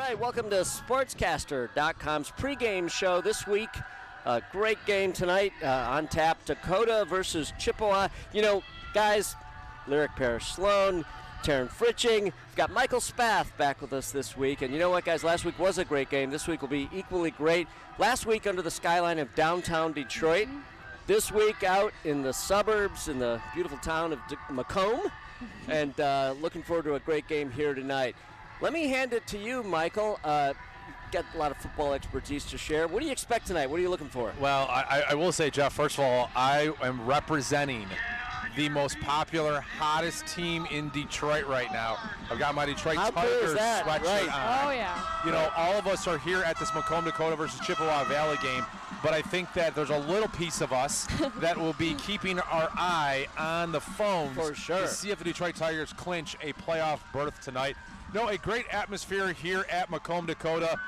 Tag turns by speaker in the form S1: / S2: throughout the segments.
S1: right, welcome to SportsCaster.com's pregame show this week. A great game tonight on tap, Dakota versus Chippewa. You know, guys, Lyric Parrish Sloan, Taryn Fritching. We've got Michael Spath back with us this week. And you know what, guys, last week was a great game. This week will be equally great. Last week under the skyline of downtown Detroit. This week out in the suburbs in the beautiful town of Macomb. And looking forward to a great game here tonight. Let me hand it to you, Michael. Got a lot of football expertise to share. What do you expect tonight? What are you looking for?
S2: Well, I will say, Jeff, first of all, I am representing the most popular, hottest team in Detroit right now. I've got my Detroit Tigers sweatshirt on.
S3: Oh, yeah.
S2: You know, all of us are here at this Macomb, Dakota versus Chippewa Valley game, but I think that there's a little piece of us that will be keeping our eye on the phones
S1: for sure
S2: to see if the Detroit Tigers clinch a playoff berth tonight. No, a great atmosphere here at Macomb, Dakota.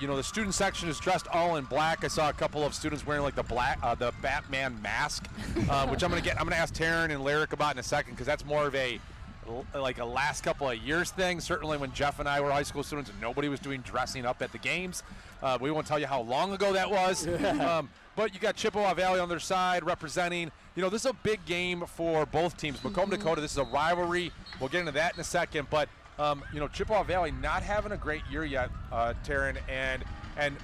S2: You know, the student section is dressed all in black. I saw a couple of students wearing like the Batman mask, which I'm gonna ask Taryn and Lyric about in a second, because that's more of a last couple of years thing. Certainly when Jeff and I were high school students and nobody was doing dressing up at the games. We won't tell you how long ago that was. But you got Chippewa Valley on their side representing. You know, this is a big game for both teams. Macomb, Dakota, this is a rivalry. We'll get into that in a second, but you know, Chippewa Valley not having a great year yet, Taryn, and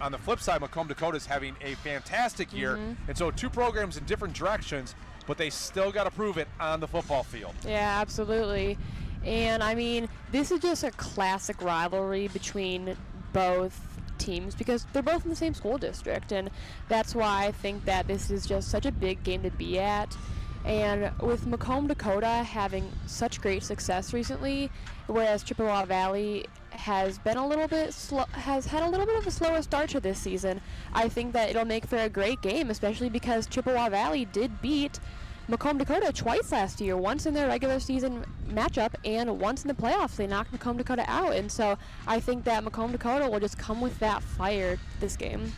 S2: on the flip side, Macomb, Dakota is having a fantastic year. And so two programs in different directions, but they still got to prove it on the football field.
S3: Yeah, absolutely. And, I mean, this is just a classic rivalry between both teams because they're both in the same school district, and that's why I think that this is just such a big game to be at. And with Macomb, Dakota having such great success recently, whereas Chippewa Valley has been a little bit has had a little bit of a slower start to this season, I think that it'll make for a great game, especially because Chippewa Valley did beat Macomb, Dakota twice last year, once in their regular season matchup and once in the playoffs. They knocked Macomb, Dakota out, and so I think that Macomb, Dakota will just come with that fire this game.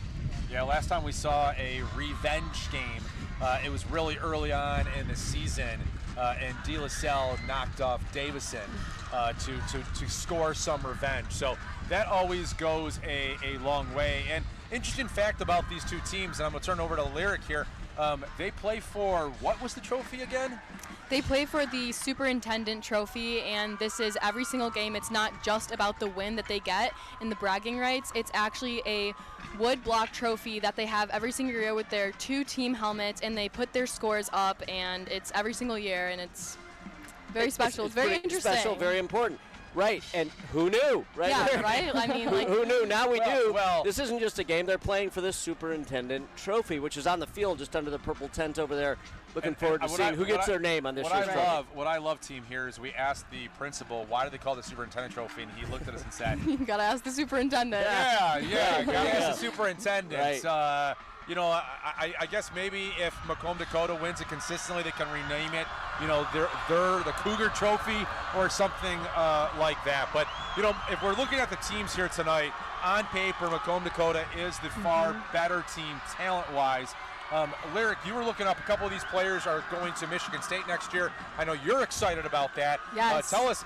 S2: Yeah, last time we saw a revenge game, it was really early on in the season, and De La Salle knocked off Davison to score some revenge. So that always goes a long way. And interesting fact about these two teams, and I'm going to turn over to Lyric here, they play for, what was the trophy again?
S4: They play for the Superintendent Trophy, and this is every single game. It's not just about the win that they get in the bragging rights. It's actually a wood block trophy that they have every single year with their two team helmets, and they put their scores up, and it's every single year, and it's very special. It's very interesting.
S1: Special, very important. Right, and who knew, right?
S4: Yeah, right? I mean, like,
S1: who knew? Now we do.
S2: Well,
S1: this isn't just a game. They're playing for this Superintendent Trophy, which is on the field just under the purple tent over there. Looking forward to seeing who gets their name on this year's trophy.
S2: What I love, team, here is we asked the principal, why do they call it the Superintendent Trophy? And he looked at us and said,
S4: you got to ask the superintendent.
S2: Yeah, got to ask the superintendent.
S1: Right.
S2: You know, I guess maybe if Macomb, Dakota wins it consistently, they can rename it, you know, they're the Cougar Trophy or something like that. But, you know, if we're looking at the teams here tonight, on paper, Macomb, Dakota is the far better team talent-wise. Lyric, you were looking up a couple of these players are going to Michigan State next year. I know you're excited about that.
S4: Yes.
S2: Tell us,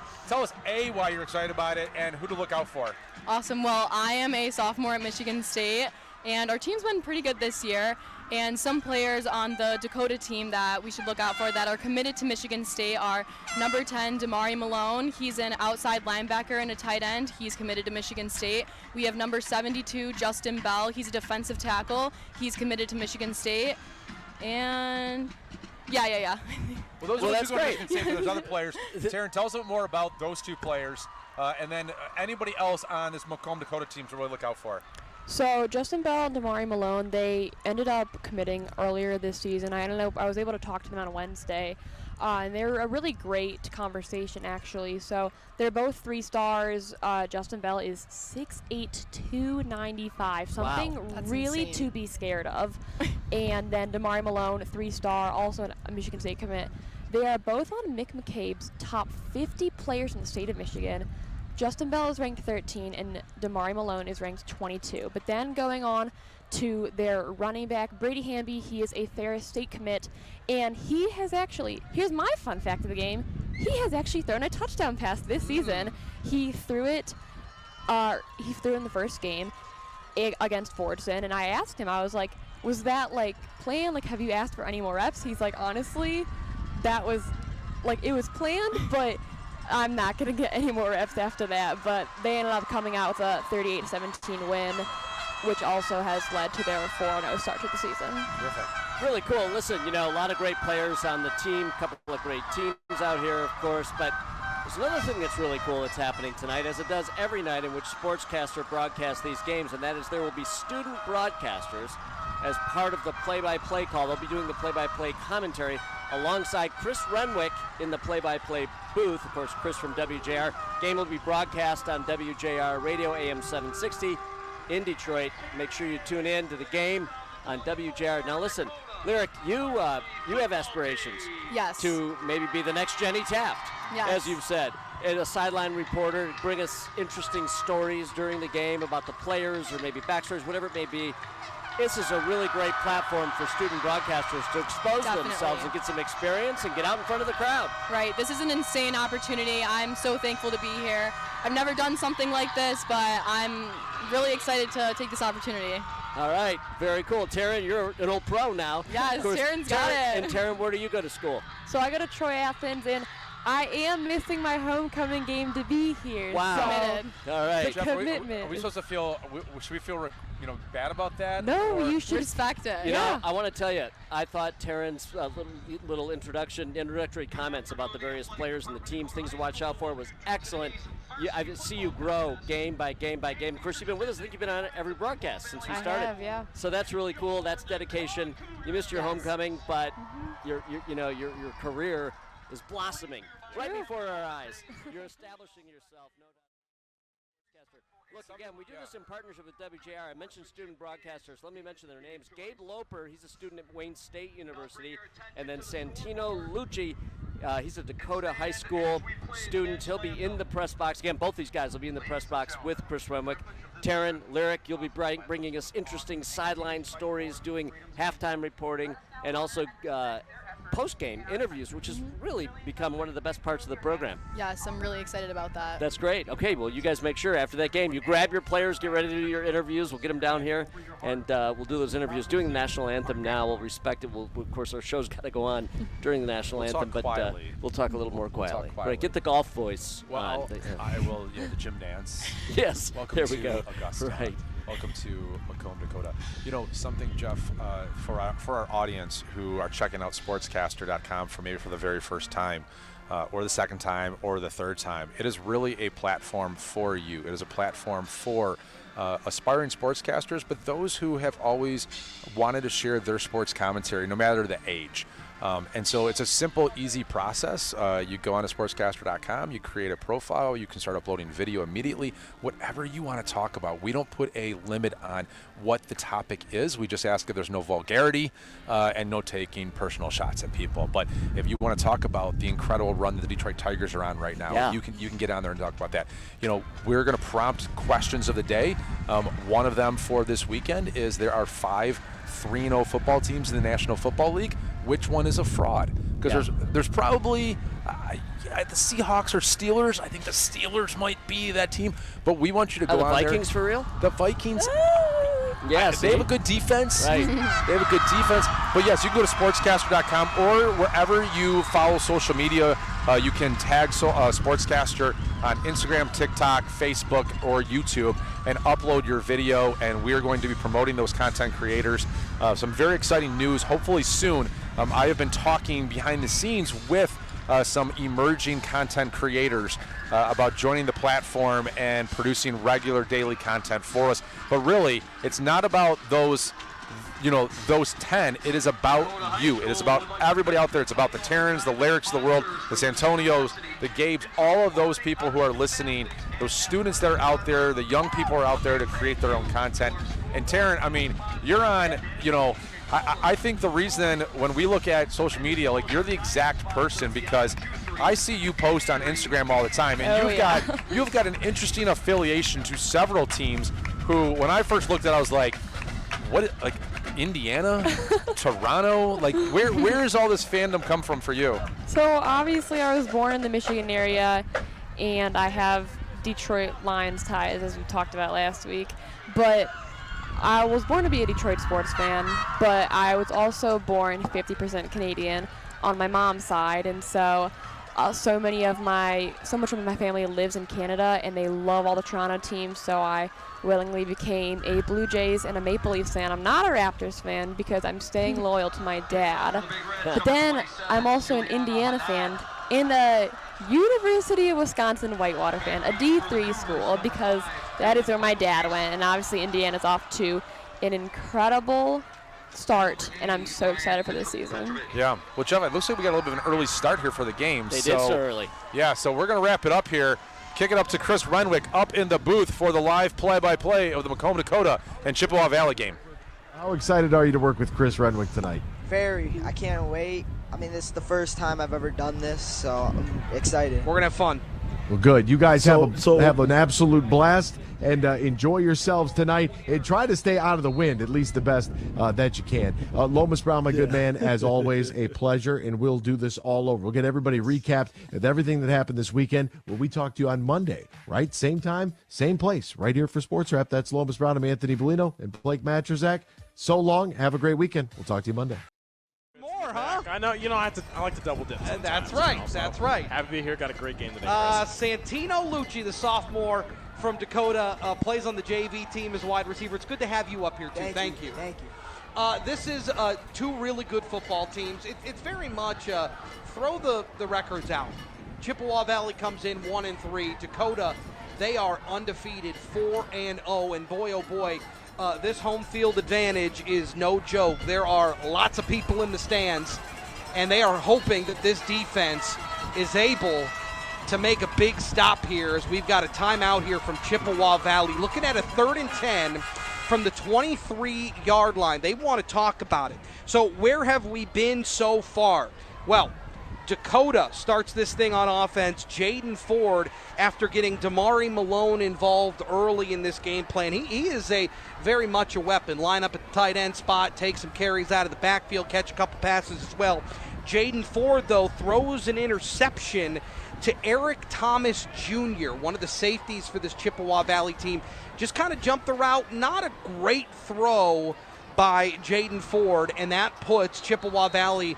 S2: A, why you're excited about it and who to look out for.
S4: Awesome. Well, I am a sophomore at Michigan State, and our team's been pretty good this year. And some players on the Dakota team that we should look out for that are committed to Michigan State are number 10, Damari Malone. He's an outside linebacker and a tight end. He's committed to Michigan State. We have number 72, Justin Bell. He's a defensive tackle. He's committed to Michigan State. And yeah.
S2: Well, that's great. There's other players. Taryn, tell us a bit more about those two players, and then anybody else on this Macomb, Dakota team to really look out for.
S3: So Justin Bell and Damari Malone, they ended up committing earlier this season. I was able to talk to them on Wednesday, and they were a really great conversation, actually. So they're both 3 stars. Justin Bell is 6'8", 295, something really insane to be scared of. And then Damari Malone, 3-star, also a Michigan State commit. They are both on Mick McCabe's top 50 players in the state of Michigan. Justin Bell is ranked 13 and Damari Malone is ranked 22. But then going on to their running back, Brady Hamby, he is a Ferris State commit, and he has actually, here's my fun fact of the game, he has actually thrown a touchdown pass this season. He threw it he threw in the first game against Fordson, and I asked him, I was like, was that like planned? Like, have you asked for any more reps? He's like, honestly, that was like, it was planned, but I'm not going to get any more reps after that. But they ended up coming out with a 38-17 win, which also has led to their 4-0 start to the season.
S2: Terrific.
S1: Really cool. Listen, you know, a lot of great players on the team, a couple of great teams out here, of course, but there's another thing that's really cool that's happening tonight, as it does every night in which SportsCaster broadcasts these games, and that is there will be student broadcasters as part of the play-by-play call. They'll be doing the play-by-play commentary alongside Chris Renwick in the play-by-play booth. Of course, Chris from WJR. Game will be broadcast on WJR Radio AM 760 in Detroit. Make sure you tune in to the game on WJR. Now listen, Lyric, you have aspirations to maybe be the next Jenny Taft, as you've said, and a sideline reporter, bring us interesting stories during the game about the players or maybe backstories, whatever it may be. This is a really great platform for student broadcasters to expose themselves and get some experience and get out in front of the crowd.
S4: Right. This is an insane opportunity. I'm so thankful to be here. I've never done something like this, but I'm really excited to take this opportunity.
S1: All right. Very cool. Taryn, you're an old pro now.
S4: Yes, Taryn's got it.
S1: And Taryn, where do you go to school?
S3: So I go to Troy Athens, and I am missing my homecoming game to be here.
S1: Wow.
S3: So
S1: all right.
S3: the commitment.
S2: Are we supposed to feel, should we feel bad about that?
S3: No,
S2: or?
S3: you should
S4: respect it.
S1: You know, I want to tell you, I thought Taryn's little introductory comments about the various players and the teams, things to watch out for, was excellent. I see you grow game by game by game. Of course, you've been with us. I think you've been on every broadcast since we started.
S3: I have, yeah.
S1: So that's really cool. That's dedication. You missed your homecoming, but your career is blossoming right before our eyes. You're establishing yourself, no doubt. Look, again, we do this in partnership with WJR. I mentioned student broadcasters. Let me mention their names. Gabe Loper, he's a student at Wayne State University. And then Santino Lucci, he's a Dakota High School student. He'll be in the press box. Again, both these guys will be in the press box with Chris Renwick. Taryn, Lyric, you'll be bringing us interesting sideline stories, doing halftime reporting, and also post-game interviews, which has really become one of the best parts of the program.
S4: Yes, I'm really excited about that.
S1: That's great. Okay, well, you guys make sure after that game you grab your players, get ready to do your interviews. We'll get them down here, and we'll do those interviews. Doing the national anthem now, we'll respect it. Of course, our show's got to go on during the national anthem, but we'll talk a little more quietly. Right, get the golf voice.
S2: Well, I will. The gym dance.
S1: Yes.
S2: Welcome
S1: there
S2: to
S1: we go.
S2: Augusta.
S1: Right.
S2: Welcome to Macomb, Dakota. You know, something, Jeff, for our audience who are checking out SportsCaster.com for the very first time, or the second time, or the third time, it is really a platform for you. It is a platform for aspiring sportscasters, but those who have always wanted to share their sports commentary, no matter the age. And so it's a simple, easy process. You go on to SportsCaster.com, you create a profile, you can start uploading video immediately, whatever you want to talk about. We don't put a limit on what the topic is. We just ask if there's no vulgarity and no taking personal shots at people. But if you want to talk about the incredible run that the Detroit Tigers are on right now, you can get on there and talk about that. You know, we're going to prompt questions of the day. One of them for this weekend is there are 5 3-0 football teams in the National Football League. Which one is a fraud? Because there's probably the Seahawks or Steelers. I think the Steelers might be that team. But we want you to go on there.
S1: The Vikings for real?
S2: The Vikings.
S1: Yeah,
S2: they have a good defense.
S1: Right.
S2: They have a good defense. But yes, you can go to sportscaster.com or wherever you follow social media. You can tag SportsCaster on Instagram, TikTok, Facebook, or YouTube and upload your video. And we're going to be promoting those content creators. Some very exciting news, hopefully soon. I have been talking behind the scenes with some emerging content creators about joining the platform and producing regular daily content for us. But really, it's not about those 10. It is about you. It is about everybody out there. It's about the Terrans, the Lyrics of the world, the Santonios, the Gabes, all of those people who are listening, those students that are out there, the young people are out there to create their own content. And Taryn, I mean, you're on, I think the reason when we look at social media, like, you're the exact person, because I see you post on Instagram all the time, and you've got an interesting affiliation to several teams who, when I first looked at it, I was like, what, like Indiana, Toronto, like where is all this fandom come from for you?
S3: So obviously I was born in the Michigan area, and I have Detroit Lions ties, as we talked about last week, but I was born to be a Detroit sports fan, but I was also born 50% Canadian on my mom's side, and so so much of my family lives in Canada, and they love all the Toronto teams, so I willingly became a Blue Jays and a Maple Leafs fan. I'm not a Raptors fan because I'm staying loyal to my dad, but then I'm also an Indiana fan and a University of Wisconsin Whitewater fan, a D3 school, because that is where my dad went, and obviously Indiana's off to an incredible start, and I'm so excited for this season.
S2: Yeah. Well, Jeff, it looks like we got a little bit of an early start here for the game.
S1: They did so early.
S2: Yeah, so we're going to wrap it up here. Kick it up to Chris Renwick up in the booth for the live play-by-play of the Macomb, Dakota and Chippewa Valley game.
S5: How excited are you to work with Chris Renwick tonight?
S6: Very. I can't wait. I mean, this is the first time I've ever done this, so I'm excited.
S7: We're going to have fun.
S5: Well, good. You guys have an absolute blast, and enjoy yourselves tonight, and try to stay out of the wind, at least the best that you can. Lomas Brown, my good man, as always, a pleasure, and we'll do this all over. We'll get everybody recapped of everything that happened this weekend when we talk to you on Monday, right? Same time, same place, right here for Sports Wrap. That's Lomas Brown. I'm Anthony Bellino and Blake Matrazak. So long. Have a great weekend. We'll talk to you Monday.
S7: Huh?
S8: I know, I like to double dip.
S7: That's right.
S8: You know,
S7: That's
S8: so
S7: right.
S8: Happy to be here. Got a great game today.
S7: Santino Lucci, the sophomore from Dakota, plays on the JV team as a wide receiver. It's good to have you up here, too. Thank you.
S6: Thank you.
S7: This is two really good football teams. It's very much throw the records out. Chippewa Valley comes in 1-3. Dakota, they are undefeated 4-0. And boy, oh boy, this home field advantage is no joke. There are lots of people in the stands, and they are hoping that this defense is able to make a big stop here, as we've got a timeout here from Chippewa Valley. Looking at a 3rd and 10 from the 23-yard line. They want to talk about it. So where have we been so far? Well, Dakota starts this thing on offense. Jaden Ford, after getting Damari Malone involved early in this game plan, he is very much a weapon. Line up at the tight end spot, take some carries out of the backfield, catch a couple passes as well. Jaden Ford, though, throws an interception to Eric Thomas Jr., one of the safeties for this Chippewa Valley team. Just kind of jumped the route. Not a great throw by Jaden Ford, and that puts Chippewa Valley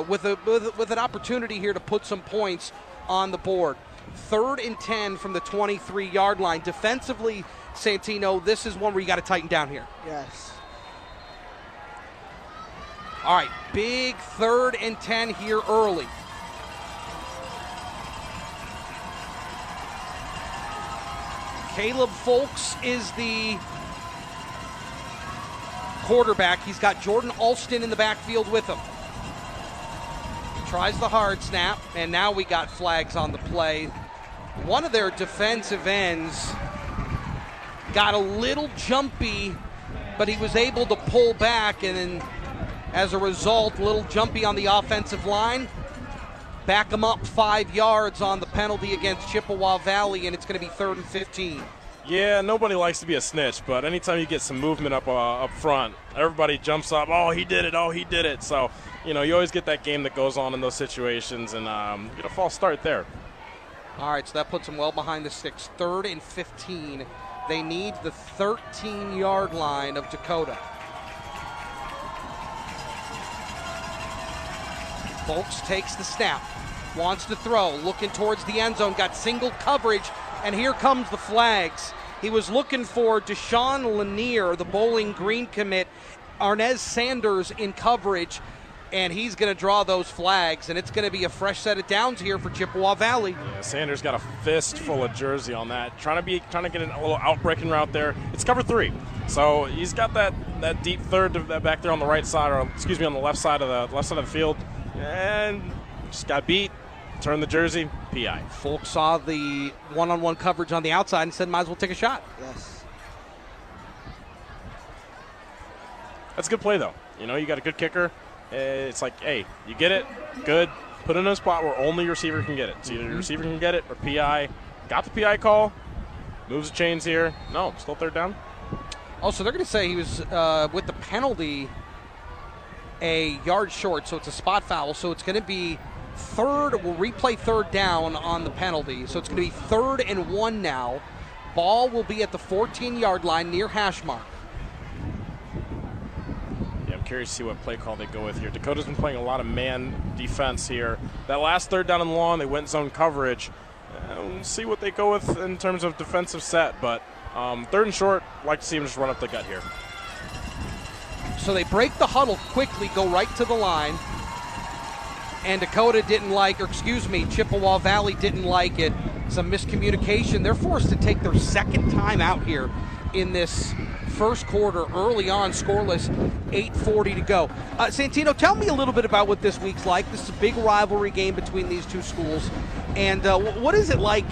S7: with an opportunity here to put some points on the board. 3rd and 10 from the 23-yard line. Defensively, Santino, this is one where you got to tighten down here.
S6: Yes.
S7: All right, big 3rd and 10 here early. Caleb Folks is the quarterback. He's got Jordan Alston in the backfield with him. Tries the hard snap, and now we got flags on the play. One of their defensive ends got a little jumpy, but he was able to pull back, and then as a result, a little jumpy on the offensive line. Back him up 5 yards on the penalty against Chippewa Valley, and it's going to be 3rd and 15.
S8: Yeah, nobody likes to be a snitch, but anytime you get some movement up front, everybody jumps up. Oh, he did it. So, you always get that game that goes on in those situations, and you get a false start there.
S7: All right, so that puts them well behind the sticks. 3rd and 15. They need the 13-yard line of Dakota. Folks takes the snap, wants to throw, looking towards the end zone, got single coverage, and here comes the flags. He was looking for Deshaun Lanier, the Bowling Green commit, Arnez Sanders in coverage, and he's going to draw those flags, and it's going to be a fresh set of downs here for Chippewa Valley.
S8: Yeah, Sanders got a fistful of jersey on that, trying to get a little outbreaking route there. It's cover 3, so he's got that deep third back there on the right side, or on the left side of the field, and just got beat. Turn the jersey, PI.
S7: Folk saw the one-on-one coverage on the outside and said, might as well take a shot.
S6: Yes.
S8: That's a good play, though. You got a good kicker. It's like, hey, you get it, good. Put it in a spot where only your receiver can get it. So either your receiver can get it or PI. Got the PI call. Moves the chains here. No, still 3rd down.
S7: Oh, so they're going to say he was, with the penalty, a yard short, so it's a spot foul. So it's going to be We'll replay third down on the penalty. So it's going to be 3rd and 1 now. Ball will be at the 14-yard line near hash mark.
S8: Yeah, I'm curious to see what play call they go with here. Dakota's been playing a lot of man defense here. That last third down and long, they went zone coverage. We'll see what they go with in terms of defensive set, but 3rd and short, like to see them just run up the gut here.
S7: So they break the huddle quickly, go right to the line. And Dakota Chippewa Valley didn't like it. Some miscommunication. They're forced to take their second time out here in this first quarter, early on, scoreless, 8:40 to go. Santino, tell me a little bit about what this week's like. This is a big rivalry game between these two schools. And what is it like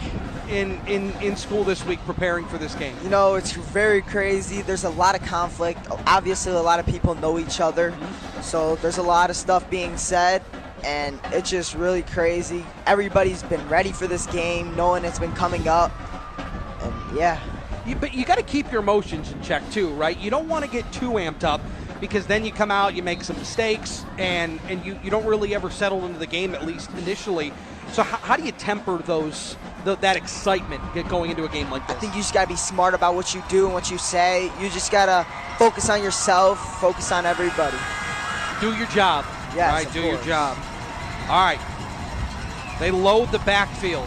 S7: in school this week preparing for this game?
S6: You know, it's very crazy. There's a lot of conflict. Obviously, a lot of people know each other. So there's a lot of stuff being said. And it's just really crazy. Everybody's been ready for this game, knowing it's been coming up. And yeah.
S7: But you got to keep your emotions in check too, right? You don't want to get too amped up, because then you come out, you make some mistakes, and you don't really ever settle into the game, at least initially. So how do you temper that excitement going into a game like this?
S6: I think you just got to be smart about what you do and what you say. You just got to focus on yourself, focus on everybody.
S7: Do your job.
S6: Yes,
S7: right, do
S6: course.
S7: your job. All right. They load the backfield.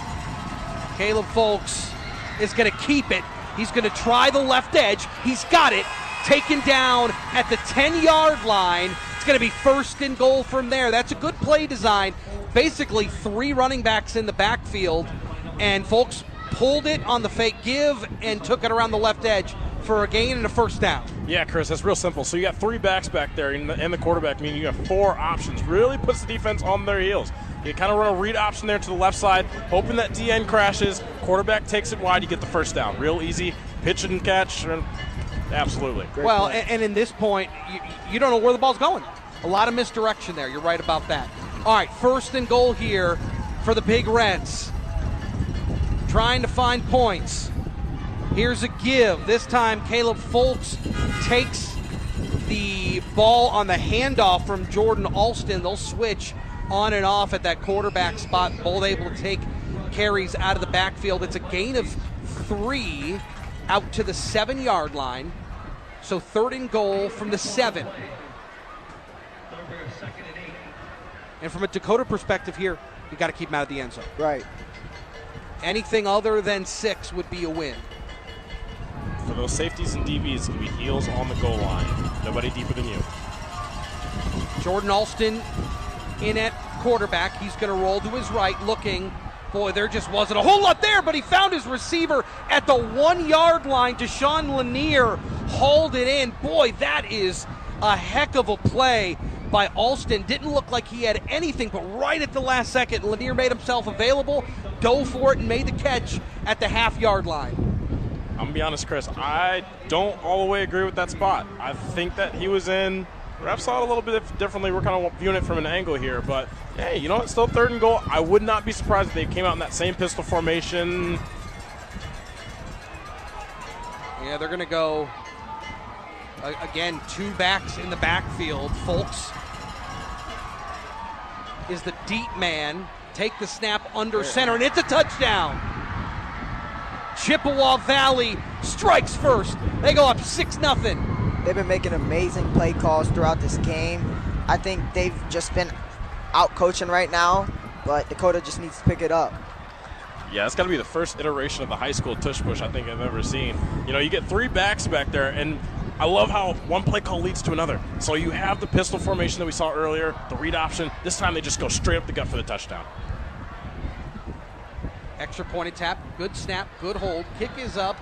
S7: Caleb Folks is going to keep it. He's going to try the left edge. He's got it. Taken down at the 10-yard line. It's going to be 1st and goal from there. That's a good play design. Basically 3 running backs in the backfield, and Folks pulled it on the fake give and took it around the left edge for a gain and a 1st down.
S8: Yeah, Chris, that's real simple. So you got 3 backs back there and the quarterback, meaning you have 4 options. Really puts the defense on their heels. You kind of run a read option there to the left side, hoping that DN crashes. Quarterback takes it wide, you get the 1st down. Real easy, pitch and catch. Absolutely.
S7: Well, and in this point, you don't know where the ball's going. A lot of misdirection there. You're right about that. All right, 1st and goal here for the Big Reds. Trying to find points. Here's a give. This time, Caleb Folks takes the ball on the handoff from Jordan Alston. They'll switch on and off at that quarterback spot. Both able to take carries out of the backfield. It's a gain of 3 out to the 7-yard line. So 3rd and goal from the 7. And from a Dakota perspective here, you got to keep them out of the end zone.
S6: Right.
S7: Anything other than 6 would be a win.
S8: For those safeties and DBs, it's going to be heels on the goal line. Nobody deeper than you.
S7: Jordan Alston in at quarterback. He's going to roll to his right, looking. Boy, there just wasn't a whole lot there, but he found his receiver at the 1-yard line. Deshaun Lanier hauled it in. Boy, that is a heck of a play by Alston. Didn't look like he had anything, but right at the last second, Lanier made himself available, dove for it, and made the catch at the half-yard line.
S8: I'm going to be honest, Chris, I don't all the way agree with that spot. I think that he was in. Refs saw it a little bit differently. We're kind of viewing it from an angle here, but hey, you know what? Still 3rd and goal. I would not be surprised if they came out in that same pistol formation.
S7: Yeah, they're going to go, again, 2 backs in the backfield. Folks is the deep man. Take the snap under center, and it's a touchdown. Chippewa Valley strikes first. They go up 6-0.
S6: They've been making amazing play calls throughout this game. I think they've just been out coaching right now, but Dakota just needs to pick it up.
S8: Yeah, it's got to be the first iteration of the high school tush push I think I've ever seen. You know, you get 3 backs back there, and I love how one play call leads to another. So you have the pistol formation that we saw earlier, the read option. This time they just go straight up the gut for the touchdown.
S7: Extra pointed tap, good snap, good hold. Kick is up,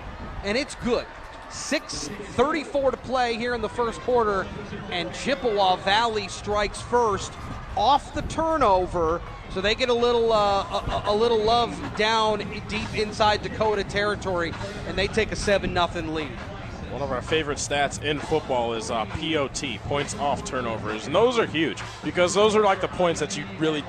S7: and it's good. 6:34 to play here in the first quarter, and Chippewa Valley strikes first off the turnover, so they get a little love down deep inside Dakota territory, and they take a 7-0 lead.
S8: One of our favorite stats in football is POT, points off turnovers, and those are huge because those are like the points that you really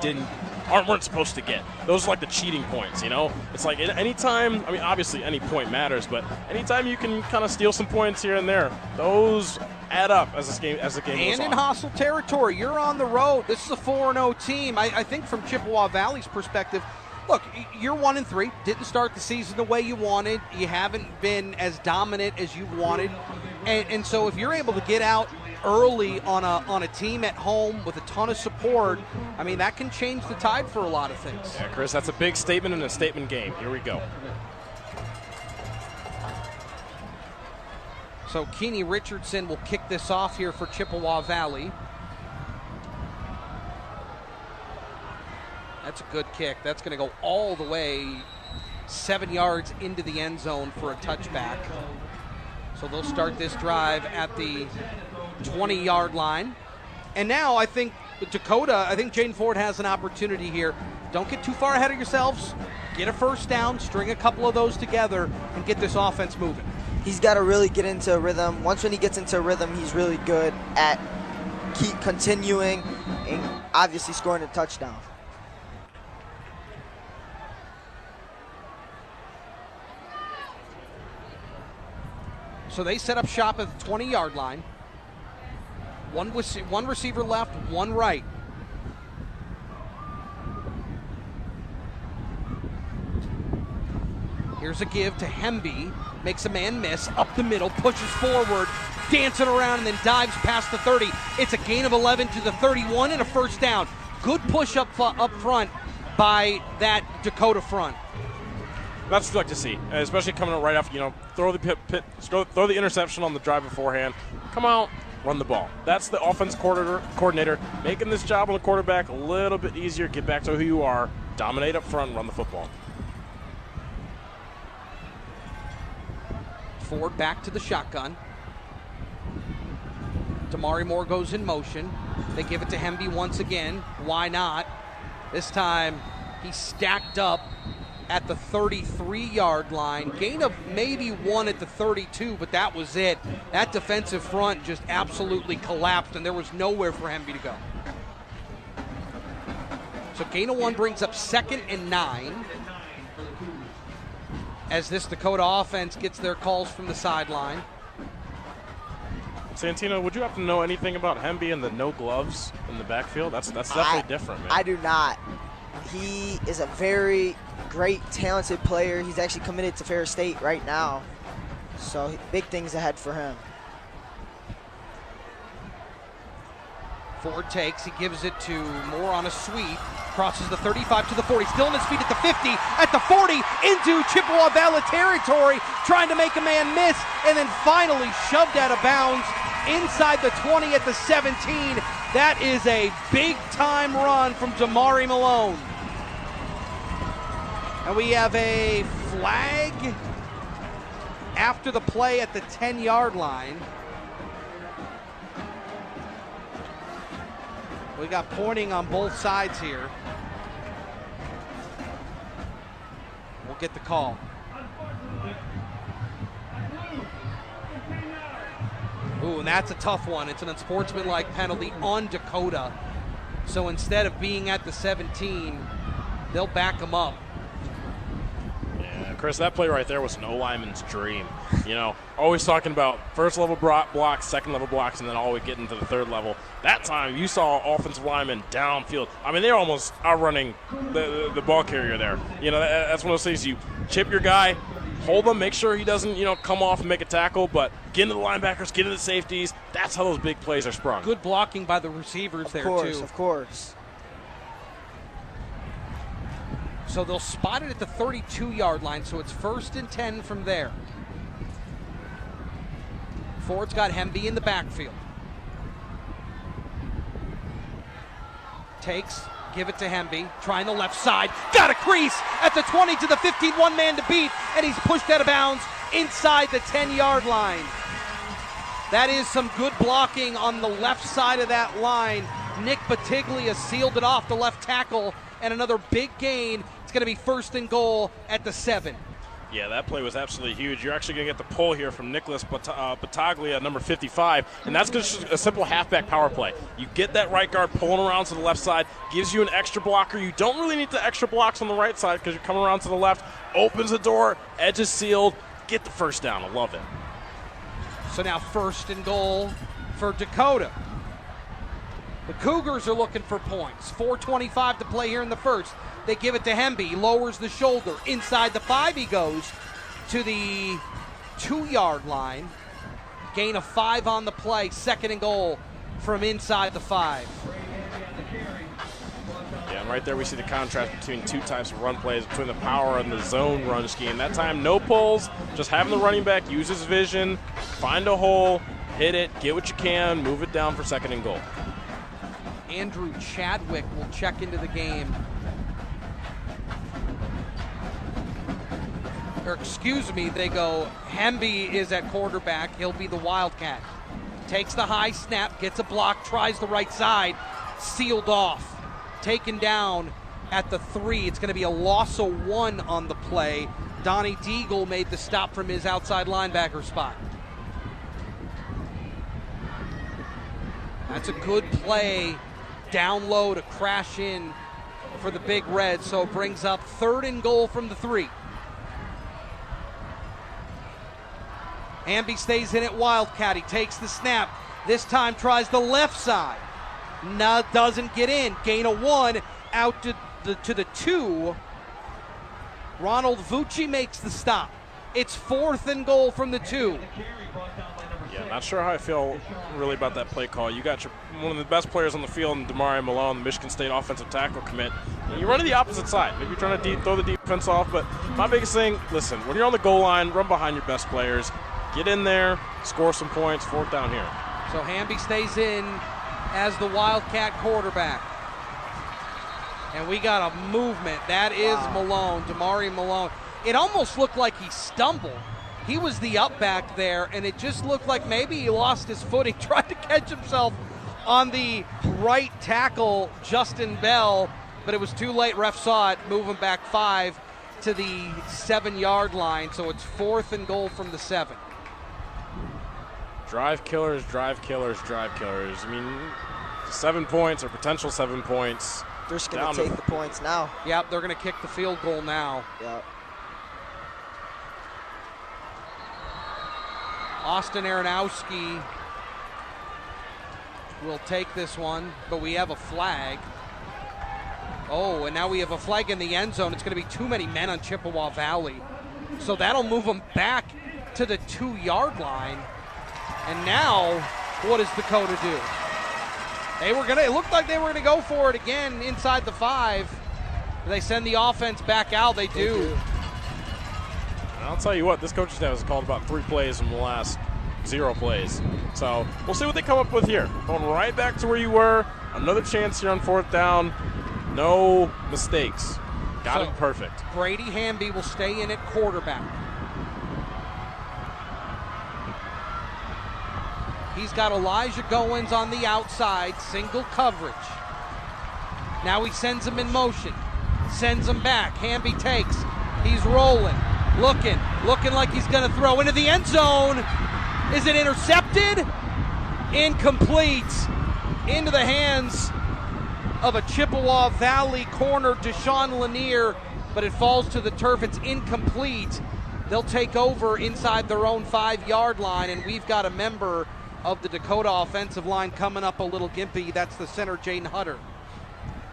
S8: weren't supposed to get. Those are like the cheating points, you know? It's like anytime, I mean, obviously any point matters, but anytime you can kind of steal some points here and there, those add up as the game goes on.
S7: And in hostile territory, you're on the road. This is a 4-0 team. I think from Chippewa Valley's perspective, look, you're 1-3. Didn't start the season the way you wanted. You haven't been as dominant as you wanted. And so if you're able to get out early on a team at home with a ton of support, I mean, that can change the tide for a lot of things.
S8: Yeah, Chris, that's a big statement in a statement game. Here we go.
S7: So Keeney Richardson will kick this off here for Chippewa Valley. That's a good kick. That's going to go all the way 7 yards into the end zone for a touchback. So they'll start this drive at the 20-yard line. And now I think Dakota, I think Jaden Ford has an opportunity here. Don't get too far ahead of yourselves. Get a first down, string a couple of those together, and get this offense moving.
S6: He's got to really get into a rhythm. Once when he gets into a rhythm, he's really good at keep continuing and obviously scoring a touchdown.
S7: So they set up shop at the 20-yard line. One receiver left, one right. Here's a give to Hemby. Makes a man miss, up the middle, pushes forward, dancing around, and then dives past the 30. It's a gain of 11 to the 31 and a first down. Good push up front by that Dakota front.
S8: That's what you like to see, especially coming out right after, throw the interception on the drive beforehand. Come out, run the ball. That's the offense coordinator making this job on the quarterback a little bit easier. Get back to who you are, dominate up front, run the football.
S7: Ford back to the shotgun. Damari Moore goes in motion. They give it to Hemby once again. Why not? This time he stacked up at the 33-yard line. Gain of maybe 1 at the 32, but that was it. That defensive front just absolutely collapsed, and there was nowhere for Hemby to go. So gain of 1 brings up 2nd and 9. As this Dakota offense gets their calls from the sideline.
S8: Santino, would you have to know anything about Hemby and the no gloves in the backfield? That's definitely different, man.
S6: I do not. He is a very great, talented player. He's actually committed to Ferris State right now. So big things ahead for him.
S7: Ford takes, he gives it to Moore on a sweep, crosses the 35 to the 40, still on his feet at the 50, at the 40, into Chippewa Valley territory, trying to make a man miss, and then finally shoved out of bounds inside the 20 at the 17. That is a big-time run from Damari Malone. And we have a flag after the play at the 10-yard line. We got pointing on both sides here. We'll get the call. Ooh, and that's a tough one. It's an unsportsmanlike penalty on Dakota. So instead of being at the 17, they'll back him up.
S8: Yeah, Chris, that play right there was an O-lineman's dream. Always talking about first level blocks, second level blocks, and then all we get into the third level. That time you saw offensive linemen downfield. I mean, they're almost outrunning the ball carrier there. That's one of those things. You chip your guy, hold him, make sure he doesn't, come off and make a tackle, but get into the linebackers, get into the safeties. That's how those big plays are sprung.
S7: Good blocking by the receivers there, too.
S6: Of course.
S7: So they'll spot it at the 32-yard line, so it's 1st and 10 from there. Ford's got Hemby in the backfield. Takes, give it to Hemby, trying the left side, got a crease at the 20 to the 15, one man to beat, and he's pushed out of bounds inside the 10-yard line. That is some good blocking on the left side of that line. Nick Batiglia sealed it off the left tackle, and another big gain. It's going to be 1st and goal at the 7.
S8: Yeah, that play was absolutely huge. You're actually going to get the pull here from Nicholas Battaglia, number 55, and that's just a simple halfback power play. You get that right guard pulling around to the left side, gives you an extra blocker. You don't really need the extra blocks on the right side because you're coming around to the left, opens the door, edge is sealed, get the first down. I love it.
S7: So now 1st and goal for Dakota. The Cougars are looking for points. 4:25 to play here in the first. They give it to Hemby. He lowers the shoulder. Inside the 5 he goes to the 2-yard line. Gain of 5 on the play. 2nd and goal from inside the 5.
S8: Yeah, and right there we see the contrast between two types of run plays, between the power and the zone run scheme. That time, no pulls, just having the running back use his vision, find a hole, hit it, get what you can, move it down for 2nd and goal.
S7: Andrew Chadwick will check into the game. Or excuse me, they go, Hemby is at quarterback. He'll be the Wildcat. Takes the high snap, gets a block, tries the right side, sealed off. Taken down at the 3. It's going to be a loss of 1 on the play. Donnie Deagle made the stop from his outside linebacker spot. That's a good play down low to crash in for the Big Red, so it brings up 3rd and goal from the 3. Hamby stays in at Wildcat. He takes the snap. This time tries the left side. No, doesn't get in. Gain of 1 out to the 2. Ronald Lucci makes the stop. It's 4th and goal from the 2.
S8: Yeah, not sure how I feel really about that play call. You got one of the best players on the field in Damari Malone, the Michigan State offensive tackle commit. You're running the opposite side. Maybe you're trying to throw the defense off, but my biggest thing, listen, when you're on the goal line, run behind your best players. Get in there, score some points, 4th down here.
S7: So Hamby stays in as the Wildcat quarterback. And we got a movement. That is Malone, Damari Malone. It almost looked like he stumbled. He was the up back there, and it just looked like maybe he lost his footing, tried to catch himself on the right tackle, Justin Bell, but it was too late. Ref saw it, move him back 5 to the 7-yard line, so it's 4th and goal from the 7.
S8: Drive killers, drive killers, drive killers. I mean, 7 points or potential 7 points.
S6: They're just going to take the points now.
S7: Yep, they're going to kick the field goal now.
S6: Yep.
S7: Austin Aronowski will take this one, but we have a flag. Oh, and now we have a flag in the end zone. It's going to be too many men on Chippewa Valley. So that'll move them back to the 2-yard line. And now, what does Dakota do? It looked like they were gonna go for it again inside the 5. They send the offense back out, they do.
S8: And I'll tell you what, this coaching staff has called about 3 plays from the last 0 plays. So we'll see what they come up with here. Going right back to where you were. Another chance here on 4th down. No mistakes. Got it perfect.
S7: Brady Hamby will stay in at quarterback. He's got Elijah Goins on the outside, single coverage. Now he sends him in motion, sends him back. Hamby takes, he's rolling, looking like he's gonna throw into the end zone. Is it intercepted? Incomplete. Into the hands of a Chippewa Valley corner, Deshaun Lanier, but it falls to the turf. It's incomplete. They'll take over inside their own 5-yard line, and we've got a member of the Dakota offensive line coming up a little gimpy. That's the center, Jaden Hutter.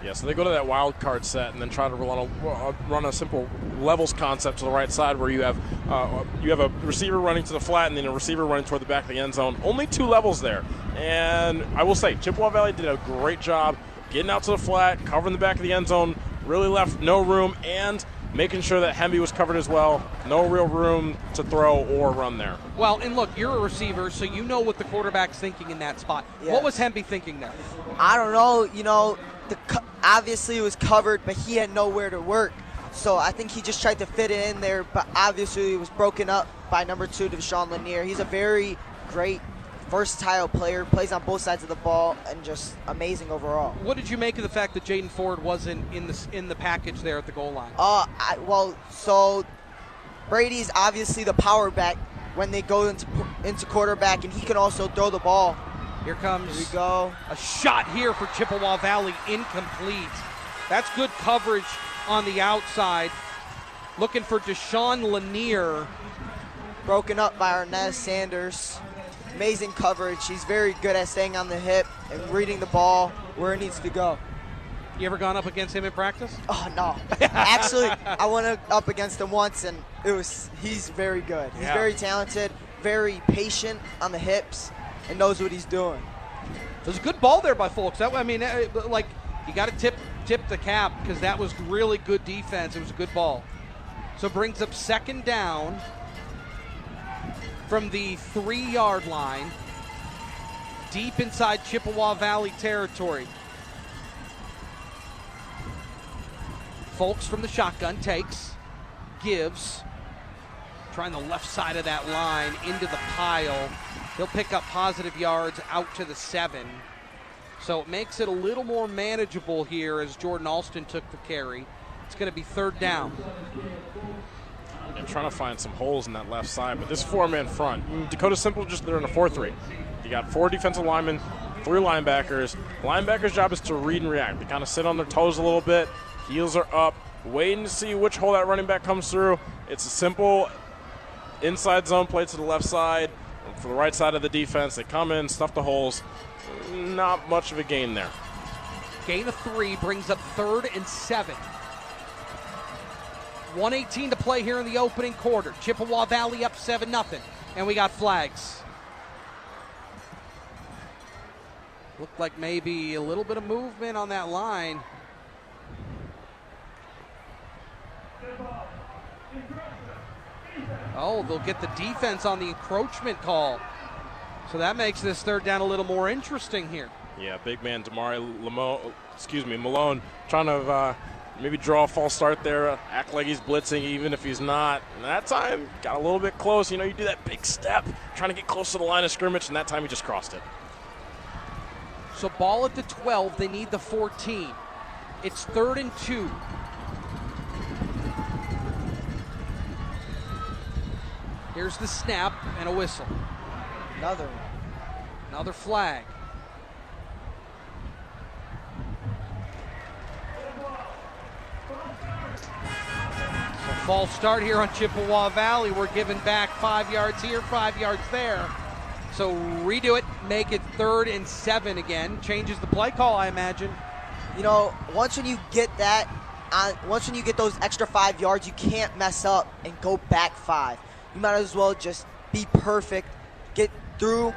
S8: Yeah, so they go to that wild card set and then try to run a simple levels concept to the right side where you have a receiver running to the flat and then a receiver running toward the back of the end zone. Only 2 levels there. And I will say, Chippewa Valley did a great job getting out to the flat, covering the back of the end zone, really left no room, and making sure that Hemby was covered as well. No real room to throw or run there.
S7: Well, and look, you're a receiver, so you know what the quarterback's thinking in that spot.
S6: Yes.
S7: What was Hemby thinking there?
S6: I don't know. Obviously it was covered, but he had nowhere to work. So I think he just tried to fit it in there, but obviously it was broken up by number 2, Deshaun Lanier. He's a very great, versatile player, plays on both sides of the ball, and just amazing overall.
S7: What did you make of the fact that Jaden Ford wasn't in the package there at the goal line?
S6: So Brady's obviously the power back when they go into quarterback, and he can also throw the ball.
S7: Here comes
S6: we go.
S7: A shot here for Chippewa Valley, incomplete. That's good coverage on the outside. Looking for Deshaun Lanier.
S6: Broken up by Arnaz Sanders. amazing coverage. He's very good at staying on the hip and reading the ball where it needs to go.
S7: You ever gone up against him in practice?
S6: Oh, no. Actually, I went up against him once, and he's very good. He's very talented, very patient on the hips, and knows what he's doing.
S7: It was a good ball there by Folks. That, I mean, like, you got to tip the cap because that was really good defense. It was a good ball. So it brings up second down from the 3-yard line, deep inside Chippewa Valley territory. Folks from the shotgun takes, gives, trying the left side of that line into the pile. He'll pick up positive yards out to the 7. So it makes it a little more manageable here as Jordan Alston took the carry. It's going to be third down.
S8: And trying to find some holes in that left side, but this 4-man front, Dakota Simple just they're in a 4-3. You got 4 defensive linemen, 3 linebackers. The linebackers' job is to read and react. They kind of sit on their toes a little bit. Heels are up, waiting to see which hole that running back comes through. It's a simple inside zone play to the left side. For the right side of the defense, they come in, stuff the holes. Not much of a gain there.
S7: Gain of 3 brings up 3rd and 7. 1:18 to play here in the opening quarter. Chippewa Valley up 7-0, and we got flags. Looked like maybe a little bit of movement on that line. Oh, they'll get the defense on the encroachment call. So that makes this third down a little more interesting here.
S8: Yeah, big man Malone trying to maybe draw a false start there, act like he's blitzing even if he's not. And that time, got a little bit close. You know, you do that big step, trying to get close to the line of scrimmage, and that time he just crossed it.
S7: So ball at the 12, they need the 14. It's 3rd and 2. Here's the snap and a whistle. Another flag. So false start here on Chippewa Valley. We're giving back 5 yards here, 5 yards there. So redo it, make it 3rd and 7 again. Changes the play call, I imagine.
S6: You know, once when you get those extra 5 yards, you can't mess up and go back 5. You might as well just be perfect, get through,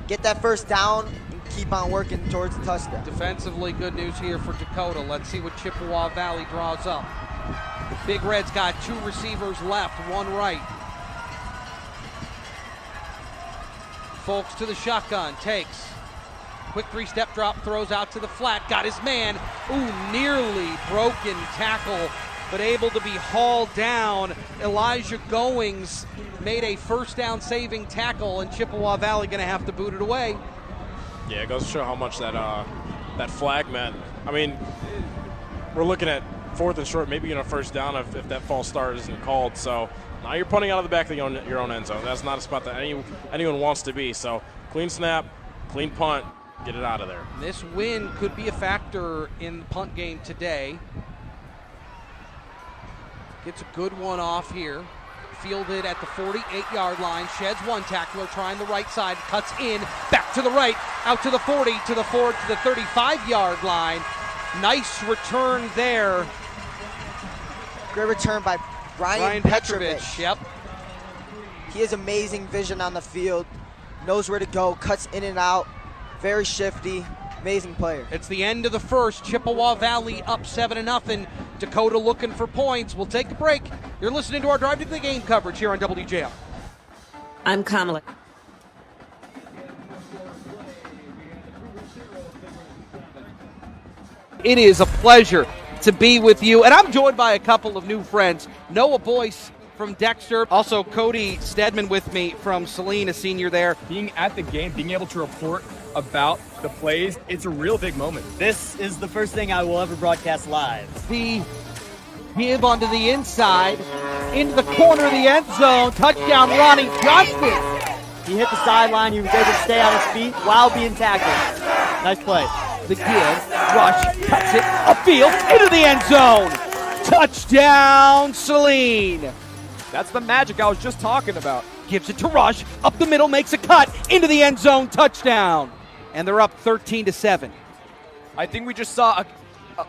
S6: get that first down, and keep on working towards the touchdown.
S7: Defensively, good news here for Dakota. Let's see what Chippewa Valley draws up. The Big Red's got 2 receivers left, 1 right. Folks to the shotgun, takes. Quick 3-step drop, throws out to the flat, got his man. Ooh, nearly broken tackle, but able to be hauled down. Elijah Goings made a first down saving tackle, and Chippewa Valley going to have to boot it away.
S8: Yeah, it goes to show how much that flag meant. I mean, we're looking at 4th and short, maybe a first down if that false start isn't called. So now you're punting out of the back of your own end zone. That's not a spot that anyone wants to be. So clean snap, clean punt, get it out of there.
S7: This win could be a factor in the punt game today. Gets a good one off here. Fielded at the 48-yard line. Sheds 1 tackler, trying the right side. Cuts in, back to the right, out to the 40, to the 4, to the 35-yard line. Nice return there.
S6: Great return by Ryan Petrovich.
S7: Yep.
S6: He has amazing vision on the field. Knows where to go, cuts in and out. Very shifty. Amazing player.
S7: It's the end of the first. Chippewa Valley up 7-0. Dakota looking for points. We'll take a break. You're listening to our Drive to the Game coverage here on WJR.
S9: I'm Kamala.
S7: It is a pleasure to be with you. And I'm joined by a couple of new friends. Noah Boyce from Dexter. Also Cody Stedman with me from Saline, a senior there.
S10: Being at the game, being able to report about the plays, it's a real big moment.
S11: This is the first thing I will ever broadcast live.
S7: The give onto the inside, into the corner of the end zone. Touchdown, Ronnie Johnson.
S11: He hit the sideline. He was able to stay on his feet while being tackled. Nice play.
S7: The give, rush, cuts it upfield, into the end zone. Touchdown, Saline.
S10: That's the magic I was just talking about.
S7: gives it to Rush, up the middle, makes a cut, into the end zone, touchdown. And they're up 13-7.
S10: I think we just saw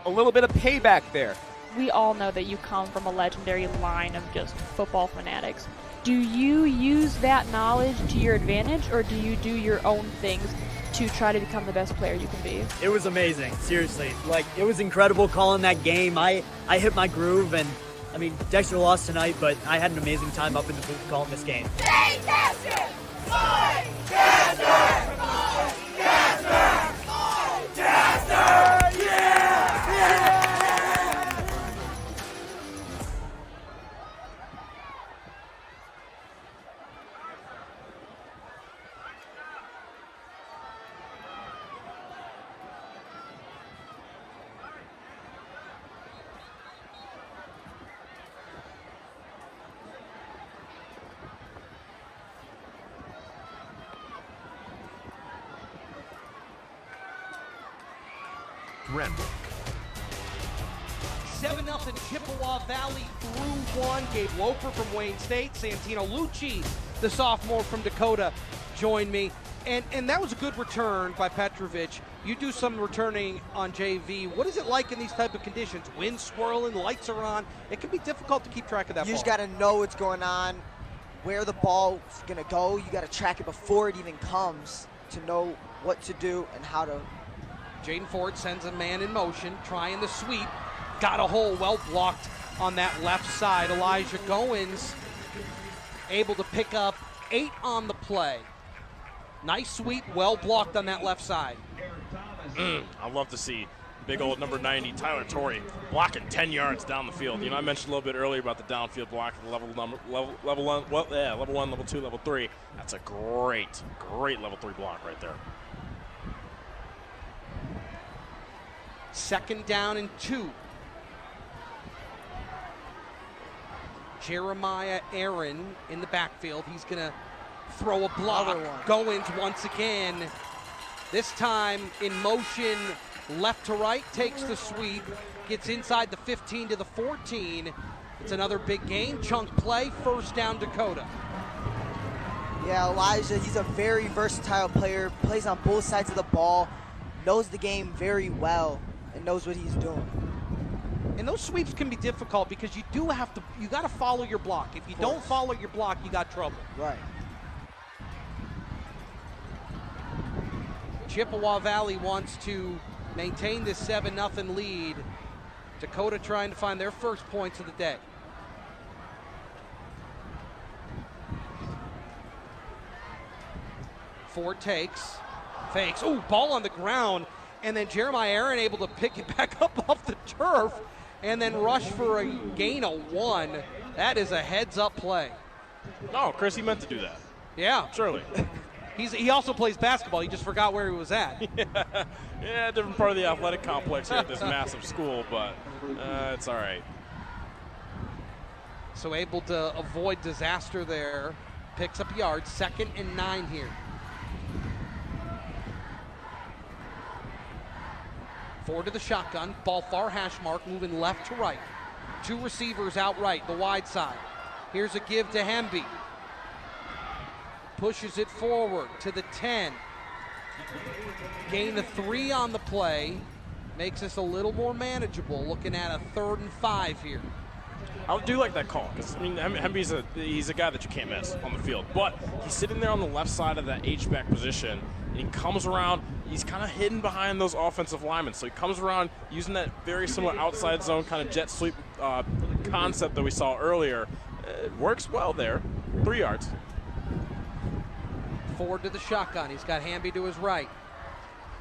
S10: a little bit of payback there.
S3: We all know that you come from a legendary line of just football fanatics. Do you use that knowledge to your advantage, or do you do your own things to try to become the best player you can be?
S11: It was amazing, seriously. Like, it was incredible calling that game. I hit my groove, and I mean, Dexter lost tonight, but I had an amazing time up in the booth calling this game.
S5: Renwick.
S7: 7-0 Chippewa Valley through one. Gabe Loper from Wayne State. Santino Lucci, the sophomore from Dakota, joined me. And that was a good return by Petrovic. You do some returning on JV. What is it like in these type of conditions? Wind swirling, lights are on. It can be difficult to keep track of that
S6: You
S7: ball.
S6: just got to know what's going on, where the ball's going to go. You got to track it before it even comes to know what to do and how to.
S7: Jaden Ford sends a man in motion, trying the sweep. Got a hole, well blocked on that left side. Elijah Goins able to pick up 8 on the play. Nice sweep, well blocked on that left side.
S8: I'd love to see big old number 90, Tyler Torrey, blocking 10 yards down the field. You know, I mentioned a little bit earlier about the downfield block, level 1, level 2, level 3. That's a great level 3 block right there.
S7: 2nd down and 2. Jeremiah Aaron in the backfield. He's going to throw a block. Goins once again. This time in motion, left to right, takes the sweep, gets inside the 15 to the 14. It's another big gain. Chunk play, 1st down Dakota.
S6: Yeah, Elijah, he's a very versatile player, plays on both sides of the ball, knows the game very well, and knows what he's doing.
S7: And those sweeps can be difficult because you got to follow your block. If you don't follow your block, you got trouble.
S6: Right.
S7: Chippewa Valley wants to maintain this 7-0 lead. Dakota trying to find their first points of the day. Ford takes, fakes. Ooh, ball on the ground. And then Jeremiah Aaron able to pick it back up off the turf and then rush for a gain of 1. That is a heads-up play.
S8: No, Chris, he meant to do that.
S7: Yeah.
S8: Surely.
S7: He also plays basketball. He just forgot where he was at.
S8: Yeah, different part of the athletic complex here at this massive school, but it's all right.
S7: So able to avoid disaster there. Picks up yards. 2nd and 9 here. Ford to the shotgun. Ball far hash mark, moving left to right. 2 receivers out right, the wide side. Here's a give to Hemby. Pushes it forward to the 10. Gain of 3 on the play. Makes this a little more manageable. Looking at a 3rd and 5 here.
S8: I do like that call because I mean Hemby's he's a guy that you can't miss on the field, but he's sitting there on the left side of that H-back position. And he comes around. He's kind of hidden behind those offensive linemen, so he comes around using that very similar outside zone kind of jet sweep concept that we saw earlier. It works well there. 3 yards.
S7: Ford to the shotgun. He's got Hamby to his right.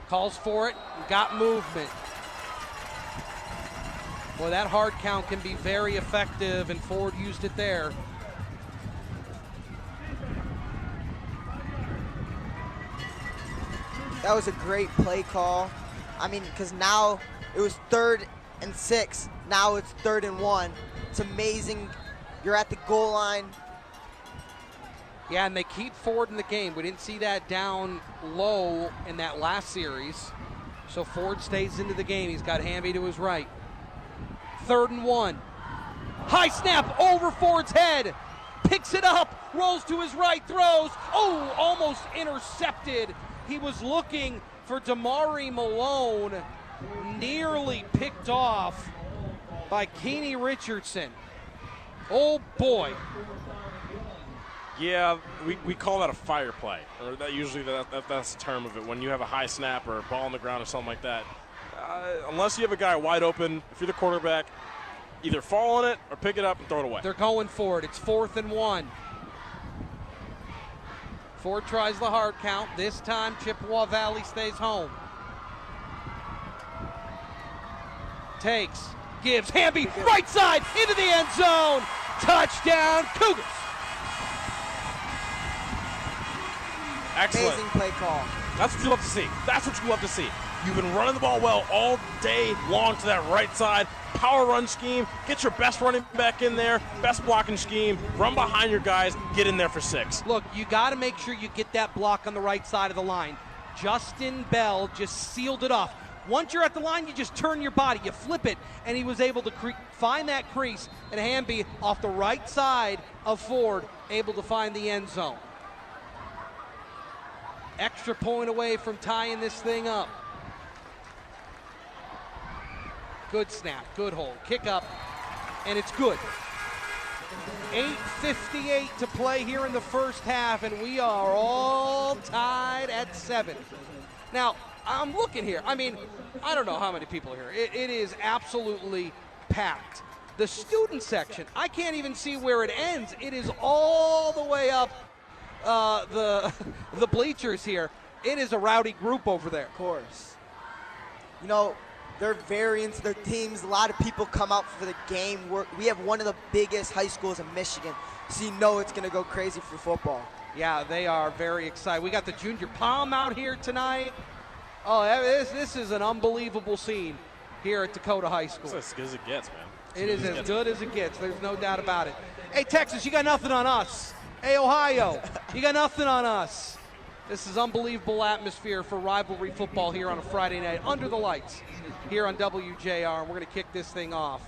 S7: Calls for it. Got movement. Boy, that hard count can be very effective, and Ford used it there.
S6: That was a great play call. I mean, because now it was 3rd and 6. Now it's 3rd and 1. It's amazing. You're at the goal line.
S7: Yeah, and they keep Ford in the game. We didn't see that down low in that last series. So Ford stays into the game. He's got Hamby to his right. 3rd and 1. High snap over Ford's head. picks it up, rolls to his right, throws. Oh, almost intercepted. He was looking for Damari Malone, nearly picked off by Keeney Richardson. Oh boy.
S8: Yeah, we call that a fire play, or that usually that's the term of it. When you have a high snap or a ball on the ground or something like that, unless you have a guy wide open, if you're the quarterback, either fall on it or pick it up and throw it away.
S7: They're going for it. It's 4th and 1. Ford tries the hard count. This time Chippewa Valley stays home. Takes, gives, Hamby, right side, into the end zone. Touchdown, Cougars.
S8: Excellent.
S6: Amazing play call.
S8: That's what you love to see. That's what you love to see. You've been running the ball well all day long to that right side. Power run scheme. Get your best running back in there. Best blocking scheme. Run behind your guys. Get in there for 6.
S7: Look, you got to make sure you get that block on the right side of the line. Justin Bell just sealed it off. Once you're at the line, you just turn your body. You flip it, and he was able to find that crease, and Hamby off the right side of Ford, able to find the end zone. Extra point away from tying this thing up. Good snap, good hold, kick up, and it's good. 8:58 to play here in the first half, and we are all tied at 7. Now, I'm looking here. I mean, I don't know how many people are here. It is absolutely packed. The student section, I can't even see where it ends. It is all the way up the bleachers here. It is a rowdy group over there.
S6: Of course. You know, they're very into their teams. A lot of people come out for the game. We have one of the biggest high schools in Michigan, so you know it's going to go crazy for football.
S7: Yeah, they are very excited. We got the junior pom out here tonight. Oh, this is an unbelievable scene here at Dakota High School.
S8: It's as good as it gets, man.
S7: It is as good as it gets. There's no doubt about it. Hey, Texas, you got nothing on us. Hey, Ohio, you got nothing on us. This is unbelievable atmosphere for rivalry football here on a Friday night under the lights here on WJR, and we're going to kick this thing off.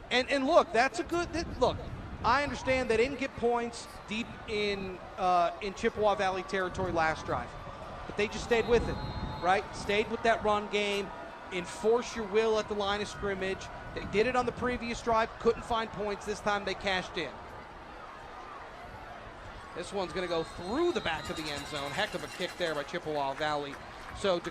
S7: And look, that's a good look. I understand they didn't get points deep in Chippewa Valley territory last drive, but they just stayed with it, right? Stayed with that run game, enforce your will at the line of scrimmage. They did it on the previous drive, couldn't find points. This time they cashed in. This one's going to go through the back of the end zone. Heck of a kick there by Chippewa Valley. So,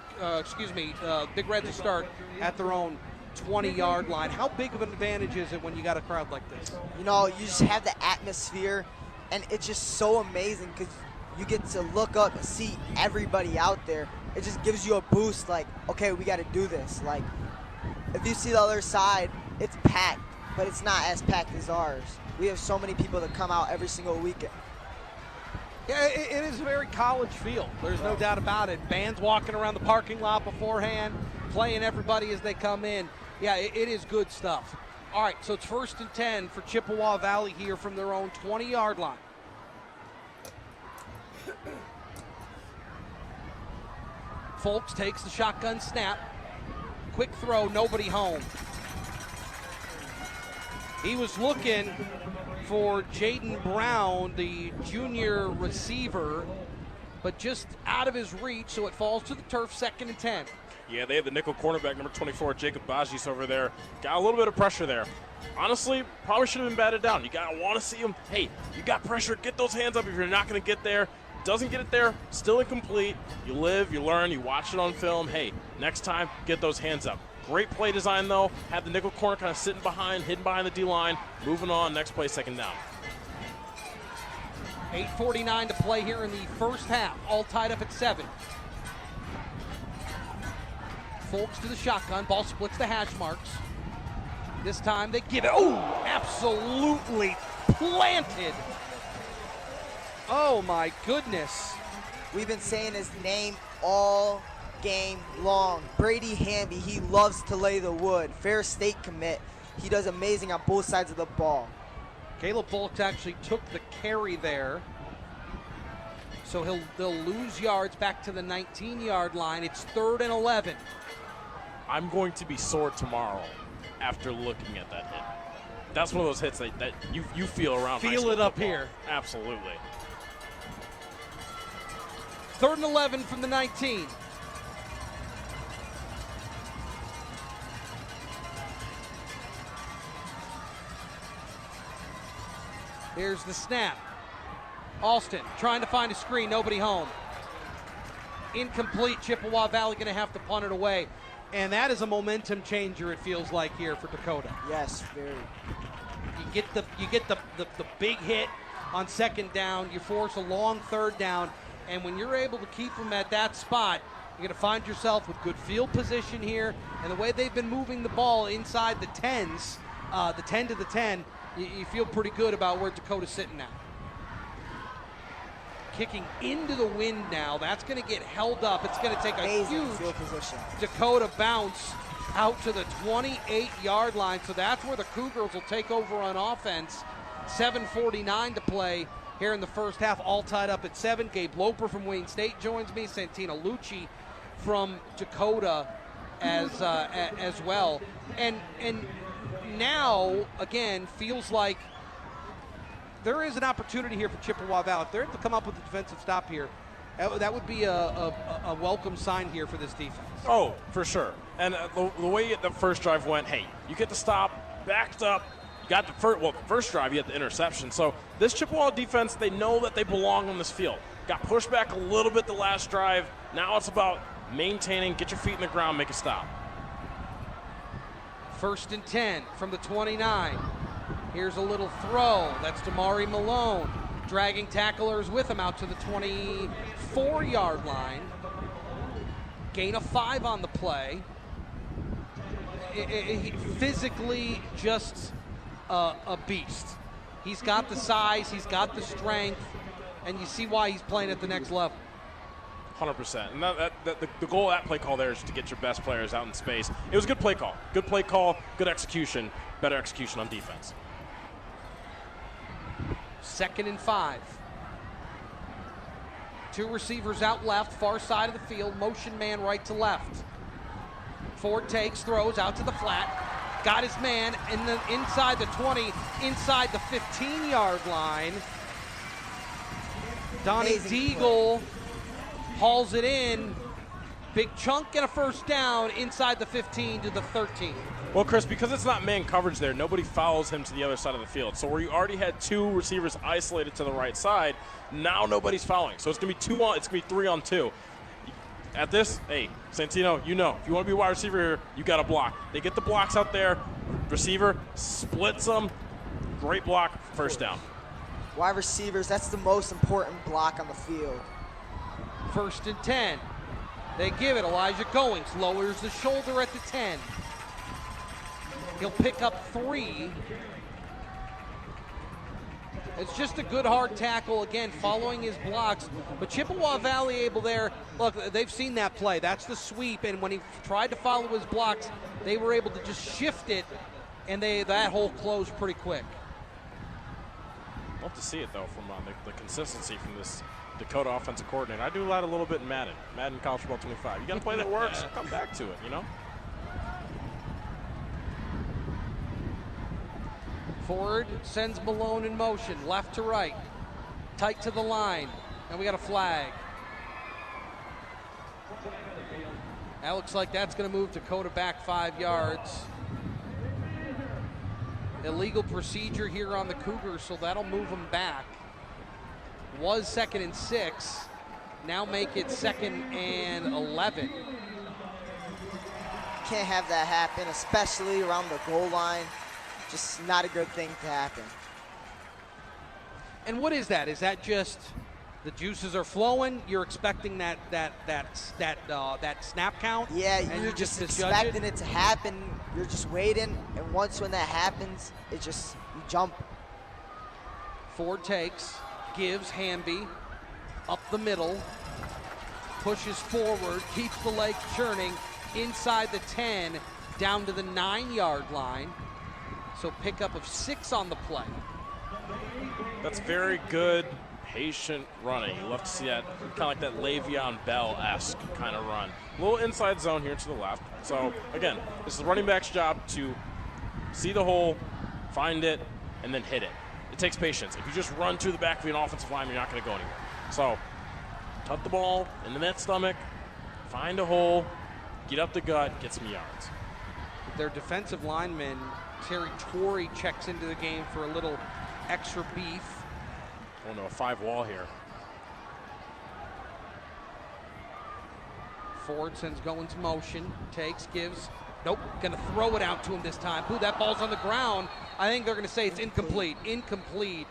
S7: Big Red to start at their own 20-yard line. How big of an advantage is it when you got a crowd like this?
S6: You know, you just have the atmosphere, and it's just so amazing because you get to look up and see everybody out there. It just gives you a boost, like, okay, we got to do this. Like, if you see the other side, it's packed, but it's not as packed as ours. We have so many people that come out every single weekend.
S7: Yeah, it is a very college feel. There's no doubt about it. Bands walking around the parking lot beforehand, playing everybody as they come in. Yeah, it is good stuff. All right, so it's 1st and 10 for Chippewa Valley here from their own 20-yard line. Folks takes the shotgun snap. Quick throw, nobody home. He was looking for Jaden Brown, the junior receiver, but just out of his reach, so it falls to the turf, 2nd and 10.
S8: Yeah, they have the nickel cornerback, number 24, Jacob Bajis over there. Got a little bit of pressure there. Honestly, probably should have been batted down. You gotta want to see him. Hey, you got pressure, get those hands up if you're not gonna get there. Doesn't get it there, still incomplete. You live, you learn, you watch it on film. Hey, next time, get those hands up. Great play design, though. Had the nickel corner kind of sitting behind, hidden behind the D-line. Moving on, next play, 2nd down.
S7: 8:49 to play here in the first half. All tied up at 7. Folks to the shotgun. Ball splits the hash marks. This time they give it. Oh, absolutely planted. Oh, my goodness.
S6: We've been saying his name all game long. Brady Hamby, he loves to lay the wood. Fair State commit. He does amazing on both sides of the ball.
S7: Caleb Folks actually took the carry there. So they'll lose yards back to the 19-yard line. It's 3rd and 11.
S8: I'm going to be sore tomorrow after looking at that hit. that's one of those hits that you feel around.
S7: Feel it up
S8: football.
S7: here.
S8: Absolutely.
S7: 3rd and 11 from the 19. Here's the snap. Alston trying to find a screen, nobody home. Incomplete. Chippewa Valley going to have to punt it away. And that is a momentum changer, it feels like, here for Dakota.
S6: Yes, very.
S7: You get the big hit on 2nd down. You force a long 3rd down. And when you're able to keep them at that spot, you're going to find yourself with good field position here. And the way they've been moving the ball inside the 10s, the 10 to the 10, you feel pretty good about where Dakota's sitting now. Kicking into the wind now. That's going to get held up. It's going to take a huge
S6: field position.
S7: Dakota bounce out to the 28-yard line. So that's where the Cougars will take over on offense. 7:49 to play here in the first half. All tied up at 7. Gabe Loper from Wayne State joins me. Santino Lucci from Dakota as well. And now, again, feels like there is an opportunity here for Chippewa Valley. If they're able to come up with a defensive stop here, that would be a welcome sign here for this defense.
S8: Oh, for sure. And the way the first drive went, hey, you get the stop, backed up. You got the first drive, you had the interception. So this Chippewa defense, they know that they belong on this field. Got pushed back a little bit the last drive. Now it's about maintaining, get your feet in the ground, make a stop.
S7: 1st and 10 from the 29. Here's a little throw. That's Damari Malone. Dragging tacklers with him out to the 24-yard line. Gain of 5 on the play. Physically just a beast. He's got the size, he's got the strength, and you see why he's playing at the next level.
S8: 100%. And the goal of that play call there is to get your best players out in space. It was a good play call. Good play call, good execution, better execution on defense.
S7: 2nd and 5. 2 receivers out left, far side of the field, motion man right to left. Ford takes, throws out to the flat, got his man, and then inside the 20, inside the 15-yard line. Donnie Deagle hauls it in. Big chunk and a first down inside the 15 to the 13.
S8: Well, Chris, because it's not man coverage there, nobody follows him to the other side of the field. So where you already had 2 receivers isolated to the right side, now nobody's following. So it's going to be 3 on 2. At this, hey, Santino, if you want to be a wide receiver here, you got to block. They get the blocks out there. Receiver splits them. Great block, first down.
S6: Wide receivers, that's the most important block on the field.
S7: 1st and 10. They give it. Elijah Goings lowers the shoulder at the 10. He'll pick up 3. It's just a good hard tackle, again, following his blocks. But Chippewa Valley able there, look, they've seen that play. That's the sweep, and when he tried to follow his blocks, they were able to just shift it, and that hole closed pretty quick.
S8: Love to see it, though, from the consistency from this Dakota offensive coordinator. I do that a little bit in Madden College Football 25. You got a play that works, come back to it,
S7: Ford sends Malone in motion, left to right, tight to the line, and we got a flag. That looks like that's going to move Dakota back 5 yards. Illegal procedure here on the Cougars, so that'll move them back. Was 2nd and 6, now make it 2nd and 11.
S6: Can't have that happen, especially around the goal line. Just not a good thing to happen.
S7: And what is that? Is that just the juices are flowing? You're expecting that snap count?
S6: Yeah,
S7: and
S6: you're just expecting it to happen. You're just waiting, and once when that happens, you jump.
S7: Ford takes, gives Hamby up the middle, pushes forward, keeps the legs churning inside the 10, down to the 9-yard line. So pickup of 6 on the play.
S8: That's very good, patient running. You love to see that, kind of like that Le'Veon Bell-esque kind of run. A little inside zone here to the left. So, again, this is the running back's job to see the hole, find it, and then hit it. It takes patience. If you just run to the back of an offensive line, you're not going to go anywhere. So tuck the ball into that stomach, find a hole, get up the gut, get some yards.
S7: Their defensive lineman, Terry Torrey, checks into the game for a little extra beef.
S8: Oh no, a 5 wall here.
S7: Fordson's going to motion, takes, gives, nope, gonna throw it out to him this time. Ooh, that ball's on the ground. I think they're gonna say it's incomplete. Incomplete.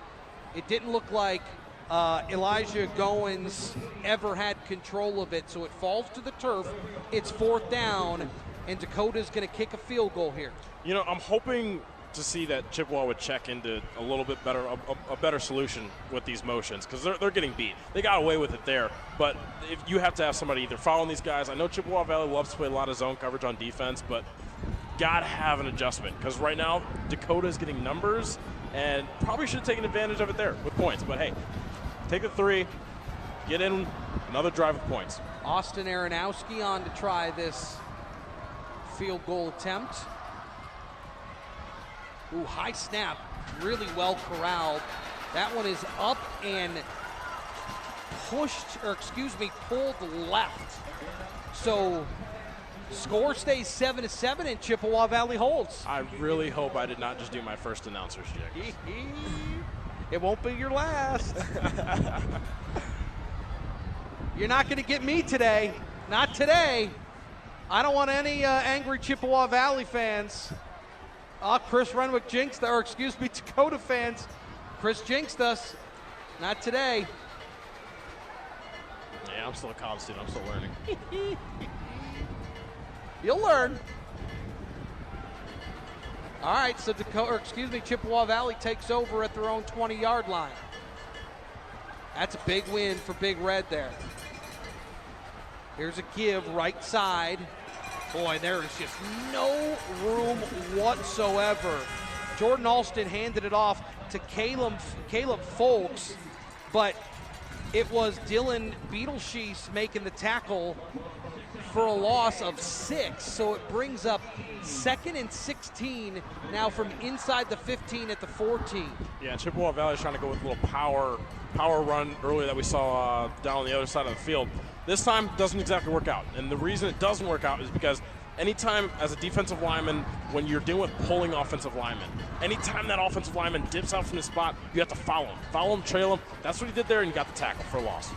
S7: It didn't look like Elijah Goins ever had control of it, so it falls to the turf. It's 4th down, and Dakota's gonna kick a field goal here.
S8: You know, I'm hoping to see that Chippewa would check into a little bit better, a better solution with these motions, because they're getting beat. They got away with it there, but if you have to have somebody either following these guys. I know Chippewa Valley loves to play a lot of zone coverage on defense, but got to have an adjustment, because right now Dakota is getting numbers and probably should have taken advantage of it there with points. But hey, take the 3, get in another drive with points.
S7: Austin Aronowski on to try this field goal attempt. Ooh, high snap, really well corralled. That one is up and pulled left. So score stays 7-7 and Chippewa Valley holds.
S8: I really hope I did not just do my first announcer's jig.
S7: It won't be your last. You're not going to get me today. Not today. I don't want any angry Chippewa Valley fans. Chris Renwick jinxed, Dakota fans. Chris jinxed us. Not today.
S8: Yeah, I'm still a college student. I'm still learning.
S7: You'll learn. All right, so Chippewa Valley takes over at their own 20-yard line. That's a big win for Big Red there. Here's a give, right side. Boy, there is just no room whatsoever. Jordan Alston handed it off to Caleb Folks, but it was Dylan Beetleshees making the tackle for a loss of 6. So it brings up 2nd and 16 now from inside the 15 at the 14.
S8: Yeah, Chippewa Valley is trying to go with a little power run earlier that we saw down on the other side of the field. This time doesn't exactly work out, and the reason it doesn't work out is because anytime as a defensive lineman, when you're dealing with pulling offensive linemen, anytime that offensive lineman dips out from his spot, you have to follow him, trail him. That's what he did there, and you got the tackle for a loss.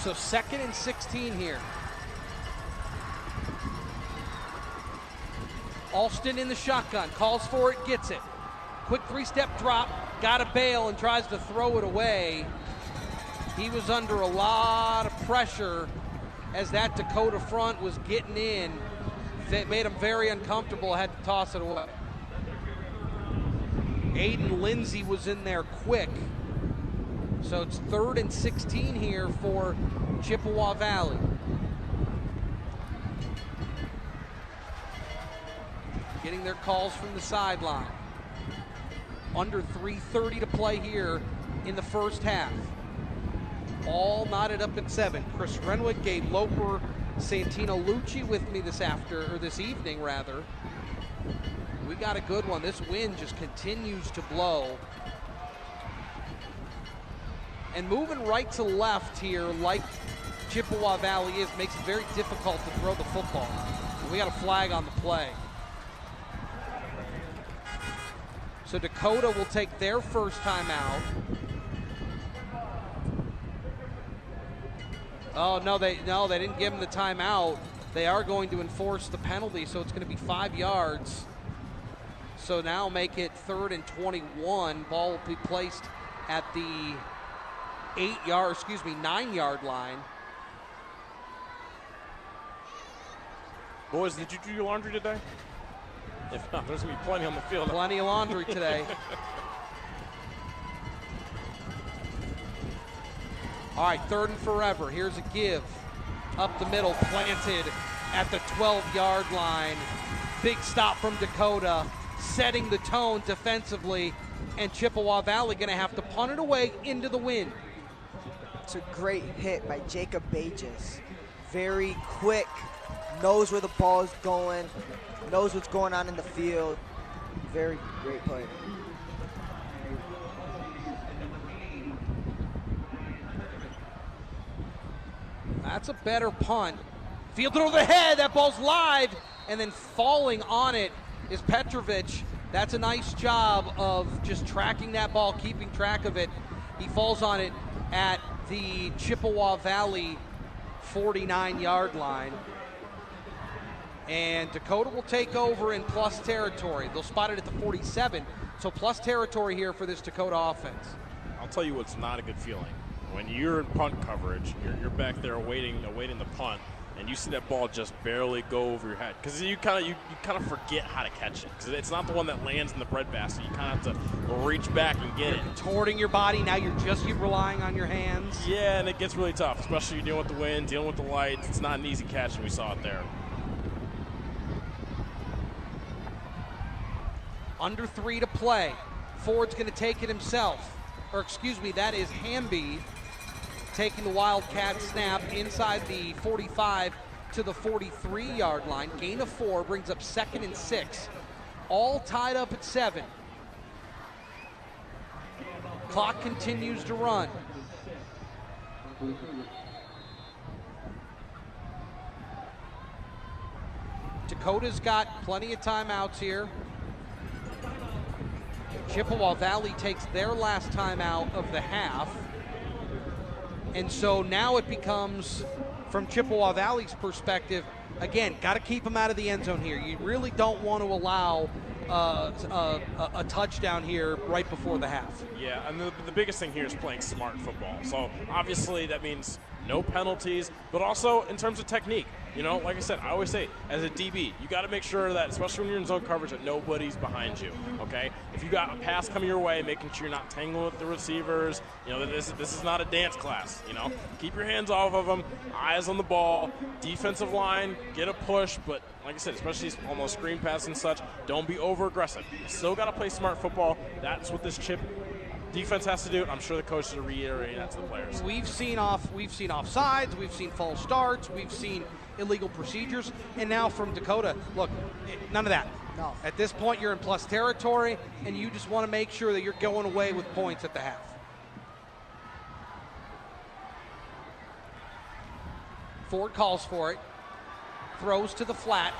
S7: So 2nd and 16 here. Alston in the shotgun, calls for it, gets it. Quick 3-step drop, got a bail and tries to throw it away. He was under a lot of pressure as that Dakota front was getting in. It made him very uncomfortable, had to toss it away. Aiden Lindsay was in there quick. So it's 3rd and 16 here for Chippewa Valley. Getting their calls from the sideline. Under 3:30 to play here in the first half. All knotted up at 7. Chris Renwick, Gabe Loper, Santino, Lucci with me this evening. We got a good one. This wind just continues to blow. And moving right to left here, like Chippewa Valley is, makes it very difficult to throw the football. We got a flag on the play. So Dakota will take their first time out. Oh, no, they didn't give him the timeout. They are going to enforce the penalty, so it's going to be 5 yards. So now make it 3rd and 21. Ball will be placed at the 9-yard line.
S8: Boys, did you do your laundry today? If not, there's going to be plenty on the field.
S7: Plenty of laundry today. All right, 3rd and forever. Here's a give. Up the middle, planted at the 12-yard line. Big stop from Dakota, setting the tone defensively. And Chippewa Valley going to have to punt it away into the wind.
S6: It's a great hit by Jacob Bages. Very quick, knows where the ball is going, knows what's going on in the field. very great player.
S7: That's a better punt. Fielded over the head, that ball's live, and then falling on it is Petrovic. That's a nice job of just tracking that ball, keeping track of it. He falls on it at the Chippewa Valley 49-yard line. And Dakota will take over in plus territory. They'll spot it at the 47, so plus territory here for this Dakota offense.
S8: I'll tell you what's not a good feeling. When you're in punt coverage, you're back there awaiting the punt, and you see that ball just barely go over your head, because you kind of forget how to catch it, because it's not the one that lands in the breadbasket. You kind of have to reach back and get it.
S7: Contorting your body, now you're just relying on your hands.
S8: Yeah, and it gets really tough, especially you're dealing with the wind, dealing with the lights. It's not an easy catch, and we saw it there.
S7: Under 3 to play. Ford's going to take it himself. Or excuse me, that is Hamby taking the Wildcat snap inside the 45 to the 43-yard line. Gain of 4 brings up 2nd and 6. All tied up at 7. Clock continues to run. Dakota's got plenty of timeouts here. Chippewa Valley takes their last timeout of the half. And so now it becomes, from Chippewa Valley's perspective, again, got to keep them out of the end zone here. You really don't want to allow a touchdown here right before the half.
S8: Yeah, and the biggest thing here is playing smart football. So obviously that means no penalties, but also in terms of technique. You know, like I said, I always say, as a DB, you got to make sure that, especially when you're in zone coverage, that nobody's behind you, okay? If you got a pass coming your way, making sure you're not tangling with the receivers, you know, this is not a dance class, you know? Keep your hands off of them, eyes on the ball, defensive line, get a push, but like I said, especially on those screen passes and such, don't be over-aggressive. You still got to play smart football. That's what this Chip defense has to do. I'm sure the coaches are reiterating that to the players.
S7: We've seen offsides, we've seen false starts, we've seen illegal procedures, and now from Dakota, look, none of that.
S6: No.
S7: At this point, you're in plus territory, and you just want to make sure that you're going away with points at the half. Ford calls for it, throws to the flat,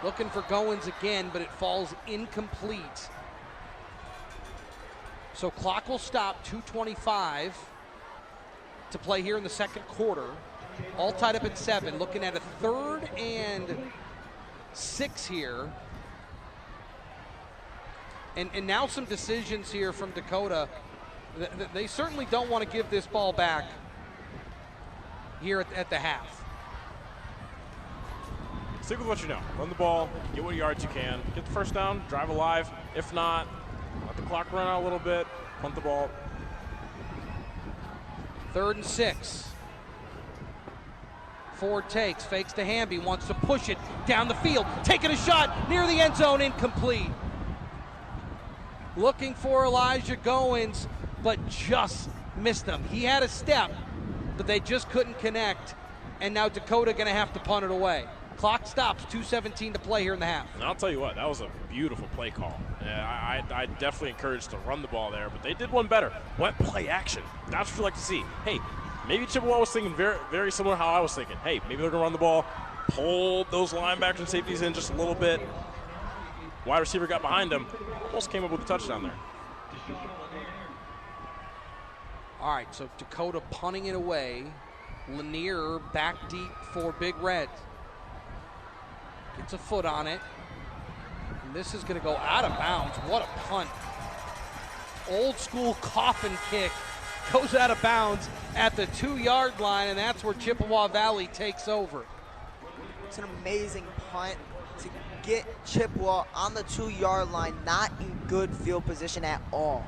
S7: looking for Goins again, but it falls incomplete. So clock will stop, 2:25 to play here in the second quarter. All tied up at 7, looking at a 3rd and 6 here. And now some decisions here from Dakota. They certainly don't want to give this ball back here at the half.
S8: Stick with what you know. Run the ball, get what yards you can. Get the first down, drive alive. If not, let the clock run out a little bit, punt the ball.
S7: 3rd and 6. Ford takes, fakes to Hamby, wants to push it down the field, taking a shot near the end zone, incomplete. Looking for Elijah Goins, but just missed him. He had a step, but they just couldn't connect, and now Dakota going to have to punt it away. Clock stops, 2:17 to play here in the half.
S8: And I'll tell you what, that was a beautiful play call. I definitely encouraged to run the ball there, but they did one better. Went play action. That's what you like to see. Hey, maybe Chippewa was thinking very, very similar to how I was thinking. Hey, maybe they're going to run the ball, pull those linebackers and safeties in just a little bit. Wide receiver got behind him, almost came up with a touchdown there.
S7: All right, so Dakota punting it away. Lanier back deep for Big Red. Gets a foot on it. And this is going to go out of bounds. What a punt. Old school coffin kick. Goes out of bounds at the 2-yard line, and that's where Chippewa Valley takes over.
S6: It's an amazing punt to get Chippewa on the 2-yard line, not in good field position at all.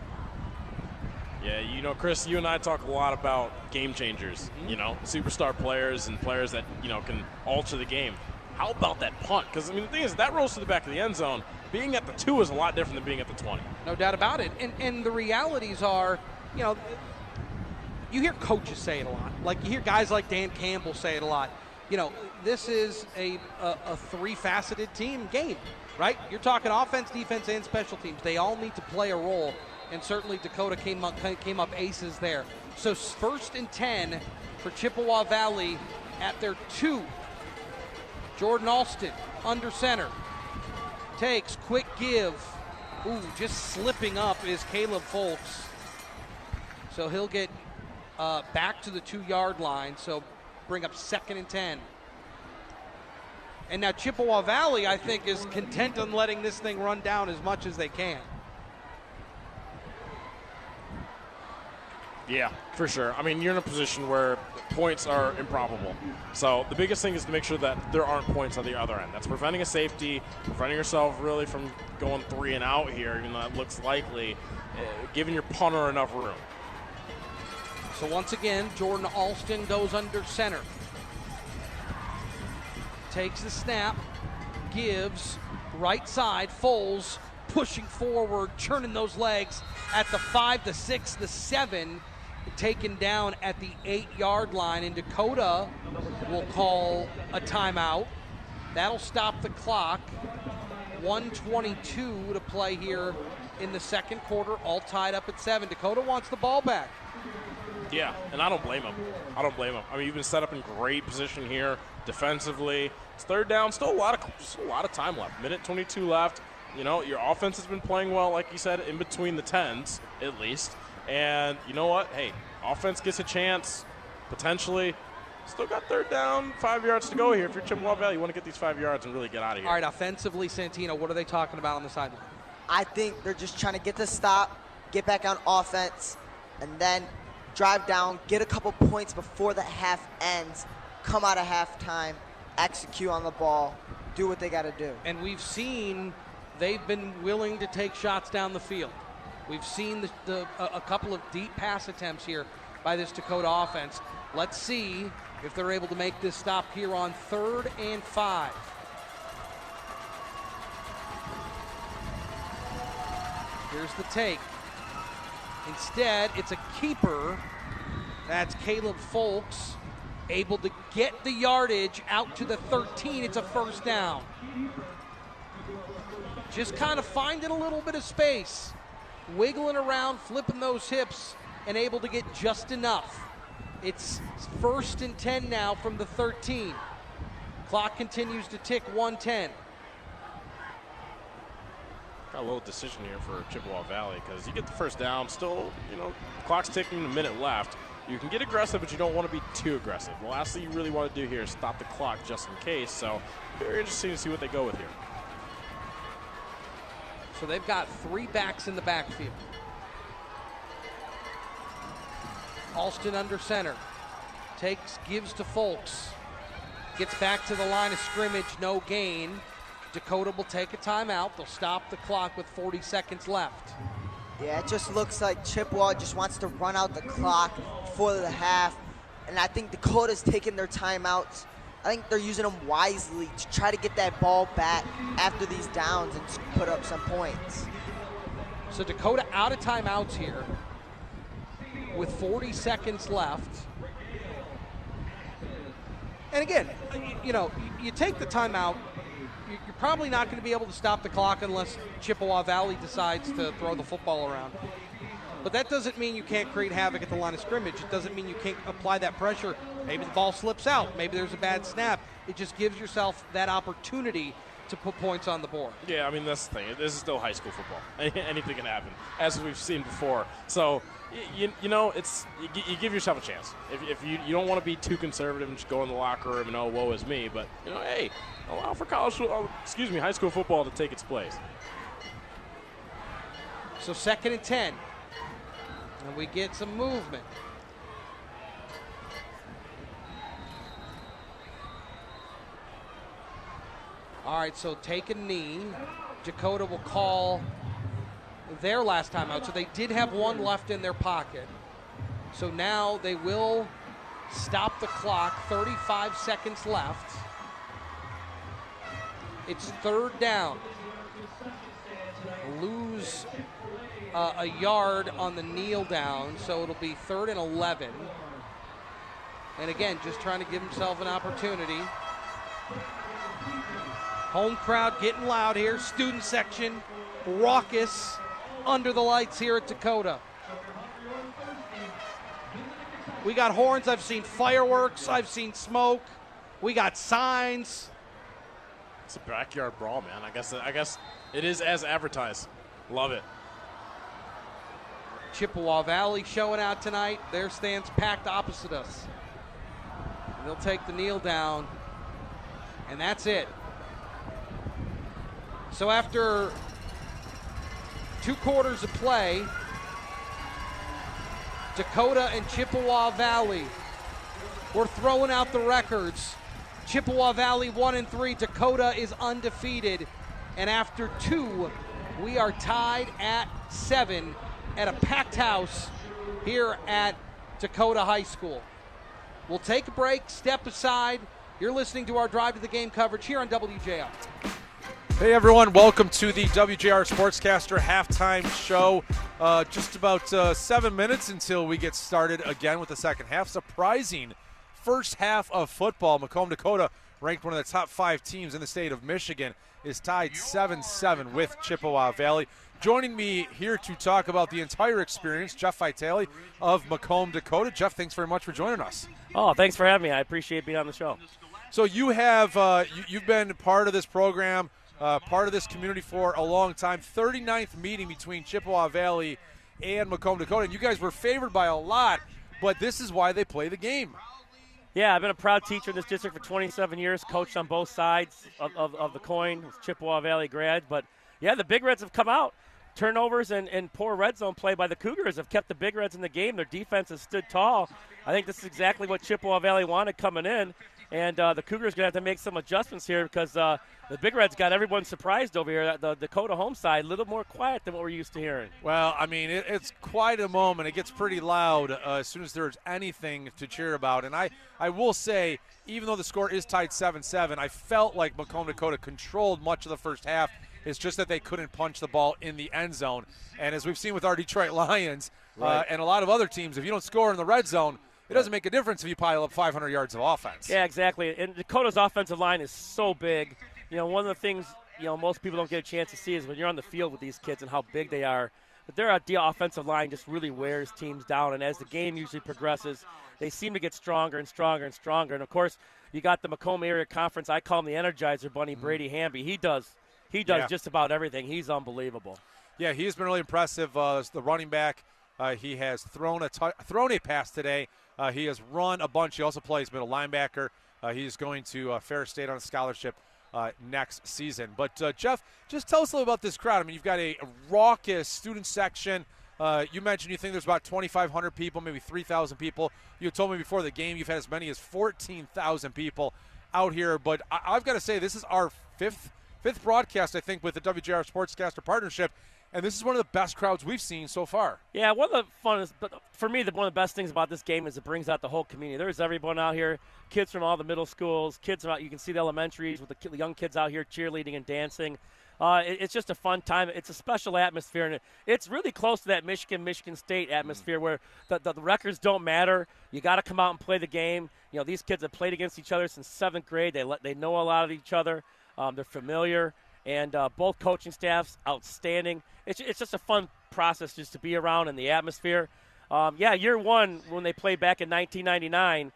S8: Yeah, you know, Chris, you and I talk a lot about game changers, you know, superstar players and players that, you know, can alter the game. How about that punt? Because, I mean, the thing is, that rolls to the back of the end zone. Being at the 2 is a lot different than being at the 20.
S7: No doubt about it. And the realities are, you know, you hear coaches say it a lot. Like, you hear guys like Dan Campbell say it a lot. this is a three-faceted team game, right? You're talking offense, defense, and special teams. They all need to play a role, and certainly Dakota came up aces there. So 1st and 10 for Chippewa Valley at their 2. Jordan Alston under center. Takes, quick give. Ooh, just slipping up is Caleb Folks. So he'll get back to the 2-yard line, so bring up 2nd and 10. And now Chippewa Valley, I think, is content on letting this thing run down as much as they can.
S8: Yeah, for sure. I mean, you're in a position where points are improbable. So the biggest thing is to make sure that there aren't points on the other end. That's preventing a safety, preventing yourself really from going 3 and out here, even though that looks likely, giving your punter enough room.
S7: So once again, Jordan Alston goes under center. Takes the snap, gives, right side, Foles pushing forward, churning those legs at the 5, the 6, the 7, taken down at the 8-yard line, and Dakota will call a timeout. That'll stop the clock. 1:22 to play here in the second quarter, all tied up at 7. Dakota wants the ball back.
S8: Yeah, and I don't blame him. I mean, you've been set up in great position here defensively. It's 3rd down, still a lot of time left. 1:22 left. Your offense has been playing well, like you said, in between the 10s at least. And you know what? Hey, offense gets a chance, potentially. Still got 3rd down, 5 yards to go here. If you're Chippewa Valley, you want to get these 5 yards and really get out of here.
S7: All right, offensively, Santino, what are they talking about on the sideline?
S6: I think they're just trying to get the stop, get back on offense, and then drive down, get a couple points before the half ends, come out of halftime, execute on the ball, do what they got to do.
S7: And we've seen they've been willing to take shots down the field. We've seen a couple of deep pass attempts here by this Dakota offense. Let's see if they're able to make this stop here on 3rd and 5. Here's the take. Instead, it's a keeper. That's Caleb Folks, able to get the yardage out to the 13. It's a 1st down. Just kind of finding a little bit of space, wiggling around, flipping those hips, and able to get just enough. It's 1st and 10 now from the 13. Clock continues to tick, 1:10.
S8: Got a little decision here for Chippewa Valley because you get the 1st down, still, clock's ticking, a minute left. You can get aggressive, but you don't want to be too aggressive. The last thing you really want to do here is stop the clock just in case. So very interesting to see what they go with here.
S7: So they've got 3 backs in the backfield. Alston under center. Gives to Folks. Gets back to the line of scrimmage, no gain. Dakota will take a timeout. They'll stop the clock with 40 seconds left.
S6: Yeah, it just looks like Chippewa just wants to run out the clock before the half. And I think Dakota's taking their timeouts. I think they're using them wisely to try to get that ball back after these downs and put up some points.
S7: So Dakota out of timeouts here with 40 seconds left. And again, you take the timeout, you're probably not going to be able to stop the clock unless Chippewa Valley decides to throw the football around. But that doesn't mean you can't create havoc at the line of scrimmage. It doesn't mean you can't apply that pressure. Maybe the ball slips out. Maybe there's a bad snap. It just gives yourself that opportunity to put points on the board.
S8: Yeah, I mean, that's the thing. This is still high school football. Anything can happen, as we've seen before. So, you give yourself a chance. If you don't want to be too conservative and just go in the locker room and, woe is me. But, hey, allow for high school football to take its place.
S7: So 2nd and 10. And we get some movement. All right, so take a knee. Dakota will call their last time out. So they did have 1 left in their pocket. So now they will stop the clock. 35 seconds left. It's 3rd down. Lose a yard on the kneel down, so it'll be 3rd and 11. And again, just trying to give himself an opportunity. Home crowd getting loud here. Student section raucous under the lights here at Dakota. We got horns. I've seen fireworks. I've seen smoke. We got signs.
S8: It's a backyard brawl, man. I guess it is as advertised. Love it.
S7: Chippewa Valley showing out tonight. Their stands packed opposite us. And they'll take the kneel down. And that's it. So after 2 quarters of play, Dakota and Chippewa Valley, we're throwing out the records. Chippewa Valley 1-3, Dakota is undefeated. And after 2, we are tied at 7 at a packed house here at Dakota High School. We'll take a break, step aside. You're listening to our Drive to the Game coverage here on WJR.
S2: Hey everyone, welcome to the WJR SportsCaster halftime show. Just about 7 minutes until we get started again with the second half. Surprising first half of football. Macomb, Dakota, ranked one of the top 5 teams in the state of Michigan, is tied 7-7 with Chippewa Valley. Joining me here to talk about the entire experience, Jeff Vitale of Macomb, Dakota. Jeff, thanks very much for joining us.
S12: Oh, thanks for having me. I appreciate being on the show.
S2: So you have you've been part of this program, part of this community for a long time. 39th meeting between Chippewa Valley and Macomb, Dakota. And you guys were favored by a lot, but this is why they play the game.
S12: Yeah, I've been a proud teacher in this district for 27 years, coached on both sides of the coin, Chippewa Valley grad. But, yeah, the Big Reds have come out. Turnovers and poor red zone play by the Cougars have kept the Big Reds in the game. Their defense has stood tall. I think this is exactly what Chippewa Valley wanted coming in. And the Cougars going to have to make some adjustments here because the Big Reds got everyone surprised over here. The Dakota home side, a little more quiet than what we're used to hearing.
S2: Well, I mean, it's quite a moment. It gets pretty loud as soon as there's anything to cheer about. And I will say, even though the score is tied 7-7, I felt like Macomb, Dakota controlled much of the first half. It's just that they couldn't punch the ball in the end zone. And as we've seen with our Detroit Lions and a lot of other teams, if you don't score in the red zone, it doesn't make a difference if you pile up 500 yards of offense.
S12: Yeah, exactly. And Dakota's offensive line is so big. You know, one of the things, most people don't get a chance to see is when you're on the field with these kids and how big they are. But their offensive line just really wears teams down. And as the game usually progresses, they seem to get stronger and stronger and stronger. And, of course, you got the Macomb Area Conference. I call him the Energizer Bunny, Brady Hamby. He does just about everything. He's unbelievable.
S2: Yeah, he's been really impressive. The running back, he has thrown a pass today. He has run a bunch. He also plays middle linebacker. He's going to Ferris State on a scholarship next season. But, Jeff, just tell us a little about this crowd. I mean, you've got a raucous student section. You mentioned you think there's about 2,500 people, maybe 3,000 people. You told me before the game you've had as many as 14,000 people out here. But I've got to say, this is our fifth broadcast, I think, with the WJR SportsCaster partnership, and this is one of the best crowds we've seen so far.
S12: Yeah, one of the funnest, but for me, one of the best things about this game is it brings out the whole community. There's everyone out here, kids from all the middle schools, kids from out, you can see the elementaries with the young kids out here cheerleading and dancing. It's just a fun time. It's a special atmosphere, and it's really close to that Michigan State atmosphere where the records don't matter. You got to come out and play the game. These kids have played against each other since 7th grade. They know a lot of each other. They're familiar, and both coaching staffs outstanding. It's just a fun process just to be around in the atmosphere. Year one, when they played back in 1999,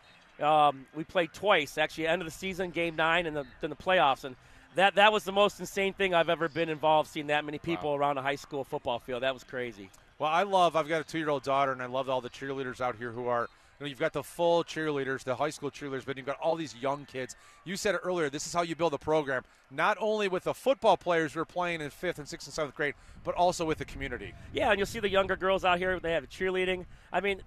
S12: we played twice, actually, end of the season, Game 9, and then the playoffs. And that was the most insane thing I've ever been involved, seeing that many people around a high school football field. That was crazy.
S2: Well, I've got a 2-year-old daughter, and I love all the cheerleaders out here who are, you've got the full cheerleaders, the high school cheerleaders, but you've got all these young kids. You said it earlier, this is how you build a program, not only with the football players who are playing in 5th and 6th and 7th grade, but also with the community.
S12: Yeah, and you'll see the younger girls out here, they have cheerleading. I mean,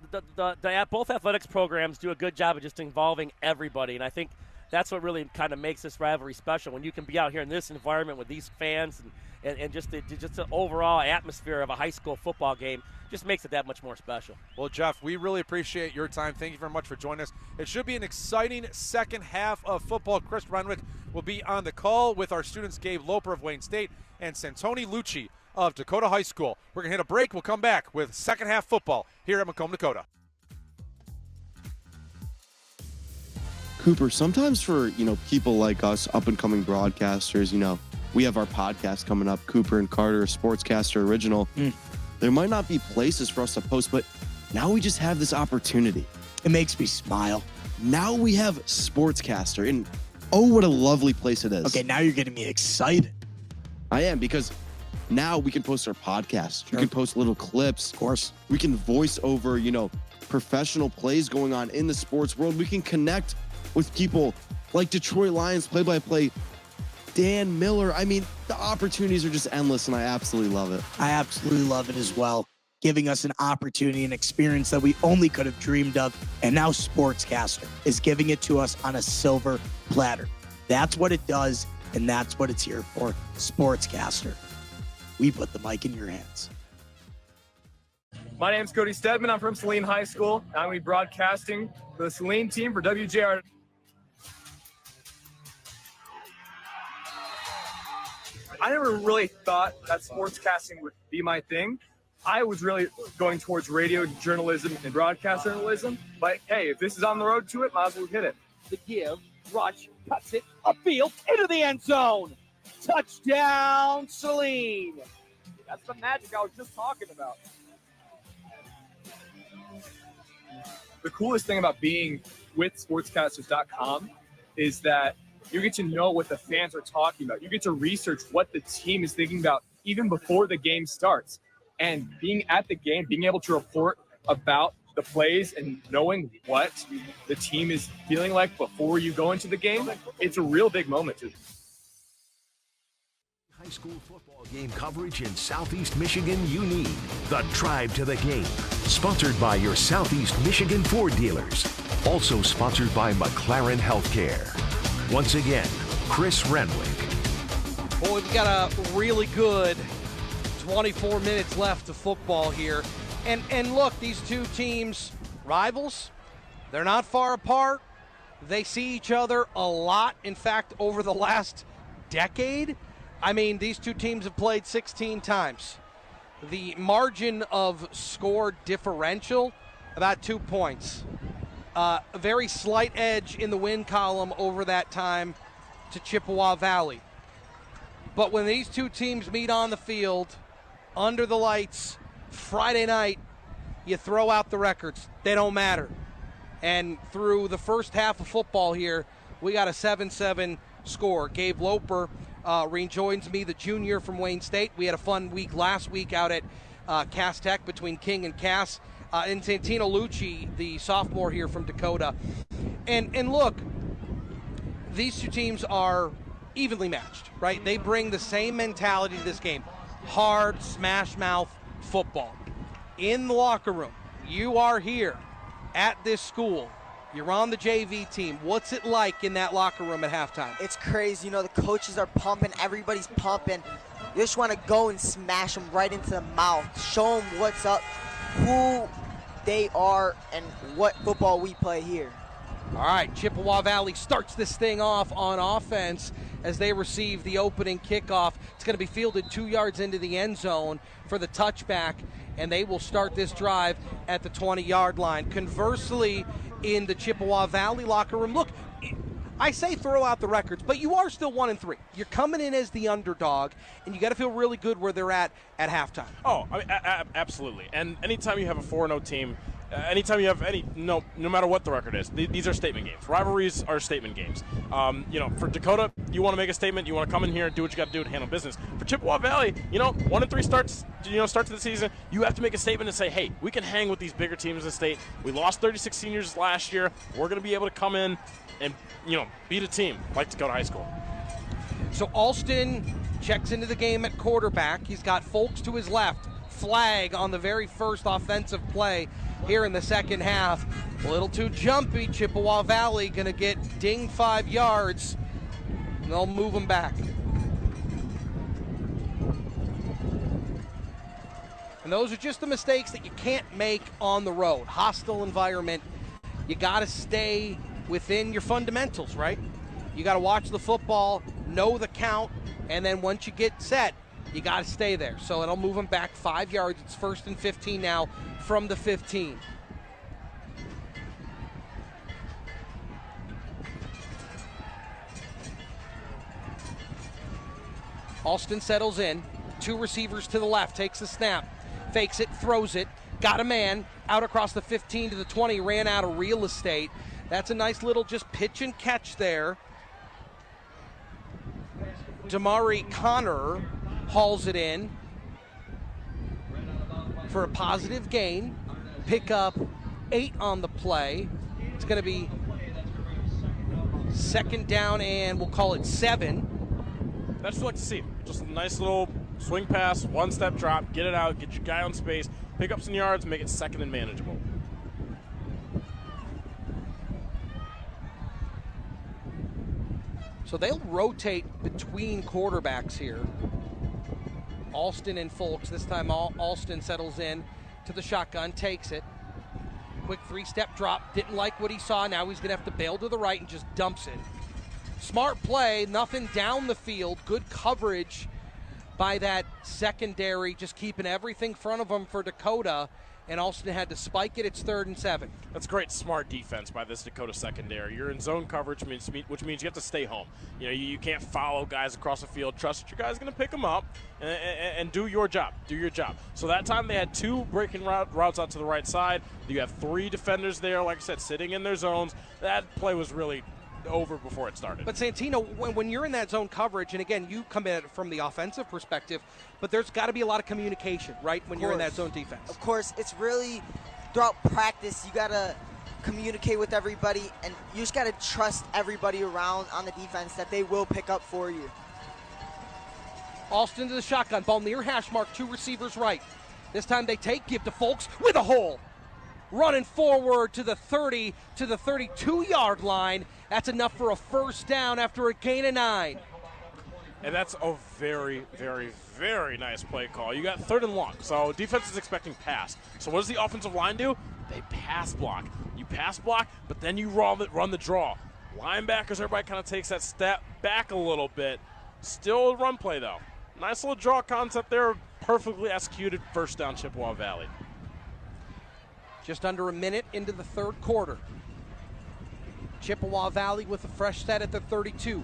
S12: both athletics programs do a good job of just involving everybody, and I think that's what really kind of makes this rivalry special, when you can be out here in this environment with these fans and just the overall atmosphere of a high school football game just makes it that much more special.
S2: Well, Jeff, we really appreciate your time. Thank you very much for joining us. It should be an exciting second half of football. Chris Renwick will be on the call with our students Gabe Loper of Wayne State and Santino Lucci of Dakota High School. We're going to hit a break. We'll come back with second half football here at Macomb, Dakota.
S13: Cooper, sometimes for, people like us, up-and-coming broadcasters, we have our podcast coming up, Cooper and Carter, SportsCaster Original. There might not be places for us to post, but now we just have this opportunity.
S14: It makes me smile.
S13: Now we have SportsCaster, and oh, what a lovely place it is.
S14: Okay, now you're getting me excited.
S13: I am, because now we can post our podcast.
S14: Sure.
S13: We can post little clips.
S14: Of course.
S13: We can voice over, professional plays going on in the sports world. We can connect with people like Detroit Lions play-by-play Dan Miller. I mean, the opportunities are just endless, and I absolutely love it.
S14: I absolutely love it as well. Giving us an opportunity and experience that we only could have dreamed of. And now SportsCaster is giving it to us on a silver platter. That's what it does, and that's what it's here for. SportsCaster. We put the mic in your hands.
S10: My name's Cody Stedman. I'm from Saline High School. I'm going to be broadcasting for the Saline team for WJR. I never really thought that sportscasting would be my thing. I was really going towards radio journalism and broadcast journalism. But hey, if this is on the road to it, might as well hit it.
S15: The give, rush, cuts it upfield into the end zone. Touchdown, Saline. That's the magic I was just talking about.
S10: The coolest thing about being with sportscasters.com is that you get to know what the fans are talking about. You get to research what the team is thinking about even before the game starts. And being at the game, being able to report about the plays and knowing what the team is feeling like before you go into the game, it's a real big moment too.
S16: High school football game coverage in Southeast Michigan you need. The Drive to the Game. Sponsored by your Southeast Michigan Ford dealers. Also sponsored by McLaren Healthcare. Once again, Chris Renwick.
S7: Boy, we've got a really good 24 minutes left of football here. And look, these two teams, rivals, they're not far apart. They see each other a lot. In fact, over the last decade, I mean, these two teams have played 16 times. The margin of score differential, about 2 points. A very slight edge in the win column over that time to Chippewa Valley. But when these two teams meet on the field, under the lights, Friday night, you throw out the records. They don't matter. And through the first half of football here, we got a 7-7 score. Gabe Loper rejoins me, the junior from Wayne State. We had a fun week last week out at Cass Tech between King and Cass. And Santino Lucci, the sophomore here from Dakota. And look, these two teams are evenly matched, right? They bring the same mentality to this game. Hard, smash mouth football. In the locker room, you are here at this school. You're on the JV team. What's it like in that locker room at halftime?
S6: It's crazy. The coaches are pumping. Everybody's pumping. You just want to go and smash them right into the mouth. Show them what's up, who they are, and what football we play here.
S7: All right, Chippewa Valley starts this thing off on offense as they receive the opening kickoff. It's going to be fielded 2 yards into the end zone for the touchback, and they will start this drive at the 20-yard line. Conversely, in the Chippewa Valley locker room, look, I say throw out the records, but you are still 1-3. You're coming in as the underdog, and you got to feel really good where they're at halftime.
S8: Oh, I mean, absolutely. And anytime you have a 4-0 team, anytime you have no matter what the record is, these are statement games. Rivalries are statement games. For Dakota, you want to make a statement. You want to come in here and do what you got to do to handle business. For Chippewa Valley, 1-3 starts to the season. You have to make a statement and say, hey, we can hang with these bigger teams in the state. We lost 36 seniors last year. We're going to be able to come in and beat a team like Dakota High School.
S7: So Alston checks into the game at quarterback. He's got Folks to his left. Flag on the very first offensive play here in the second half. A little too jumpy. Chippewa Valley going to get dinged 5 yards. And they'll move them back. And those are just the mistakes that you can't make on the road. Hostile environment. You got to stay within your fundamentals, right? You got to watch the football, know the count, and then once you get set, you got to stay there. So it'll move them back 5 yards. It's 1st and 15 now from the 15. Alston settles in. 2 receivers to the left, takes the snap, fakes it, throws it, got a man, out across the 15 to the 20, ran out of real estate. That's a nice little just pitch and catch there. Damari Connor hauls it in for a positive gain. Pick up 8 on the play. It's going to be second down and we'll call it 7.
S8: That's what I like to see. Just a nice little swing pass, one-step drop, get it out, get your guy on space, pick up some yards, make it second and manageable.
S7: So they'll rotate between quarterbacks here. Alston and Folks. This time Alston settles in to the shotgun, takes it. Quick 3-step drop. Didn't like what he saw. Now he's going to have to bail to the right and just dumps it. Smart play. Nothing down the field. Good coverage by that secondary, just keeping everything in front of them for Dakota. And Alston had to spike it. It's 3rd and 7.
S8: That's great, smart defense by this Dakota secondary. You're in zone coverage, which means you have to stay home. You know, you can't follow guys across the field. Trust that your guy's going to pick them up and do your job. Do your job. So that time they had 2 breaking routes out to the right side. You have 3 defenders there, like I said, sitting in their zones. That play was really over before it started.
S7: But Santino, when you're in that zone coverage, and again, you come at it from the offensive perspective, but there's got to be a lot of communication, right, when you're in that zone defense.
S6: Of course, it's really throughout practice, you got to communicate with everybody, and you just got to trust everybody around on the defense that they will pick up for you.
S7: Alston to the shotgun, ball near hash mark, 2 receivers right. This time they give to Folks with a hole. Running forward to the 30, to the 32-yard line. That's enough for a first down after a gain of 9.
S8: And that's a very, very, very nice play call. You got 3rd and long, so defense is expecting pass. So what does the offensive line do? They pass block. You pass block, but then you run the draw. Linebackers, everybody kind of takes that step back a little bit. Still a run play, though. Nice little draw concept there. Perfectly executed, first down, Chippewa Valley.
S7: Just under a minute into the 3rd quarter. Chippewa Valley with a fresh set at the 32.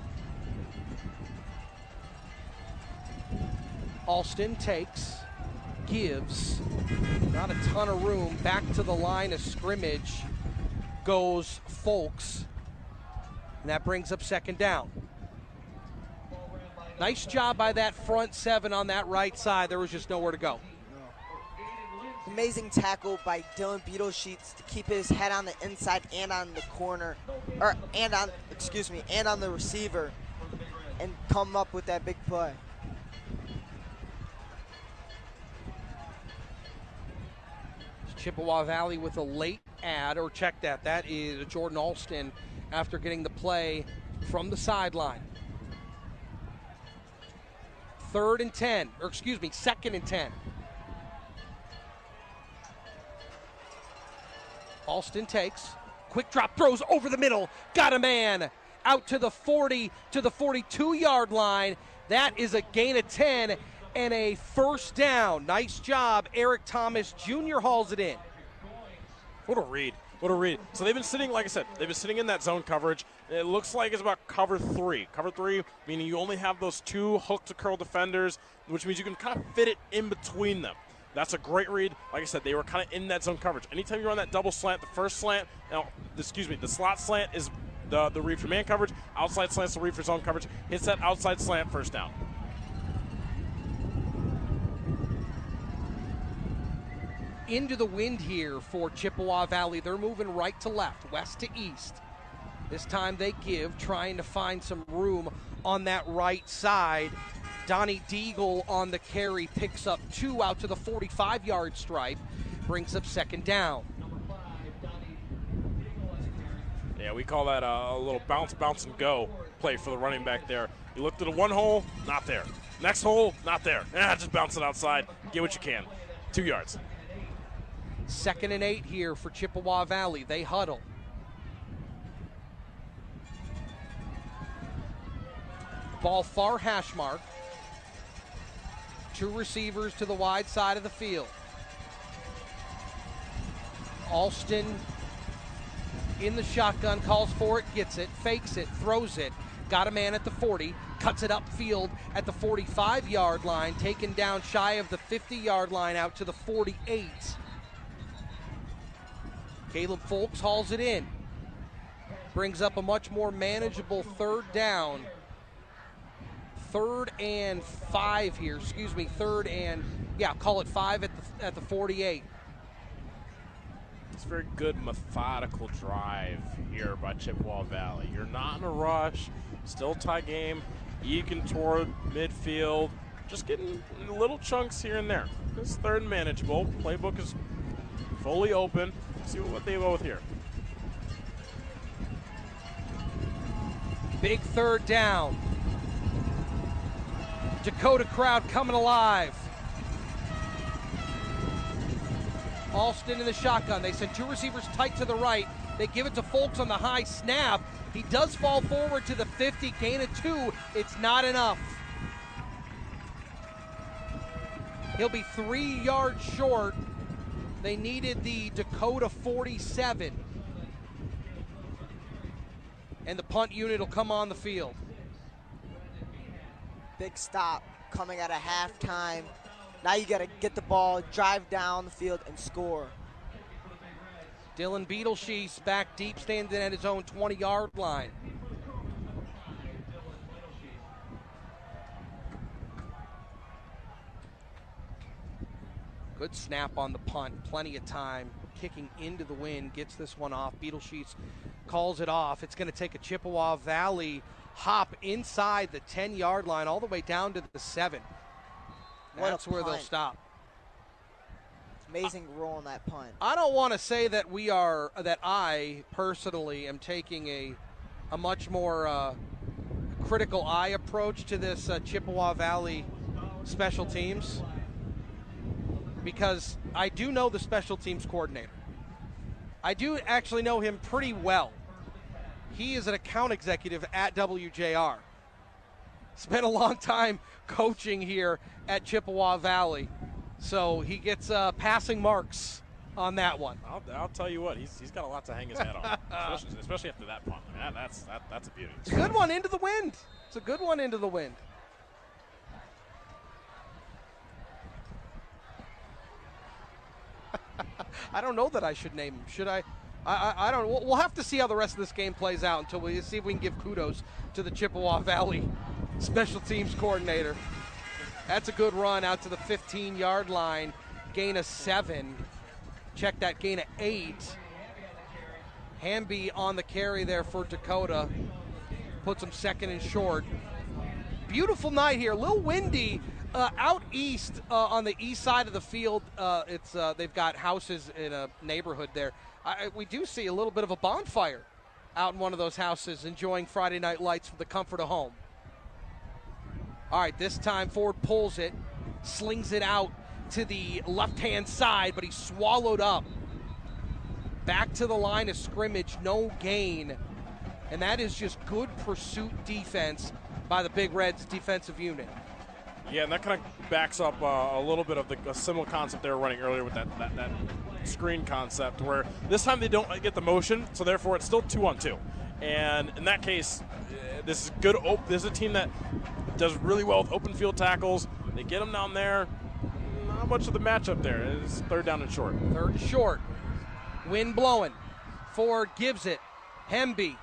S7: Alston takes, gives, not a ton of room, back to the line of scrimmage goes Folks, and that brings up 2nd down. Nice job by that front 7 on that right side. There was just nowhere to go.
S6: Amazing tackle by Dylan Beetlesheets to keep his head on the inside and on the corner, and on the receiver, and come up with that big play.
S7: Chippewa Valley with a late ad, or check that. That is Jordan Alston after getting the play from the sideline. 2nd and 10. Alston takes, quick drop, throws over the middle, got a man out to the 40, to the 42-yard line. That is a gain of 10 and a first down. Nice job. Eric Thomas Jr. hauls it in.
S8: What a read. What a read. So they've been sitting, like I said, they've been sitting in that zone coverage. It looks like it's about cover 3. Cover 3, meaning you only have those 2 hook to curl defenders, which means you can kind of fit it in between them. That's a great read. Like I said, they were kind of in that zone coverage. Anytime you run that double slant, the first slant, the slot slant is the read for man coverage. Outside slant's the read for zone coverage. Hits that outside slant, first down.
S7: Into the wind here for Chippewa Valley. They're moving right to left, west to east. This time they give, trying to find some room on that right side. Donnie Deagle on the carry, picks up 2 out to the 45-yard stripe, brings up 2nd down.
S8: Yeah, we call that a little bounce, and go play for the running back there. You looked at one hole, not there. Next hole, not there. Just bounce it outside. Get what you can. 2 yards.
S7: 2nd and 8 here for Chippewa Valley. They huddle. Ball far hash mark. 2 receivers to the wide side of the field. Alston in the shotgun, calls for it, gets it, fakes it, throws it. got a man at the 40, cuts it upfield at the 45-yard line, taken down shy of the 50-yard line out to the 48. Caleb Folks hauls it in. Brings up a much more manageable third down. 3rd and 5 here, third and, call it 5 at the 48.
S8: It's a very good methodical drive here by Chippewa Valley. You're not in a rush, still tie game, eking toward midfield, just getting little chunks here and there. It's third and manageable. Playbook is fully open. See what they go with here.
S7: Big third down. Dakota crowd coming alive. Alston in the shotgun. They send 2 receivers tight to the right. They give it to Folks on the high snap. He does fall forward to the 50, gain of 2. It's not enough. He'll be 3 yards short. They needed the Dakota 47. And the punt unit will come on the field.
S6: Big stop coming out of halftime. Now you got to get the ball, drive down the field, and score.
S7: Dylan Beetlesheath back deep, standing at his own 20-yard line. Good snap on the punt, plenty of time. Kicking into the wind, gets this one off. Beetlesheath calls it off. It's going to take a Chippewa Valley hop inside the 10-yard line all the way down to the 7. That's where they'll stop.
S6: Amazing roll on that punt.
S7: I don't want to say that I personally am taking a much more critical eye approach to this Chippewa Valley special teams, because I do know the special teams coordinator. I do actually know him pretty well. He is an account executive at WJR. Spent a long time coaching here at Chippewa Valley. So he gets passing marks on that one.
S8: I'll tell you what, he's got a lot to hang his hat on, especially after that punt. I mean, that's a beauty.
S7: It's a good one into the wind. It's a good one into the wind. I don't know that I should name him. Should I? I don't. We'll have to see how the rest of this game plays out until we see if we can give kudos to the Chippewa Valley special teams coordinator. That's a good run out to the 15-yard line. Gain of 7. Check that, gain of 8. Hamby on the carry there for Dakota. Puts him second and short. Beautiful night here. A little windy out east on the east side of the field. They've got houses in a neighborhood there. We do see a little bit of a bonfire out in one of those houses, enjoying Friday night lights from the comfort of home. All right, this time Ford pulls it, slings it out to the left-hand side, but he's swallowed up. Back to the line of scrimmage, no gain. And that is just good pursuit defense by the Big Reds defensive unit.
S8: Yeah, and that kind of backs up a little bit of a similar concept they were running earlier with that screen concept, where this time they don't get the motion, so therefore it's still 2-on-2. And in that case, this is good. This is a team that does really well with open field tackles. They get them down there. Not much of the matchup there. It's third down and short.
S7: Third and short. Wind blowing. Ford gives it. Hemby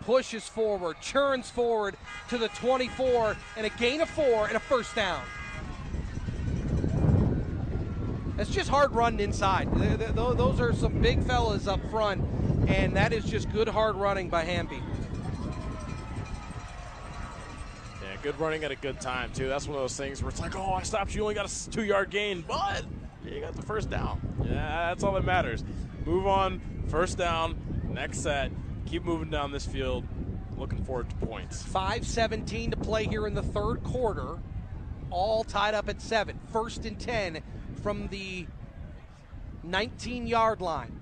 S7: pushes forward, churns forward to the 24, and a gain of 4 and a first down. It's just hard running inside. Those are some big fellas up front, and that is just good hard running by Hamby.
S8: Yeah, good running at a good time, too. That's one of those things where it's like, oh, I stopped you, only got a 2-yard gain, but you got the first down. Yeah, that's all that matters. Move on, first down, next set. Keep moving down this field. Looking forward to points.
S7: 5:17 to play here in the third quarter. All tied up at 7. First and 10 from the 19-yard line.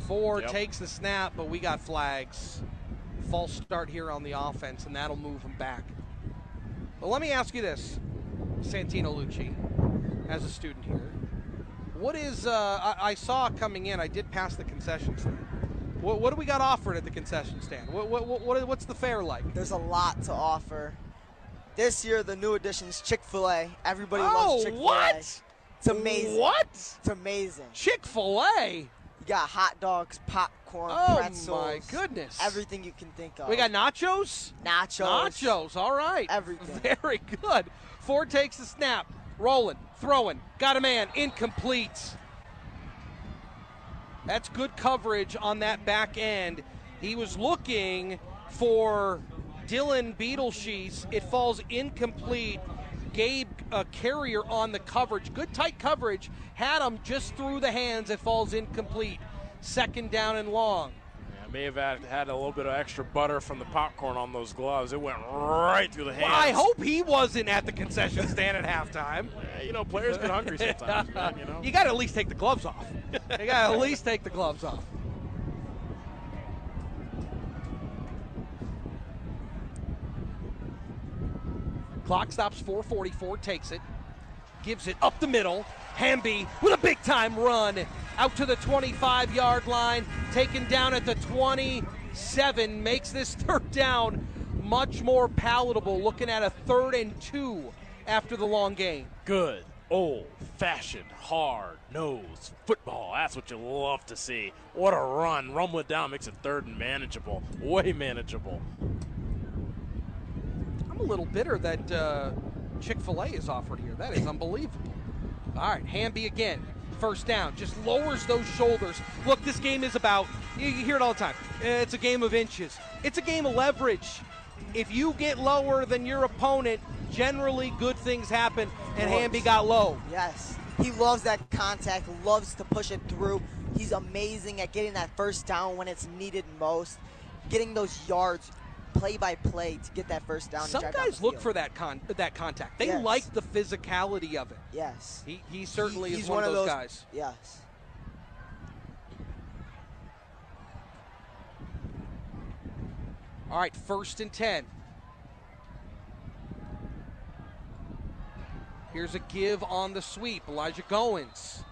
S7: Ford takes the snap, but we got flags. False start here on the offense, and that'll move them back. But let me ask you this, Santino Lucci, as a student here. What is, I saw coming in, I did pass the concession stand. What do we got offered at the concession stand? What's the fare like?
S6: There's a lot to offer. This year, the new additions, Chick-fil-A. Everybody loves Chick-fil-A.
S7: What?
S6: It's amazing.
S7: What?
S6: It's amazing.
S7: Chick-fil-A?
S6: You got hot dogs, popcorn, pretzels.
S7: Oh, my goodness.
S6: Everything you can think of.
S7: We got nachos? Nachos, all right.
S6: Everything.
S7: Very good. Ford takes the snap. Rolling, throwing, got a man, incomplete. That's good coverage on that back end. He was looking for Dylan Beetleshees. It falls incomplete. Gabe Carrier on the coverage. Good tight coverage. Had him just through the hands. It falls incomplete. Second down and long.
S8: Yeah, may have had a little bit of extra butter from the popcorn on those gloves. It went right through the hands.
S7: Well, I hope he wasn't at the concession stand at halftime.
S8: Yeah, players get hungry sometimes, man,
S7: You got to at least take the gloves off. You got to at least take the gloves off. Clock stops 4:44, takes it, gives it up the middle. Hamby with a big-time run out to the 25-yard line, taken down at the 27, makes this third down much more palatable, looking at a 3rd and 2 after the long gain.
S8: Good, old-fashioned, hard-nosed football. That's what you love to see. What a run. Rumble it down, makes it 3rd and manageable. Way manageable.
S7: I'm a little bitter that Chick-fil-A is offered here. That is unbelievable. All right, Hamby again. First down. Just lowers those shoulders. Look, this game is about, you hear it all the time, it's a game of inches. It's a game of leverage. If you get lower than your opponent, generally good things happen, and Hamby got low.
S6: Yes. He loves that contact, loves to push it through. He's amazing at getting that first down when it's needed most, getting those yards play by play to get that first down.
S7: Some guys look for that contact. They like the physicality of it.
S6: Yes.
S7: He certainly is one of those guys.
S6: Yes.
S7: All right, 1st and 10. Here's a give on the sweep. Elijah Goins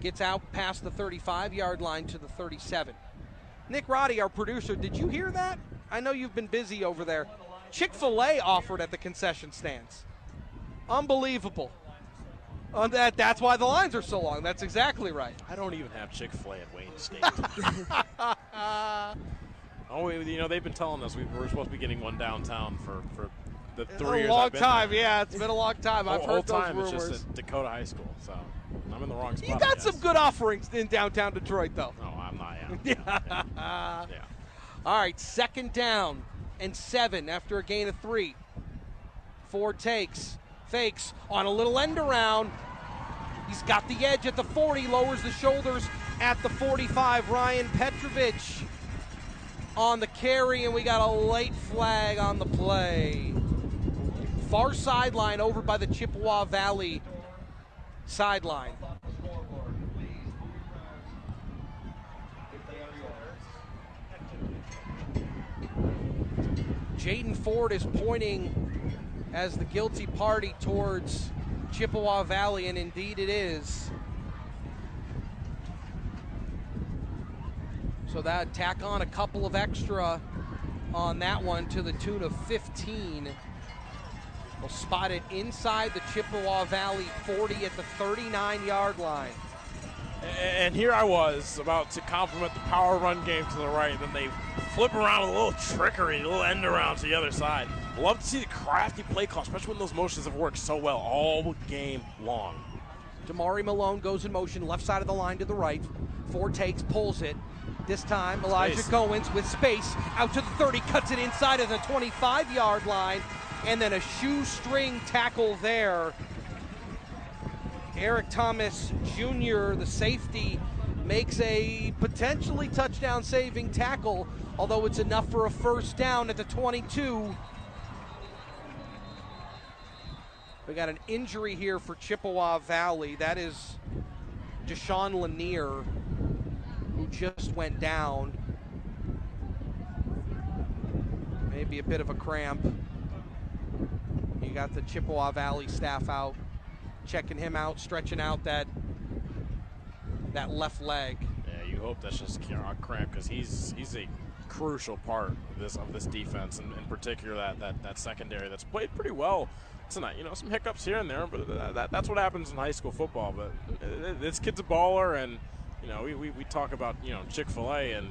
S7: gets out past the 35-yard line to the 37. Nick Roddy, our producer, did you hear that? I know you've been busy over there. Chick-fil-A offered at the concession stands. Unbelievable. That's why the lines are so long. That's exactly right.
S8: I don't even have Chick-fil-A at Wayne State. They've been telling us we're supposed to be getting one downtown for the 3 years.
S7: A long time, yeah. It's been a long time. I've heard those rumors.
S8: It's just at Dakota High School, so I'm in the wrong spot.
S7: You got some good offerings in downtown Detroit, though.
S8: No, I'm not.
S7: Yeah. All right, 2nd down and 7 after a gain of 3. Ford takes, fakes on a little end around. He's got the edge at the 40, lowers the shoulders at the 45. Ryan Petrovich on the carry, and we got a late flag on the play. Far sideline over by the Chippewa Valley sideline. Jaden Ford is pointing as the guilty party towards Chippewa Valley, and indeed it is. So that tack on a couple of extra on that one to the tune of 15. We'll spot it inside the Chippewa Valley 40 at the 39-yard line.
S8: And here I was about to compliment the power run game to the right, and then they flip around with a little trickery, a little end around to the other side. Love to see the crafty play call, especially when those motions have worked so well all game long.
S7: Damari Malone goes in motion, left side of the line to the right. Ford takes, pulls it. This time, Elijah Goins with space out to the 30, cuts it inside of the 25-yard line, and then a shoestring tackle there. Eric Thomas Jr., the safety, makes a potentially touchdown-saving tackle, although it's enough for a first down at the 22. We got an injury here for Chippewa Valley. That is Deshaun Lanier, who just went down. Maybe a bit of a cramp. You got the Chippewa Valley staff out, checking him out, stretching out that left leg.
S8: Yeah, you hope that's just Kieran Cramp, because he's a crucial part of this defense, and in particular that secondary that's played pretty well tonight. Some hiccups here and there, but that's what happens in high school football. But this kid's a baller, and we talk about Chick-fil-A, and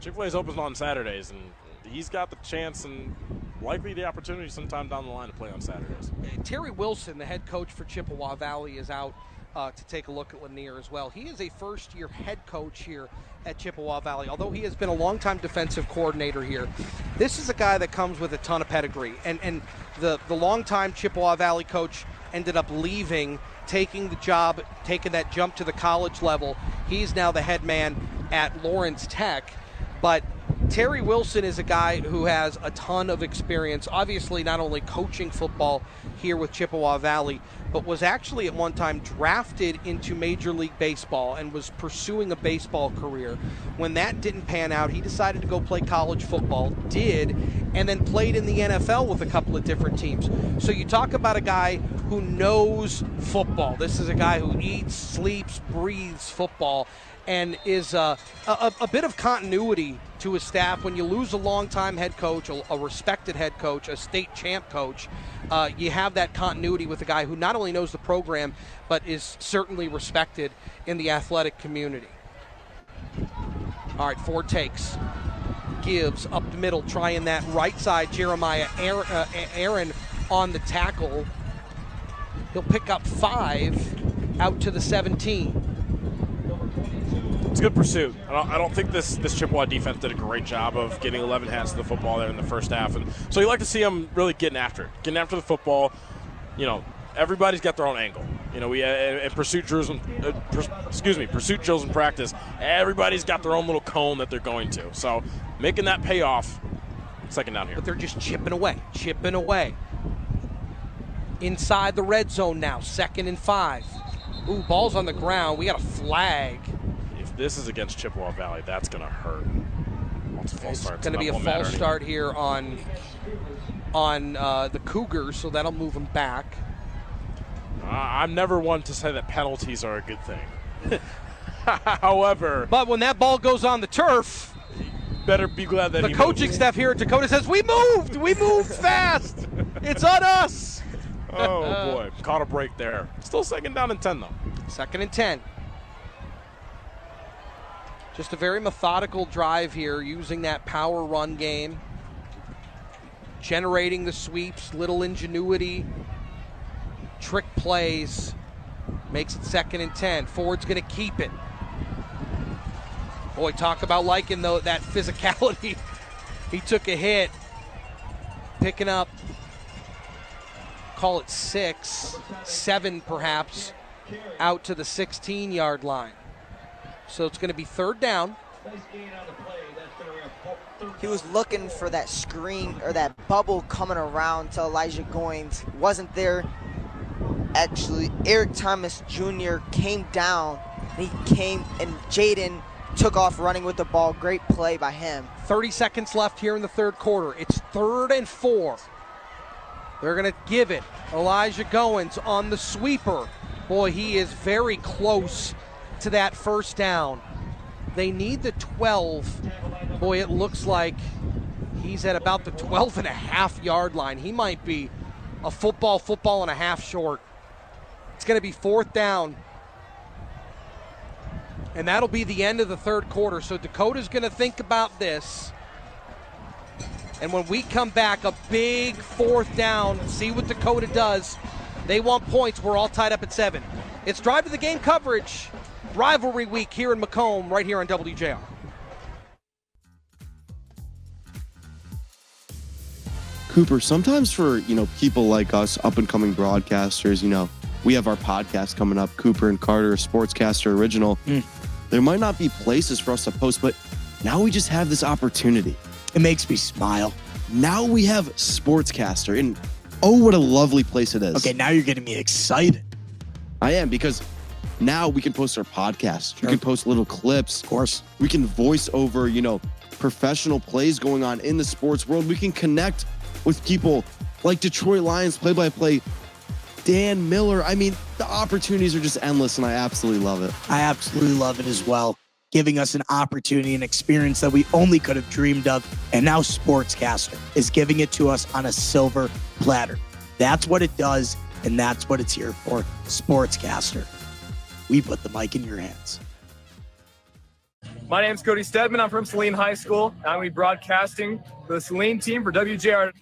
S8: Chick-fil-A is open on Saturdays, and he's got the chance and likely the opportunity sometime down the line to play on Saturdays.
S7: Terry Wilson, the head coach for Chippewa Valley, is out to take a look at Lanier as well. He is a first-year head coach here at Chippewa Valley. Although he has been a long-time defensive coordinator here, this is a guy that comes with a ton of pedigree. And the long-time Chippewa Valley coach ended up leaving, taking that jump to the college level. He's now the head man at Lawrence Tech. But Terry Wilson is a guy who has a ton of experience, obviously not only coaching football here with Chippewa Valley, but was actually at one time drafted into Major League Baseball and was pursuing a baseball career. When that didn't pan out, he decided to go play college football, and then played in the NFL with a couple of different teams. So you talk about a guy who knows football. This is a guy who eats, sleeps, breathes football, and is a bit of continuity to his staff. When you lose a longtime head coach, a respected head coach, a state champ coach, you have that continuity with a guy who not only knows the program, but is certainly respected in the athletic community. All right, 4 takes. Gives up the middle, trying that right side. Jeremiah Aaron on the tackle. He'll pick up 5 out to the 17.
S8: It's a good pursuit. I don't think this Chippewa defense did a great job of getting 11 hands to the football there in the first half, and so you like to see them really getting after the football. Everybody's got their own angle. We in pursuit drills in practice, everybody's got their own little cone that they're going to. So making that pay off, second down here.
S7: But they're just chipping away. Inside the red zone now, 2nd and 5. Ooh, ball's on the ground. We got a flag.
S8: This is against Chippewa Valley. That's going to hurt.
S7: It's going to be a false start here on the Cougars, so that'll move them back.
S8: I'm never one to say that penalties are a good thing. However,
S7: but when that ball goes on the turf,
S8: better be glad that
S7: the coaching staff here at Dakota says, we moved fast. It's on us.
S8: Oh boy, caught a break there. Still 2nd down and 10 though.
S7: 2nd and 10. Just a very methodical drive here, using that power run game, generating the sweeps, little ingenuity, trick plays, makes it 2nd and 10. Ford's going to keep it. Boy, talk about liking that physicality. He took a hit, picking up, call it 6, 7 perhaps, out to the 16-yard line. So it's going to be 3rd down.
S6: He was looking for that screen or that bubble coming around to Elijah Goins. Wasn't there. Actually, Eric Thomas Jr. came down, and Jaden took off running with the ball. Great play by him.
S7: 30 seconds left here in the 3rd quarter. It's 3rd and 4. They're going to give it. Elijah Goins on the sweeper. Boy, he is very close to that 1st down. They need the 12. Boy, it looks like he's at about the 12.5-yard line. He might be a football and a half short. It's going to be 4th down. And that'll be the end of the 3rd quarter. So Dakota's going to think about this. And when we come back, a big 4th down, see what Dakota does. They want points. We're all tied up at 7. It's Drive to the Game coverage. Rivalry week here in Macomb, right here on WJR.
S13: Cooper, sometimes for, people like us, up-and-coming broadcasters, we have our podcast coming up, Cooper and Carter, SportsCaster Original. There might not be places for us to post, but now we just have this opportunity.
S14: It makes me smile.
S13: Now we have SportsCaster, and oh, what a lovely place it is.
S14: Okay, now you're getting me excited.
S13: I am, because now we can post our podcast.
S14: Sure.
S13: We can post little clips.
S14: Of course.
S13: We can voice over, professional plays going on in the sports world. We can connect with people like Detroit Lions play-by-play Dan Miller. I mean, the opportunities are just endless, and I absolutely love it.
S14: I absolutely love it as well. giving us an opportunity and experience that we only could have dreamed of. And now SportsCaster is giving it to us on a silver platter. That's what it does, and that's what it's here for. SportsCaster. We put the mic in your hands.
S10: My name's Cody Stedman. I'm from Saline High School. I'm going to be broadcasting for the Saline team for WJR.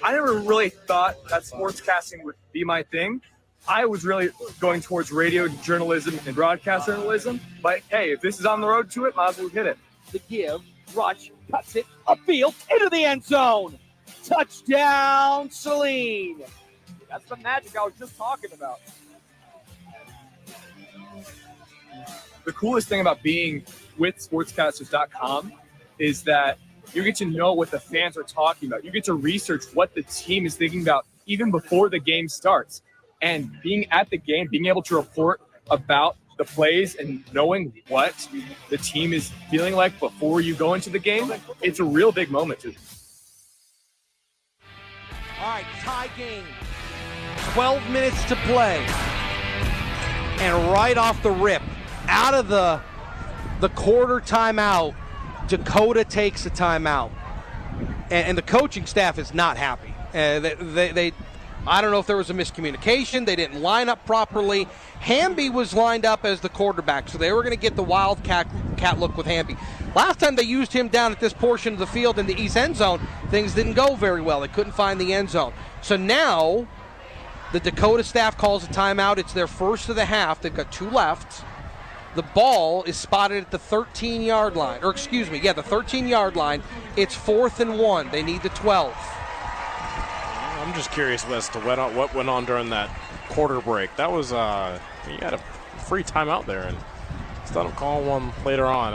S10: I never really thought that sportscasting would be my thing. I was really going towards radio journalism and broadcast journalism. But hey, if this is on the road to it, might as well hit it.
S15: The give, rush, cuts it upfield into the end zone. Touchdown, Saline. That's the magic I was just talking about.
S10: The coolest thing about being with SportsCasters.com is that you get to know what the fans are talking about. You get to research what the team is thinking about even before the game starts. And being at the game, being able to report about the plays and knowing what the team is feeling like before you go into the game, it's a real big moment too.
S7: All right, tie game. 12 minutes to play. And right off the rip, out of the quarter timeout, Dakota takes a timeout. And the coaching staff is not happy. They I don't know if there was a miscommunication. They didn't line up properly. Hamby was lined up as the quarterback, so they were going to get the wildcat look with Hamby. Last time they used him down at this portion of the field in the east end zone, things didn't go very well. They couldn't find the end zone. So now the Dakota staff calls a timeout. It's their first of the half. They've got 2 left. The ball is spotted at the 13-yard line. Or excuse me, the 13-yard line. It's 4th and 1. They need the 12.
S8: I'm just curious as to what went on during that quarter break. That was, you had a free timeout there, and instead of calling one later on,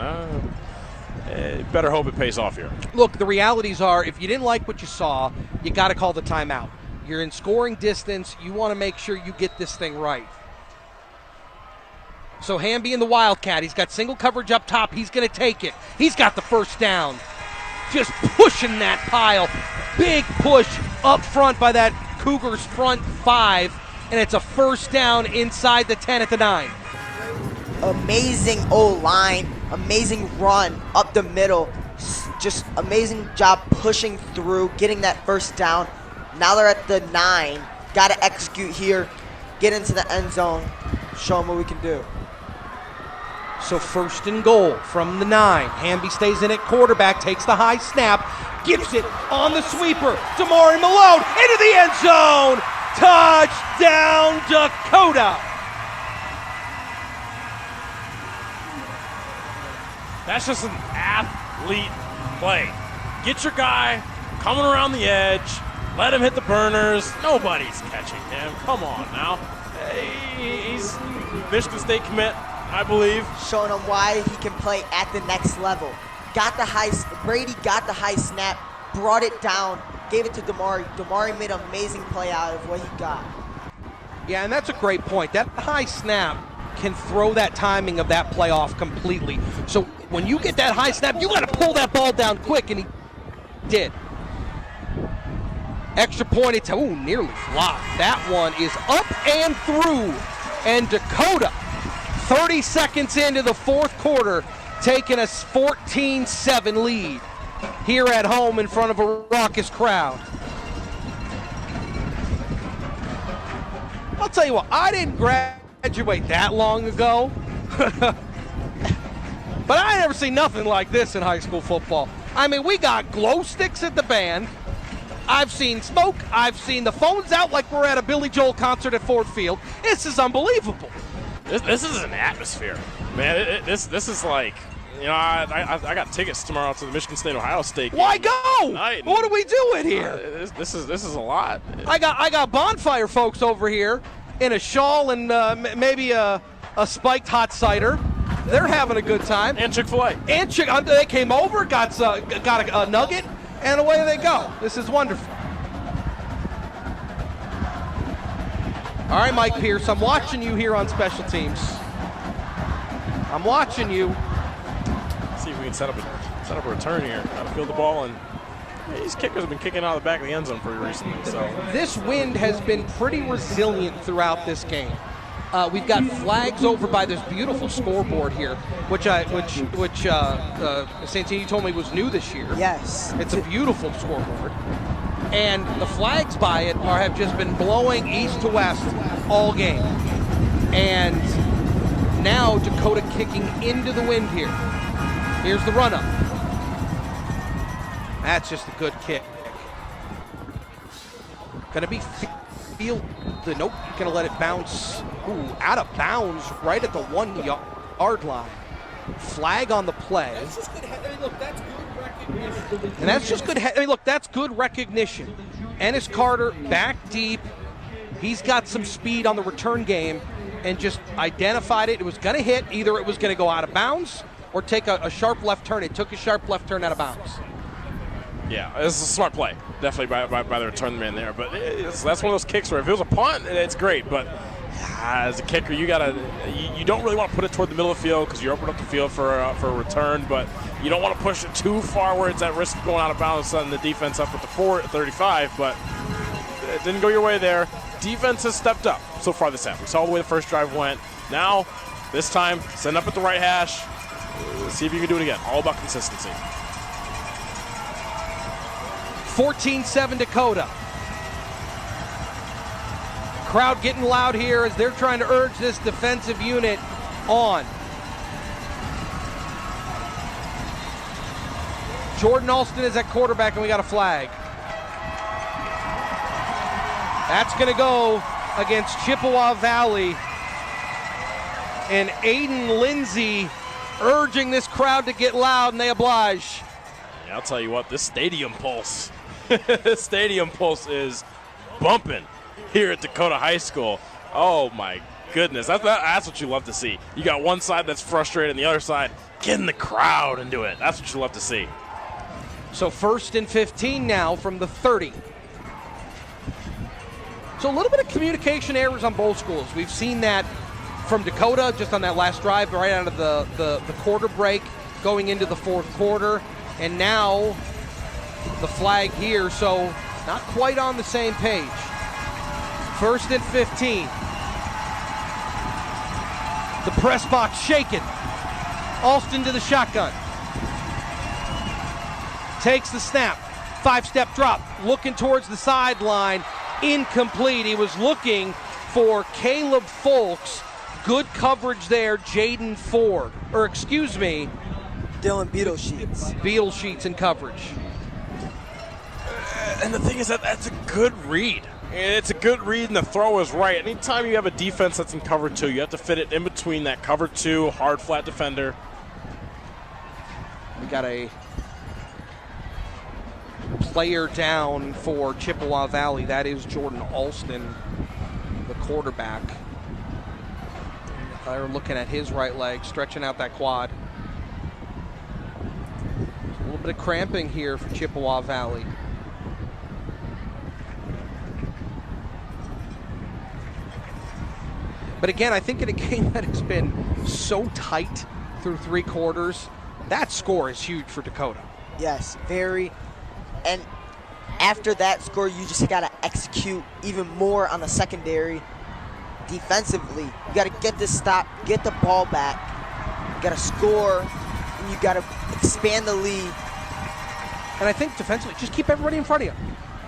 S8: better hope it pays off here.
S7: Look, the realities are, if you didn't like what you saw, you got to call the timeout. You're in scoring distance. You want to make sure you get this thing right. So Hamby in the Wildcat, he's got single coverage up top. He's going to take it. He's got the first down. Just pushing that pile. Big push up front by that Cougars front 5, and it's a first down inside the 10 at the 9.
S6: Amazing O-line, amazing run up the middle. Just amazing job pushing through, getting that first down. Now they're at the 9. Got to execute here, get into the end zone, show them what we can do.
S7: So 1st and goal from the 9. Hamby stays in at quarterback, takes the high snap, gives it on the sweeper. Damari Malone into the end zone. Touchdown, Dakota.
S8: That's just an athlete play. Get your guy coming around the edge. Let him hit the burners. Nobody's catching him. Come on now. He's Michigan State commit, I believe.
S6: Showing him why he can play at the next level. Brady got the high snap, brought it down, gave it to Damari. Damari made an amazing play out of what he got.
S7: Yeah, and that's a great point. That high snap can throw that timing of that play off completely. So when you get that high snap, you got to pull that ball down quick, and he did. Extra point, it's nearly flopped. That one is up and through. And Dakota, 30 seconds into the 4th quarter, taking a 14-7 lead here at home in front of a raucous crowd. I'll tell you what, I didn't graduate that long ago, but I never seen nothing like this in high school football. I mean, we got glow sticks at the band. I've seen smoke. I've seen the phones out like we're at a Billy Joel concert at Ford Field. This is unbelievable.
S8: This is an atmosphere, man. This is like, you know, I got tickets tomorrow to the Michigan State Ohio State game.
S7: Why go? What are we doing here?
S8: This is a lot.
S7: I got bonfire folks over here in a shawl and maybe a spiked hot cider. They're having a good time.
S8: And Chick-fil-A.
S7: And they came over, got a nugget, and away they go. This is wonderful. All right, Mike Pierce, I'm watching you here on special teams. I'm watching you.
S8: Let's see if we can set up a return here. Got to field the ball, and these kickers have been kicking out of the back of the end zone pretty recently. So
S7: this wind has been pretty resilient throughout this game. We've got flags over by this beautiful scoreboard here, which Santino told me was new this year.
S6: Yes.
S7: It's a beautiful scoreboard. And the flags by it have just been blowing east to west all game. And now Dakota kicking into the wind here. Here's the run-up. That's just a good kick. Gonna be nope, gonna let it bounce. Ooh, out of bounds right at the 1 yard line. Flag on the play.
S17: That's just good. Look, that's good recognition.
S7: And that's just good. Look, that's good recognition. Ennis Carter back deep. He's got some speed on the return game and just identified it. It was going to hit. Either it was going to go out of bounds or take a sharp left turn. It took a sharp left turn out of bounds.
S8: Yeah, it's a smart play, definitely by the return man there. But that's one of those kicks where if it was a punt, it's great. But as a kicker, you don't really want to put it toward the middle of the field because you open up the field for a return. But you don't want to push it too far where it's at risk of going out of bounds, sending the defense up at the 35. But it didn't go your way there. Defense has stepped up so far this half. We saw the way the first drive went. Now, this time, send up at the right hash. See if you can do it again. All about consistency.
S7: 14-7 Dakota. Crowd getting loud here as they're trying to urge this defensive unit on. Jordan Alston is at quarterback, and we got a flag. That's going to go against Chippewa Valley. And Aiden Lindsay urging this crowd to get loud, and they oblige.
S8: Yeah, I'll tell you what, this stadium pulse. This stadium pulse is bumping here at Dakota High School. Oh my goodness, that's what you love to see. You got one side that's frustrated and the other side getting the crowd into it. That's what you love to see.
S7: So 1st and 15 now from the 30. So a little bit of communication errors on both schools. We've seen that from Dakota just on that last drive right out of the quarter break going into the fourth quarter. And now the flag here, so not quite on the same page. 1st and 15. The press box shaken. Alston to the shotgun. Takes the snap. 5-step drop. Looking towards the sideline. Incomplete. He was looking for Caleb Folks. Good coverage there. Jaden Ford.
S6: Dylan Beetle Sheets
S7: in coverage.
S8: And the thing is that's a good read. It's a good read, and the throw is right. Anytime you have a defense that's in cover two, you have to fit it in between that cover two, hard, flat defender.
S7: We got a player down for Chippewa Valley. That is Jordan Alston, the quarterback. They're looking at his right leg, stretching out that quad. A little bit of cramping here for Chippewa Valley. But again, I think in a game that has been so tight through 3 quarters, that score is huge for Dakota.
S6: Yes, very. And after that score, you just got to execute even more on the secondary. Defensively, you got to get this stop, get the ball back. You got to score, and you got to expand the lead.
S7: And I think defensively, just keep everybody in front of you,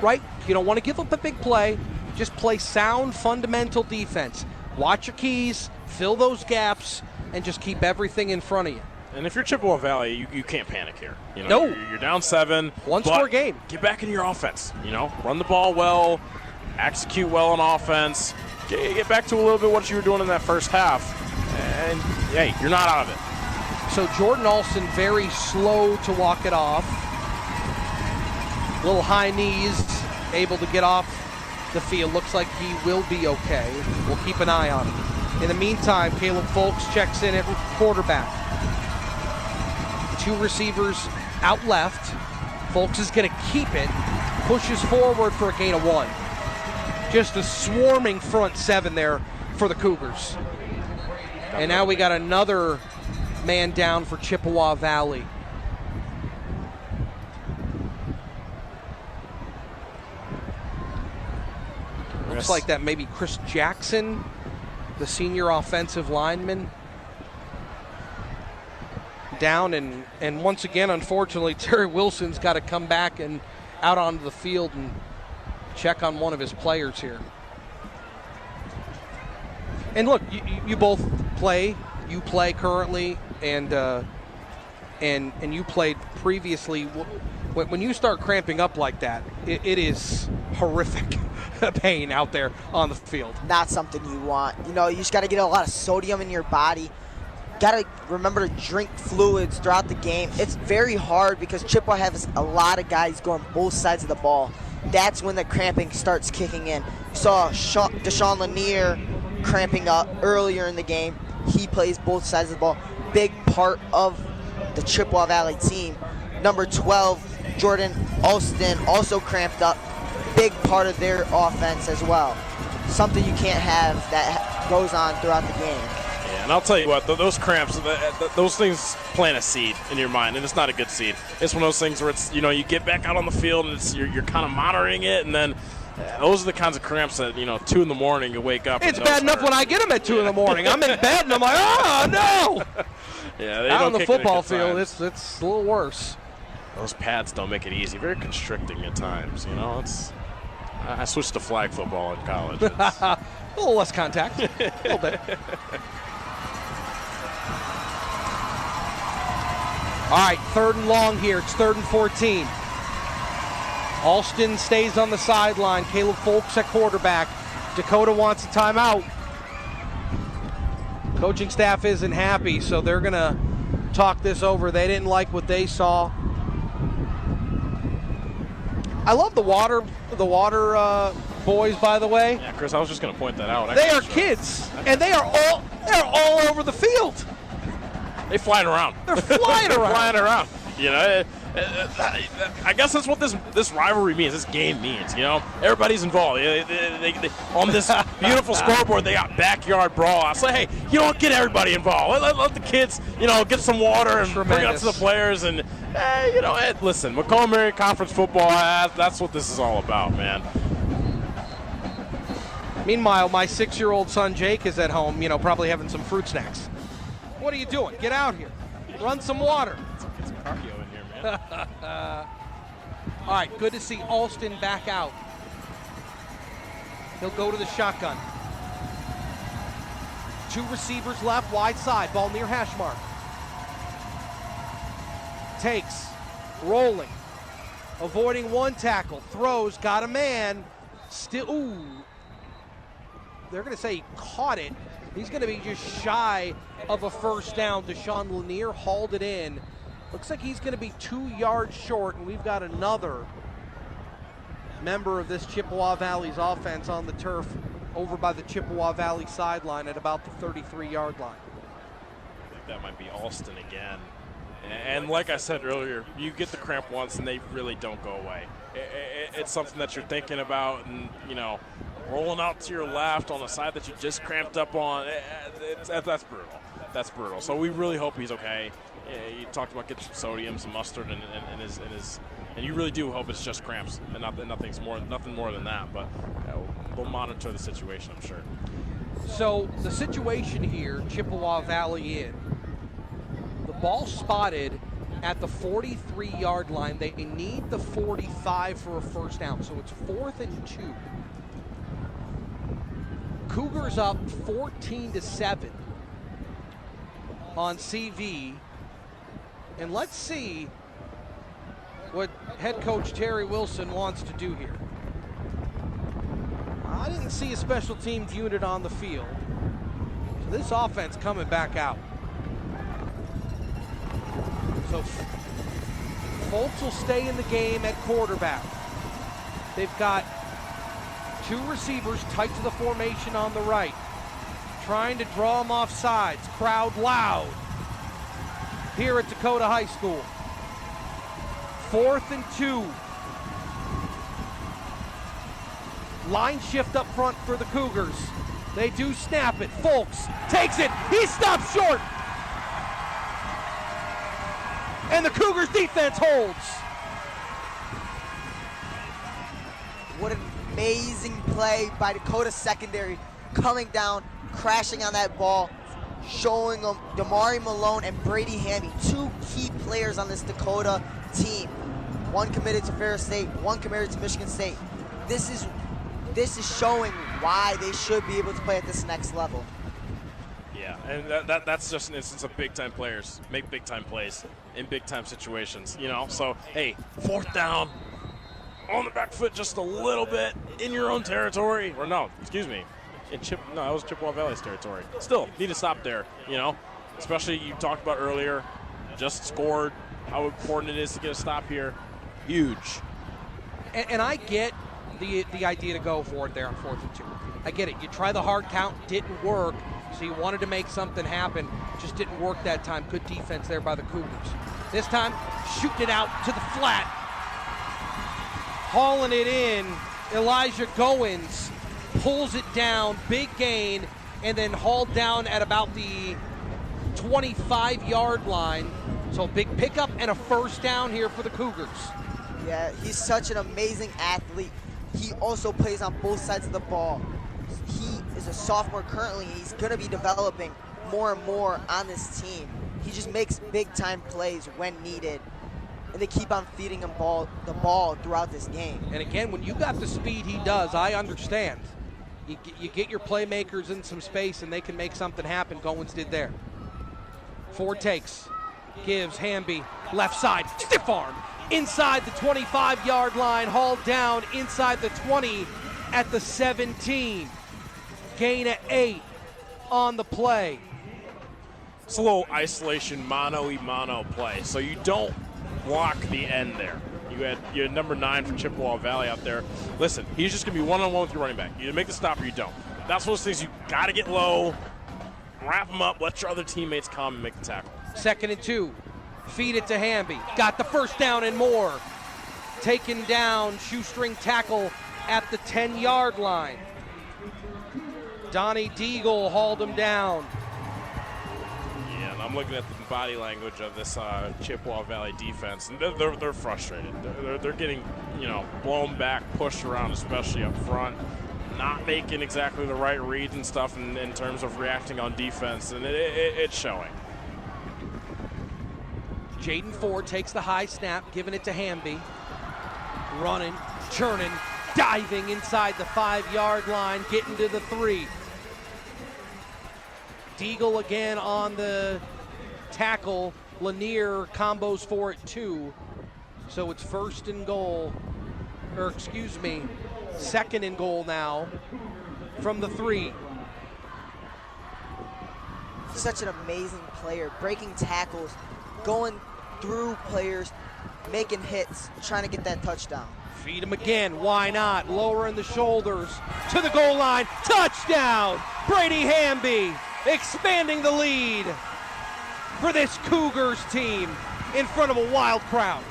S7: right? You don't want to give up a big play. Just play sound, fundamental defense. Watch your keys, fill those gaps, and just keep everything in front of you.
S8: And if you're Chippewa Valley, you can't panic here.
S7: No.
S8: You're down 7.
S7: One-score game.
S8: Get back into your offense. Run the ball well, execute well on offense. Get back to a little bit what you were doing in that first half. And, hey, you're not out of it.
S7: So Jordan Alston very slow to walk it off. Little high knees, able to get off the field. Looks like he will be okay. We'll keep an eye on him. In the meantime, Caleb Folks checks in at quarterback. 2 receivers out left. Folks is going to keep it. Pushes forward for a gain of 1. Just a swarming front 7 there for the Cougars. And now we got another man down for Chippewa Valley. Looks like that maybe Chris Jackson the senior offensive lineman, down, and once again, unfortunately, Terry Wilson's got to come back and out onto the field and check on one of his players here. And look, you both play. You play currently, and you played previously. When you start cramping up like that, it is horrific pain out there on the field.
S6: Not something you want. You know, you just got to get a lot of sodium in your body. Got to remember to drink fluids throughout the game. It's very hard because Chippewa has a lot of guys going both sides of the ball. That's when the cramping starts kicking in. You saw Deshaun Lanier cramping up earlier in the game. He plays both sides of the ball. Big part of the Chippewa Valley team. Number 12, Jordan Alston, also cramped up. Big part of their offense as well. Something you can't have that goes on throughout the game.
S8: Yeah, and I'll tell you what, those cramps, those things plant a seed in your mind, and it's not a good seed. It's one of those things where it's, you know, you get back out on the field and it's, you're kind of monitoring it, and then those are the kinds of cramps that, you know, 2 in the morning you wake up.
S7: It's bad enough when I get them at 2 in the morning. I'm in bed and I'm like, oh no!
S8: Yeah, they
S7: out
S8: don't
S7: on the
S8: kick in
S7: football
S8: at good
S7: field,
S8: times.
S7: it's a little worse.
S8: Those pads don't make it easy. Very constricting at times. You know, it's. I switched to flag football in college.
S7: A little less contact, a little bit. All right, 3rd and long here. It's 3rd and 14. Alston stays on the sideline. Caleb Folks at quarterback. Dakota wants a timeout. Coaching staff isn't happy, so they're going to talk this over. They didn't like what they saw. I love the water boys, by the way.
S8: Yeah, Chris, I was just going to point that out.
S7: They are kids, and they're all over the field.
S8: They're flying around.
S7: They're flying around.
S8: Flying around. You know, I guess that's what this rivalry means. This game means. You know, everybody's involved. They, on this beautiful scoreboard, they got backyard brawl. I say, hey, you don't get everybody involved. Let the kids, you know, get some water and bring it up to the players. And you know, listen, Macomb Area Conference football. That's what this is all about, man.
S7: Meanwhile, my 6-year-old son Jake is at home. You know, probably having some fruit snacks. What are you doing? Get out here. Run some water.
S8: Get some cardio in here, man.
S7: All right, good to see Alston back out. He'll go to the shotgun. 2 receivers left, wide side, ball near hash mark. Takes, rolling, avoiding 1 tackle, throws, got a man, still, ooh. They're going to say he caught it. He's going to be just shy of a first down. Deshaun Lanier hauled it in. Looks like he's going to be 2 yards short, and we've got another member of this Chippewa Valley's offense on the turf over by the Chippewa Valley sideline at about the 33-yard line.
S8: I think that might be Alston again. And like I said earlier, you get the cramp once and they really don't go away. It's something that you're thinking about, and, you know, rolling out to your left on the side that you just cramped up on, that's brutal. That's brutal. So we really hope he's okay. You talked about getting some sodium, some mustard, and you really do hope it's just cramps and nothing more than that. But we'll monitor the situation, I'm sure.
S7: So the situation here, Chippewa Valley in. The ball spotted at the 43-yard line. They need the 45 for a first down, so it's 4th and 2. Cougars up 14-7 on CV. And let's see what head coach Terry Wilson wants to do here. I didn't see a special teams unit on the field. So this offense coming back out. So Folks will stay in the game at quarterback. They've got 2 receivers tight to the formation on the right, trying to draw them off sides. Crowd loud here at Dakota High School. 4th and 2. Line shift up front for the Cougars. They do snap it. Folks takes it. He stops short. And the Cougars defense holds.
S6: What an amazing play by Dakota secondary, coming down, crashing on that ball, showing them Damari Malone and Brady Hamby, two key players on this Dakota team. One committed to Ferris State, one committed to Michigan State. This is showing why they should be able to play at this next level.
S8: Yeah, and that's just an instance of big-time players make big-time plays in big-time situations, you know? So, hey, 4th down, on the back foot just a little bit in your own territory. Or no, excuse me, that was Chippewa Valley's territory. Still, need to stop there, you know? Especially you talked about earlier, just scored, how important it is to get a stop here. Huge.
S7: And I get the idea to go for it there on 4th and 2. I get it. You try the hard count, didn't work, so you wanted to make something happen. Just didn't work that time. Good defense there by the Cougars. This time, shooting it out to the flat. Hauling it in. Elijah Goins pulls it down. Big gain. And then hauled down at about the 25-yard line. So a big pickup and a 1st down here for the Cougars.
S6: Yeah, he's such an amazing athlete. He also plays on both sides of the ball. He is a sophomore currently. He's going to be developing more and more on this team. He just makes big-time plays when needed, and they keep on feeding him the ball throughout this game.
S7: And again, when you got the speed he does, I understand. You get your playmakers in some space, and they can make something happen. Goins did there. 4 takes. Gives Hamby left side, stiff arm. Inside the 25-yard line, hauled down inside the 20 at the 17. Gain of 8 on the play.
S8: It's a little isolation mano-a-mano play, so you don't block the end there. You had number 9 for Chippewa Valley out there. Listen, he's just going to be one-on-one with your running back. You either make the stop or you don't. That's one of those things you got to get low, wrap him up, let your other teammates come and make the tackle.
S7: 2nd and 2. Feed it to Hamby. Got the 1st down and more. Taken down, shoestring tackle at the 10-yard line. Donnie Deagle hauled him down.
S8: Yeah, and I'm looking at the body language of this Chippewa Valley defense, and they're frustrated. They're getting, blown back, pushed around, especially up front, not making exactly the right reads and stuff in terms of reacting on defense, and it's showing.
S7: Jaden Ford takes the high snap, giving it to Hamby. Running, churning, diving inside the 5-yard line, getting to the 3. Deagle again on the tackle. Lanier combos for it 2. So it's 2nd and goal, 2nd and goal now from the 3.
S6: Such an amazing player, breaking tackles, going through players, making hits, trying to get that touchdown.
S7: Feed him again, why not? Lowering the shoulders to the goal line, touchdown! Brady Hamby expanding the lead for this Cougars team in front of a wild crowd.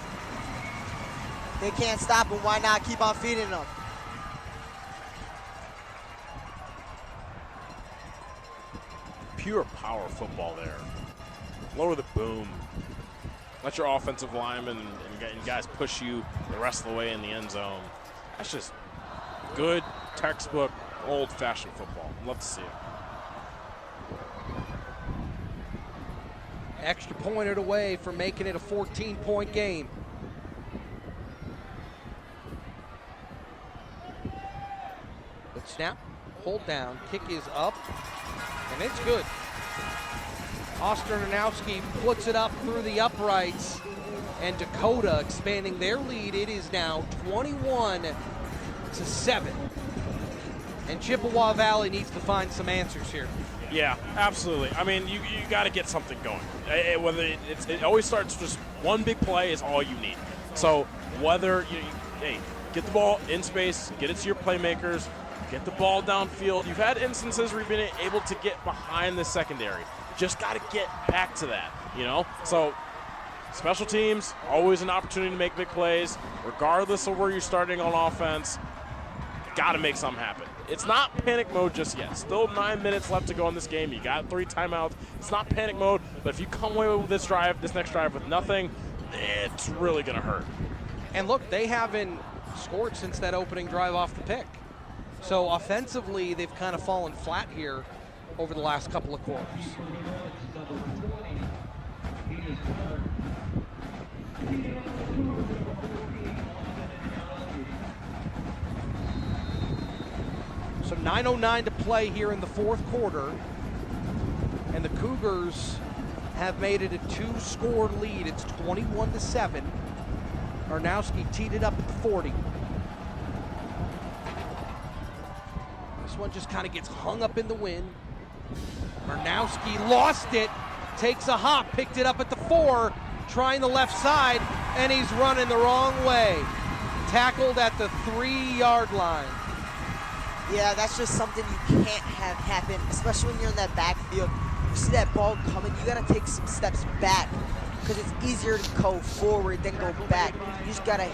S6: They can't stop him, why not keep on feeding them?
S8: Pure power football there. Lower the boom. Let your offensive linemen and guys push you the rest of the way in the end zone. That's just good, textbook, old-fashioned football. Love to see it.
S7: Extra pointed away from making it a 14-point game. Good snap, hold down, kick is up, and it's good. Osternowski puts it up through the uprights, and Dakota expanding their lead. It is now 21-7. And Chippewa Valley needs to find some answers here.
S8: Yeah, absolutely. I mean, you got to get something going. It always starts just one big play is all you need. So whether get the ball in space, get it to your playmakers, get the ball downfield. You've had instances where you've been able to get behind the secondary. Just got to get back to that, So special teams, always an opportunity to make big plays. Regardless of where you're starting on offense, got to make something happen. It's not panic mode just yet. Still 9 minutes left to go in this game. You got 3 timeouts. It's not panic mode, but if you come away with this next drive with nothing, it's really going to hurt.
S7: And look, they haven't scored since that opening drive off the pick. So offensively, they've kind of fallen flat here over the last couple of quarters. So 9:09 to play here in the fourth quarter, and the Cougars have made it a 2-score lead. It's 21-7. Arnowski teed it up at the 40. This one just kind of gets hung up in the wind. Arnowski lost it, takes a hop, picked it up at the 4, trying the left side, and he's running the wrong way. Tackled at the 3-yard line.
S6: Yeah, that's just something you can't have happen, especially when you're in that backfield. You see that ball coming, you gotta take some steps back because it's easier to go forward than go back. You just gotta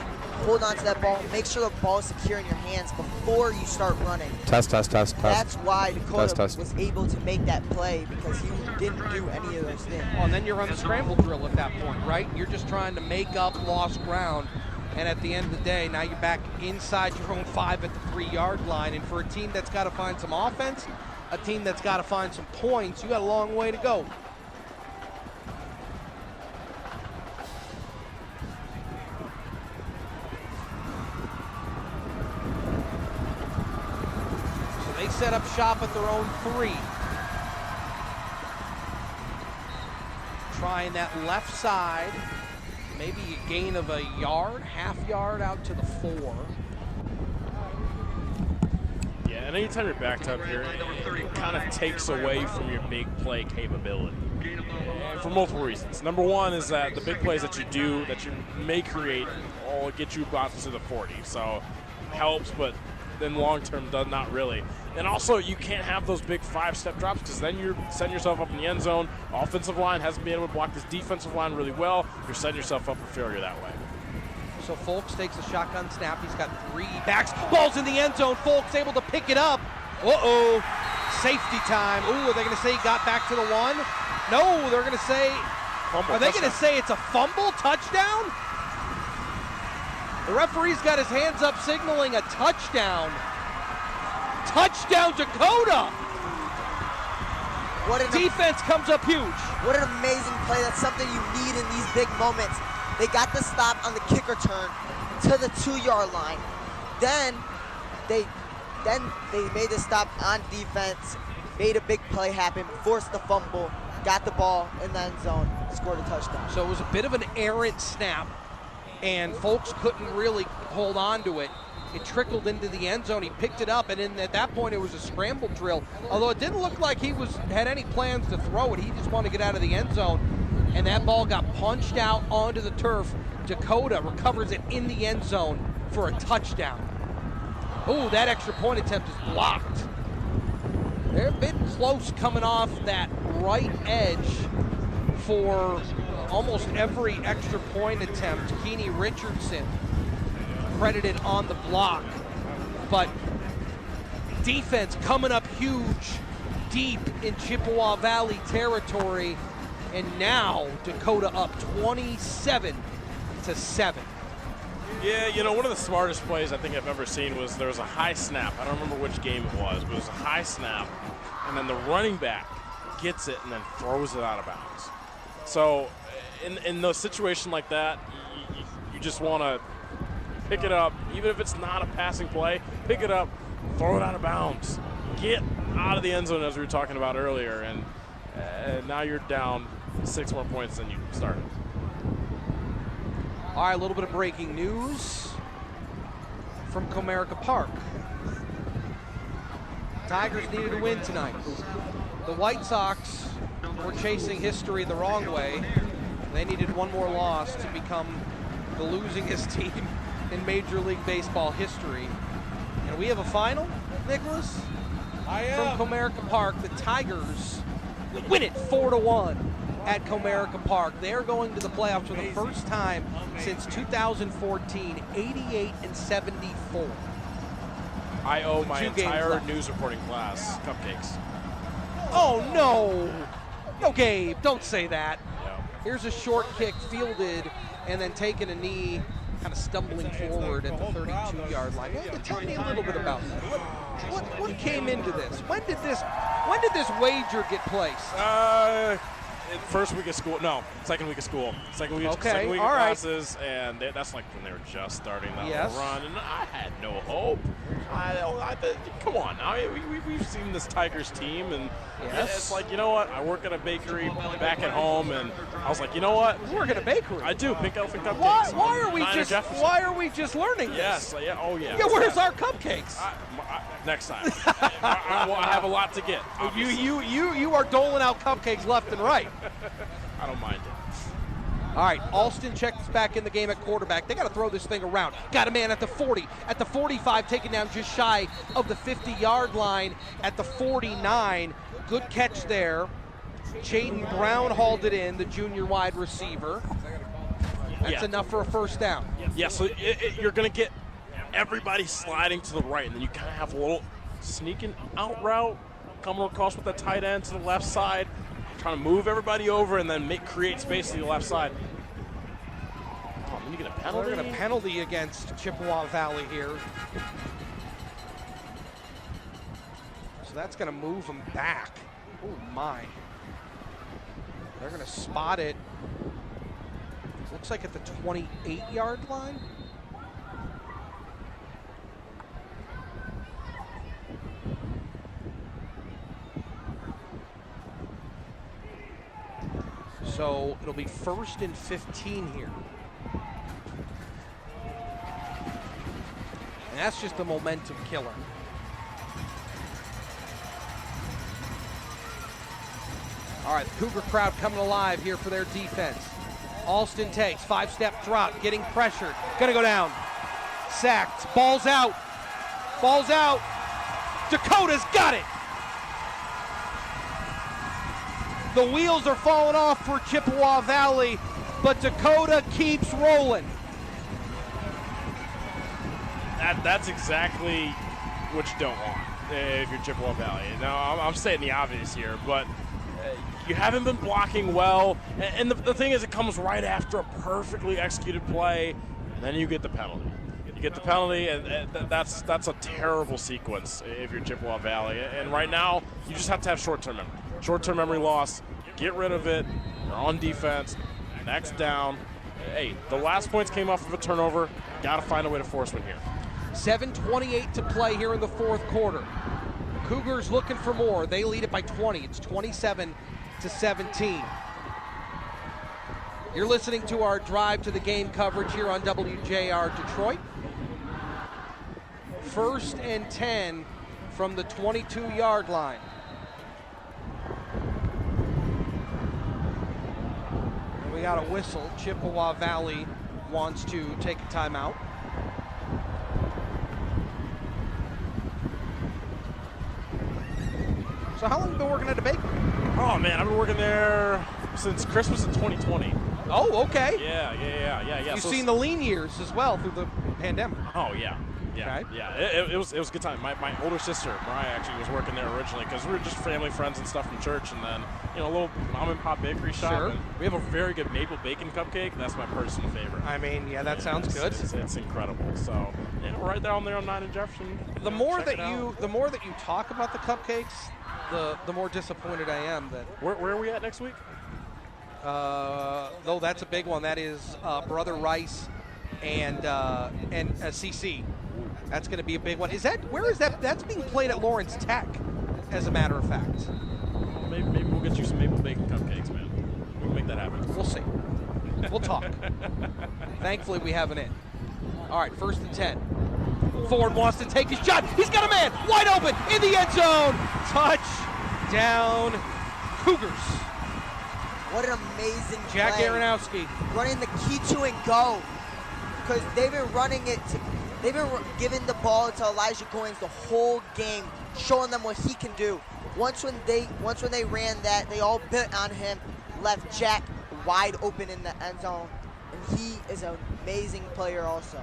S6: hold on to that ball, make sure the ball is secure in your hands before you start running.
S2: Test.
S6: That's why Dakota was able to make that play, because he didn't do any of those things.
S7: Oh, and then you're on the scramble drill at that point, right? You're just trying to make up lost ground. And at the end of the day, now you're back inside your own 5 at the 3-yard line. And for a team that's got to find some offense, a team that's got to find some points, you got a long way to go. So they set up shop at their own 3. Trying that left side. Maybe a gain of a yard, half yard out to the 4.
S8: Yeah, and anytime you're backed up here, it kind of takes away from your big play capability. And for multiple reasons. Number one is that the big plays that you do, that you may create, will get you out to the 40. So helps, but then long term does not really. And also, you can't have those big 5-step drops, because then you're setting yourself up in the end zone. Offensive line hasn't been able to block this defensive line really well. You're setting yourself up for failure that way.
S7: So Folks takes a shotgun snap. He's got 3 backs. Ball's in the end zone. Folks able to pick it up. Uh-oh. Safety time. Ooh, are they going to say he got back to the 1? No, they're going to say,
S8: fumble,
S7: are they going to say it's a fumble touchdown? The referee's got his hands up signaling a touchdown. Touchdown, Dakota!
S6: What an
S7: defense comes up huge.
S6: What an amazing play. That's something you need in these big moments. They got the stop on the kick return to the 2-yard line. Then they made the stop on defense, made a big play happen, forced the fumble, got the ball in the end zone, scored a touchdown.
S7: So it was a bit of an errant snap, and Folks couldn't really hold on to it. It trickled into the end zone. He picked it up, and then at that point it was a scramble drill. Although it didn't look like he had any plans to throw it. He just wanted to get out of the end zone, and that ball got punched out onto the turf. Dakota recovers it in the end zone for a touchdown. Oh, that extra point attempt is blocked. They're a bit close coming off that right edge for almost every extra point attempt. Keeney Richardson credited on the block, but defense coming up huge, deep in Chippewa Valley territory, and now Dakota up 27-7.
S8: Yeah, you know, one of the smartest plays I think I've ever seen was there was a high snap. I don't remember which game it was, but it was a high snap, and then the running back gets it and then throws it out of bounds. So in those situations like that, you just want to pick it up, even if it's not a passing play, pick it up, throw it out of bounds. Get out of the end zone, as we were talking about earlier, and now you're down 6 more points than you started.
S7: All right, a little bit of breaking news from Comerica Park. Tigers needed to win tonight. The White Sox were chasing history the wrong way. They needed one more loss to become the losingest team in Major League Baseball history. And we have a final, Nicholas? From Comerica Park. The Tigers win it 4-1 at Comerica Park. They are going to the playoffs for the first time since 2014, 88-74.
S8: I owe my
S7: 2 games
S8: entire
S7: left.
S8: news reporting class cupcakes.
S7: Oh, no. No, Gabe, don't say that.
S8: Yeah.
S7: Here's a short kick fielded and then taking a knee, kind of stumbling forward at the 32-yard line. Tell me a little bit about that. What came into this? When did this When did this wager get placed?
S8: First week of school. No, second week of school. Second week of classes, and that's like when they were just starting that run, and I had no hope. Come on, we've seen this Tigers team, and it's like, you know what? I work at a bakery back at home, and I was like, you know what?
S7: You work at a bakery?
S8: I do. Pink Elephant Cupcakes.
S7: Why are we just learning this?
S8: Yes. Yeah. Oh yeah.
S7: Yeah. Where's our cupcakes?
S8: Next time. I have a lot to get.
S7: You are doling out cupcakes left and right.
S8: I don't mind it.
S7: All right, Alston checks back in the game at quarterback. They got to throw this thing around. Got a man at the 40, at the 45, taken down just shy of the 50-yard line at the 49. Good catch there. Chayton Brown hauled it in, the junior wide receiver. That's enough for a first down.
S8: Yeah, so you're going to get everybody sliding to the right, and then you kind of have a little sneaking out route, coming across with the tight end to the left side, trying to move everybody over and then create space to the left side. Oh, then you get a penalty?
S7: They're going to penalty against Chippewa Valley here. So that's going to move them back. Oh, my. They're going to spot it. Looks like at the 28-yard line. So it'll be 1st and 15 here. And that's just a momentum killer. All right, the Cougar crowd coming alive here for their defense. Alston takes, 5-step drop, getting pressured. Gonna go down. Sacked, ball's out. Ball's out. Dakota's got it. The wheels are falling off for Chippewa Valley, but Dakota keeps rolling.
S8: That's exactly what you don't want if you're Chippewa Valley. Now, I'm stating the obvious here, but you haven't been blocking well, and the thing is, it comes right after a perfectly executed play, and then you get the penalty. You get the penalty, and that's a terrible sequence if you're Chippewa Valley. And right now, you just have to have short-term memory. Short-term memory loss, get rid of it. You're on defense, next down. Hey, the last points came off of a turnover. Got to find a way to force one here.
S7: 7:28 to play here in the fourth quarter. Cougars looking for more. They lead it by 20. It's 27-17. You're listening to our drive to the game coverage here on WJR Detroit. 1st and 10 from the 22-yard line. We got a whistle. Chippewa Valley wants to take a timeout. So how long have you been working at the bakery?
S8: Oh man, I've been working there since Christmas of 2020.
S7: Oh, okay.
S8: Yeah.
S7: You've seen the lean years as well through the pandemic.
S8: Oh yeah.
S7: Okay.
S8: Yeah, it was a good time. My older sister, Mariah, actually was working there originally because we were just family friends and stuff from church, and then, a little mom and pop bakery shop.
S7: Sure.
S8: And we have a very good maple bacon cupcake. That's my personal favorite.
S7: I mean, yeah, that sounds good.
S8: It's incredible. So, we're right down there on 9 and Jefferson.
S7: The more that you talk about the cupcakes, the more disappointed I am that.
S8: Where are we at next week?
S7: Though that's a big one. That is Brother Rice and CC. That's going to be a big one. Where is that? That's being played at Lawrence Tech, as a matter of fact.
S8: Well, maybe we'll get you some maple bacon cupcakes, man. We can make that happen.
S7: We'll see. We'll talk. Thankfully, we have an in. All right, 1st and 10. Ford wants to take his shot. He's got a man wide open in the end zone. Touchdown, Cougars.
S6: What an amazing
S7: Jack
S6: play.
S7: Aronowski
S6: Running the key to and go. Because they've been running it. They've been giving the ball to Elijah Goins the whole game, showing them what he can do. Once when they ran that, they all bit on him, left Jack wide open in the end zone, and he is an amazing player also.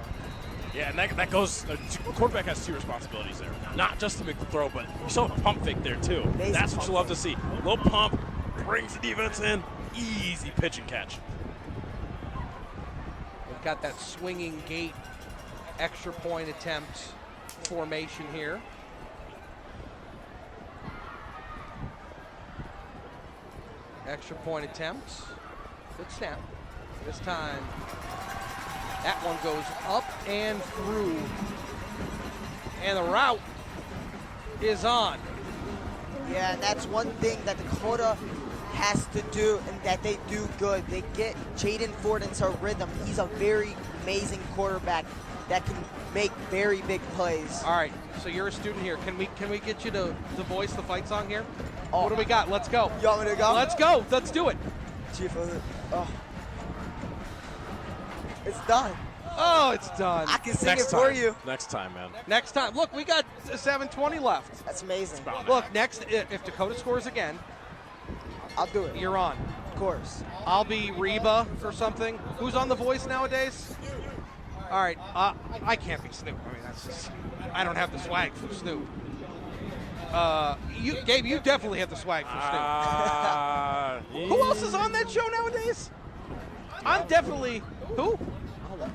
S8: Yeah, and that goes. The quarterback has 2 responsibilities there. Not just to make the throw, but you saw the pump fake there too.
S6: Amazing.
S8: That's what you love to see. Little pump, brings the defense in, easy pitch and catch.
S7: We've got that swinging gate, extra point attempt formation here. extra point attempt. Good snap. This time, that one goes up and through. And the route is on.
S6: Yeah, and that's one thing that Dakota has to do and that they do good. They get Jaden Ford into a rhythm. He's a very amazing quarterback that can make very big plays.
S7: All right, so you're a student here. Can we get you to voice the fight song here? What do we got? Let's go.
S6: You want me to go?
S7: Let's go. Let's do it.
S6: Chief of it. Oh. It's done.
S7: Oh, it's done.
S6: I can sing it for you.
S8: Next time, man.
S7: Next time. Look, we got 7:20 left.
S6: That's amazing.
S7: Look, next, if Dakota scores again,
S6: I'll do it.
S7: You're on.
S6: Of course.
S7: I'll be Reba or something. Who's on The Voice nowadays? All right, I can't be Snoop. I mean, that's just, I don't have the swag for Snoop. Gabe, you definitely have the swag for Snoop. Who else is on that show nowadays? I'm definitely, who?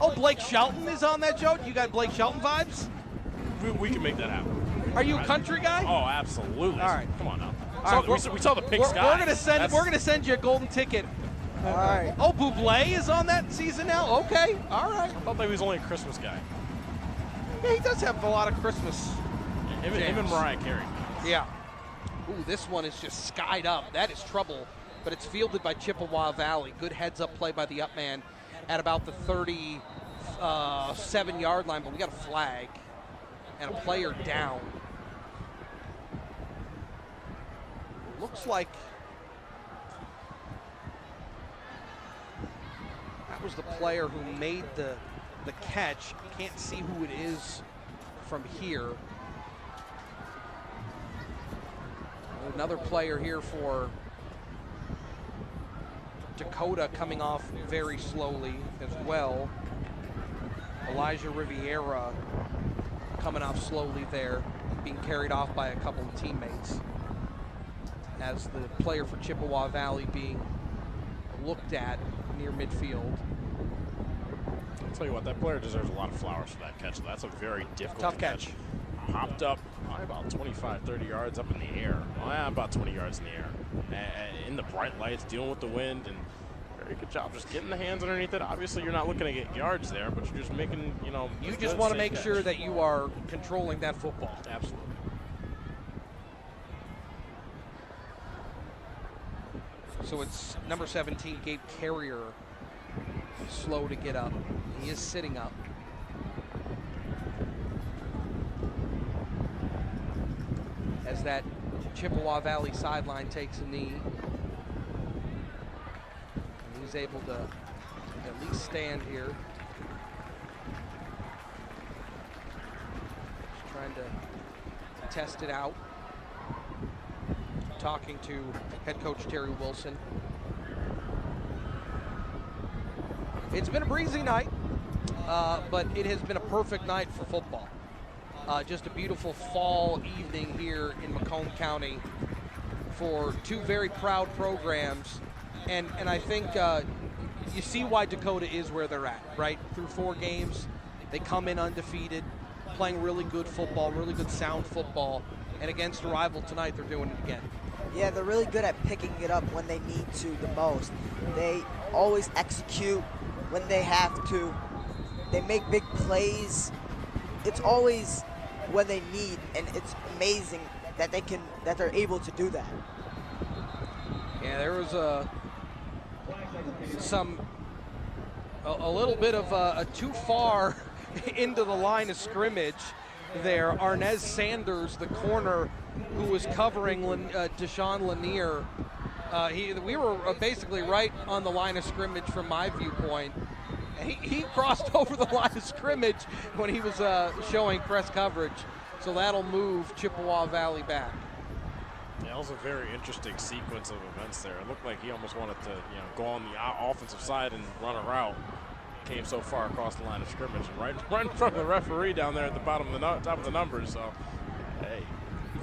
S7: Oh, Blake Shelton is on that show. You got Blake Shelton vibes?
S8: We can make that happen.
S7: Are you a country guy?
S8: Oh, absolutely.
S7: All right.
S8: Come on now.
S7: All right,
S8: we saw the pink sky.
S7: We're gonna send you a golden ticket.
S6: All right.
S7: Oh, Bublé is on that season now. Okay. All right.
S8: I thought maybe he was only a Christmas guy.
S7: Yeah, he does have a lot of Christmas.
S8: Him and Mariah Carey.
S7: Yeah. Ooh, this one is just skied up. That is trouble, but it's fielded by Chippewa Valley. Good heads-up play by the up man at about the 37-yard line, but we got a flag and a player down. Looks like that was the player who made the catch. Can't see who it is from here. Another player here for Dakota coming off very slowly as well. Elijah Riviera coming off slowly there, being carried off by a couple of teammates. As the player for Chippewa Valley being looked at near midfield.
S8: I'll tell you what, that player deserves a lot of flowers for that catch. That's a very difficult
S7: Tough catch.
S8: Hopped up about 25, 30 yards up in the air. About 20 yards in the air. In the bright lights, dealing with the wind, and very good job just getting the hands underneath it. Obviously, you're not looking to get yards there, but you're just making,
S7: You just want to make sure that you are controlling that football.
S8: Absolutely.
S7: So it's number 17, Gabe Carrier, slow to get up. He is sitting up. As that Chippewa Valley sideline takes a knee. And he's able to at least stand here. Just trying to test it out. Talking to head coach Terry Wilson. It's been a breezy night, but it has been a perfect night for football. Just a beautiful fall evening here in Macomb County for two very proud programs. And I think you see why Dakota is where they're at, right? Through 4 games, they come in undefeated, playing really good football, really good sound football. And against a rival tonight, they're doing it again.
S6: Yeah, they're really good at picking it up when they need to the most. They always execute when they have to. They make big plays. It's always when they need, and it's amazing that they're able to do that.
S7: Yeah, there was a little bit of a too far into the line of scrimmage there. Arnez Sanders, the corner who was covering Deshaun Lanier. We were basically right on the line of scrimmage from my viewpoint. He crossed over the line of scrimmage when he was showing press coverage. So that'll move Chippewa Valley back.
S8: Yeah, that was a very interesting sequence of events there. It looked like he almost wanted to, go on the offensive side and run a route. Came so far across the line of scrimmage and right in front of the referee down there at the bottom of the top of the numbers. So, hey,